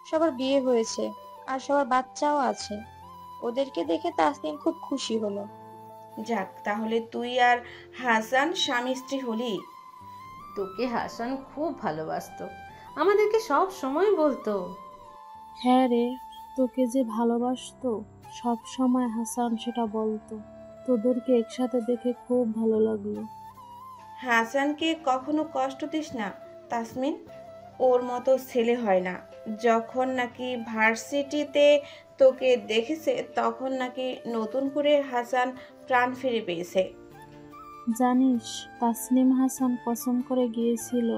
সবার বিয়ে হয়েছে আর সবার বাচ্চাও আছে। ওদেরকে দেখে তাসনিম খুব খুশি হলো। যাক, তাহলে তুই আর হাসান স্বামী স্ত্রী হলি। তোকে হাসান খুব ভালোবাসতো, আমাদেরকে সব সময় বলতো। হ্যাঁ রে, তোকে যে ভালোবাসতো সব সময় হাসান সেটা বলতো। তোদেরকে একসাথে দেখে খুব ভালো লাগলো। হাসানকে কখনো কষ্ট দিস না তাসমিন। ওর মতো ছেলে হয় না। যখন নাকি ভার্সিটিতে তোকে দেখেছে তখন নাকি নতুন করে হাসান প্রাণ ফিরে পেয়েছে। জানিস তাসনিম হাসান কসম করে গিয়েছিল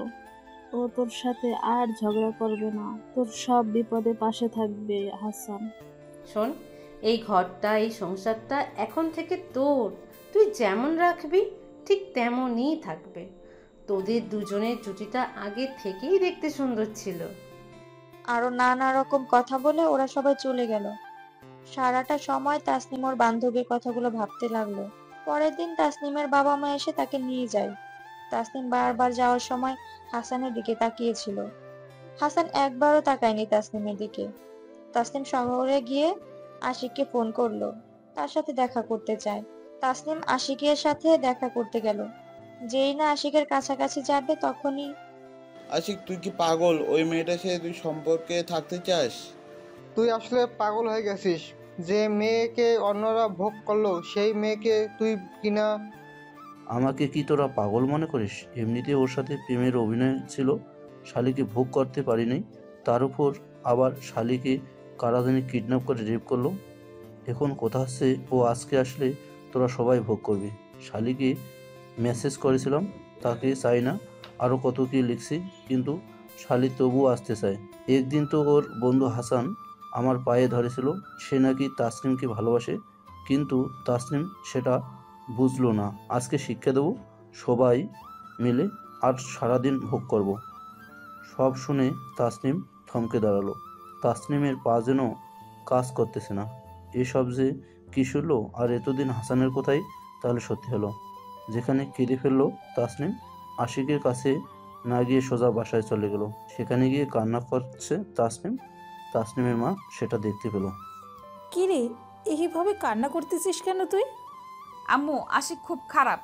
ও তোর সাথে আর ঝগড়া করবে না, তোর সব বিপদে পাশে থাকবে হাসান। শোন, এই ঘরটা এই সংসারটা এখন থেকে তোর, তুই যেমন রাখবি ঠিক তেমনই থাকবে। তোদের দুজনের জুটিটা আগে থেকেই দেখতে সুন্দর ছিল। আরো নানা রকম কথা বলে ওরা সবাই চলে গেল। সারাটা সময় তাসনিম ওর বান্ধবীর কথাগুলো ভাবতে লাগলো। পরের দিন তাসনিমের বাবা মা এসে তাকে নিয়ে যায়। তাসনিম বারবার যাওয়ার সময় হাসানের দিকে তাকিয়েছিল। হাসান একবারও তাকায়নি তাসনিমের দিকে। তাসনিম শহরে গিয়ে আশিককে ফোন করলো, তার সাথে দেখা করতে চায়। তাসনিম আশিকের সাথে দেখা করতে গেল। যেই না আশিকের কাছাকাছি যাবে তখনই আশিক, তুই কি পাগল? ওই মেয়েটার সাথে তুই সম্পর্কে থাকতে চাস? তুই আসলে পাগল হয়ে গেছিস। যে মেয়েকে অন্যরা ভোগ করলো সেই মেয়েকে তুই কিনা। আমাকে কি তোরা পাগল মনে করিস? এমনিতে ওর সাথে প্রেমের অভিনয় ছিল, শালিকে ভোগ করতে পারি নাই, তার উপর আবার শালিকে কারা জানি কিডন্যাপ করে রেপ করলো। এখন কথা হচ্ছে ও আজকে আসলে তোরা সবাই ভোগ করবি। শালিকে মেসেজ করেছিলাম, তাকে চাই না, আরও কত কি লিখছি, কিন্তু শালি তবুও আসতে চায়। একদিন তো ওর বন্ধু হাসান আমার পায়ে ধরেছিল সে নাকি তাসনিমকে ভালোবাসে, কিন্তু তাসনিম সেটা বুঝলো না। আজকে শিক্ষা দেবো সবাই মিলে, আর সারাদিন ভোগ করব। সব শুনে তাসনিম থমকে দাঁড়ালো। তাসনিমের পা যেন কাজ করতেছে না। এসব যে কী শুনলো, আর এতদিন হাসানের কথাই তাহলে সত্যি হলো। যেখানে কেঁদে ফেললো তাসনিম, আশিকের কাছে না গিয়ে সোজা বাসায় চলে গেল। সেখানে গিয়ে কান্না করছে তাসনিম। তাসনিমের মা সেটা দেখতে পেল। কি রে, এইভাবে কান্না করতেছিস কেন তুই? আম্মু, আশিক খুব খারাপ।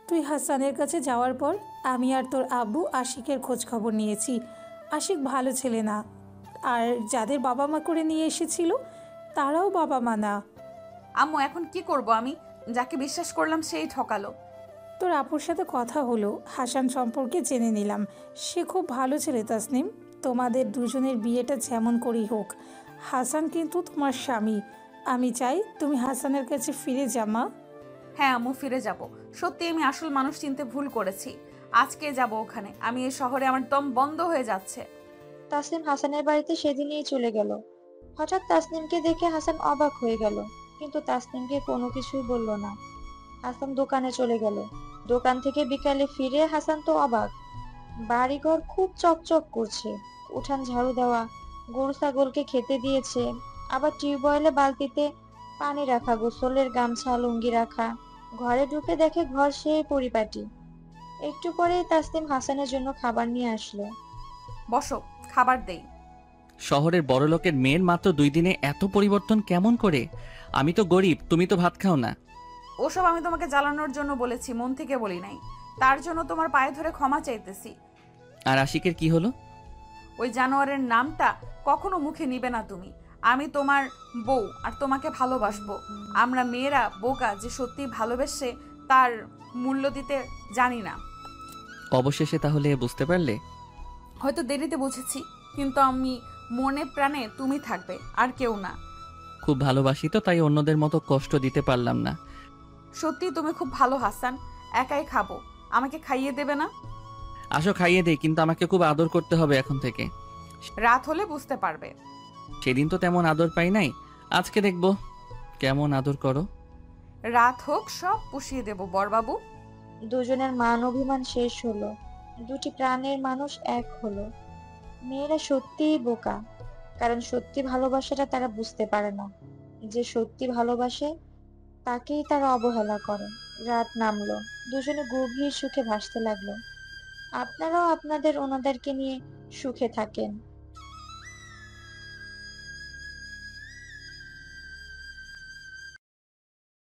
তুই হাসানের কাছে যাওয়ার পর আমি আর তোর আব্বু আশিকের খোঁজ খবর নিয়েছি। আশিক ভালো ছেলে না, আর যাদের বাবা মা করে নিয়ে এসেছিল তারাও বাবা মা না। আম্মু, এখন কি করব আমি? যাকে বিশ্বাস করলাম সেই ঠকালো। তোর আপুর সাথে কথা হলো, হাসান সম্পর্কে জেনে নিলাম। সে খুব ভালো ছেলে তাসনিম। তোমাদের দুজনের বিয়েটা যেমন করেই হোক, হাসান কিন্তু তোমার স্বামী। আমি চাই তুমি হাসানের কাছে ফিরে যা মা। হ্যাঁ আম্মু, ফিরে যাব। সত্যি আমি আসল মানুষ চিনতে ভুল করেছি। আজকে যাব ওখানে। আমি এই শহরে আমার দম বন্ধ হয়ে যাচ্ছে। তাসনিম হাসানের বাড়িতে সেদিনই চলে গেল। হঠাৎ তাসনিমকে দেখে হাসান অবাক হয়ে গেল, কিন্তু তাসনিমকে কোনো কিছুই বলল না। হাসান দোকানে চলে গেল। দোকান থেকে বিকালে ফিরে হাসান তো অবাক। বাড়িঘর খুব চকচক করছে, উঠান ঝাড়ু দেওয়া, গরু ছাগলকে খেতে দিয়েছে, আবার টিউবওয়েলে বালতিতে পানি রাখা, গোসলের গামছা লুঙ্গি রাখা। ঘরে ঢুকে দেখে ঘর সেই পরিপাটি। একটু পরেই তাসনিম হাসানের জন্য খাবার নিয়ে আসলো। বসো, খাবার দেই। শহরের বড়লোকের মেয়ের মাত্র 2 দিনে এত পরিবর্তন কেমন করে? আমি তো গরিব, তুমি তো ভাত খাও না। ওসব আমি তোমাকে জ্বালানোর জন্য বলেছি, মন থেকে বলি নাই। তার জন্য তোমার পায়ে ধরে ক্ষমা চাইতেছি। আর আশিকের কি হলো? ওই জানোয়ারের নামটা কখনো মুখে নিবে না তুমি। আমি তোমার বউ আর তোমাকে ভালোবাসবো। আমরা মেয়েরা বোকা যে সত্যি ভালোবেসে তার মূল্য দিতে জানি না। অবশেষে তাহলে বুঝতে পারলে? হয়তো দেরিতে বুঝেছি, কিন্তু আমি মনে প্রাণে তুমি থাকবে, আর কেউ না। খুব ভালোবাসি তো, তাই অন্যদের মতো কষ্ট দিতে পারলাম না। সত্যি তুমি খুব ভালো হাসান। একাই খাবো, আমাকে খাইয়ে দেবে না? আসো খাইয়ে দেই, কিন্তু আমাকে খুব আদর করতে হবে এখন থেকে। রাত হলে বুঝতে পারবে। সেদিন তো তেমন আদর পাই নাই, আজকে দেখবো কেমন আদর করো। রাত হোক, সব পুষিয়ে দেব বড়বাবু। দুজনের মান অভিমান শেষ হলো। দুটি প্রাণের মানুষ এক হলো। মেয়েরা সত্যিই বোকা, কারণ সত্যি ভালোবাসাটা তারা বুঝতে পারে না। যে সত্যি ভালোবাসে তাকেই তারা অবহেলা করে। রাত নামলো, দুজনে গভীর সুখে ভাসতে লাগলো। আপনারাও আপনাদের ওনাদেরকে নিয়ে সুখে থাকেন।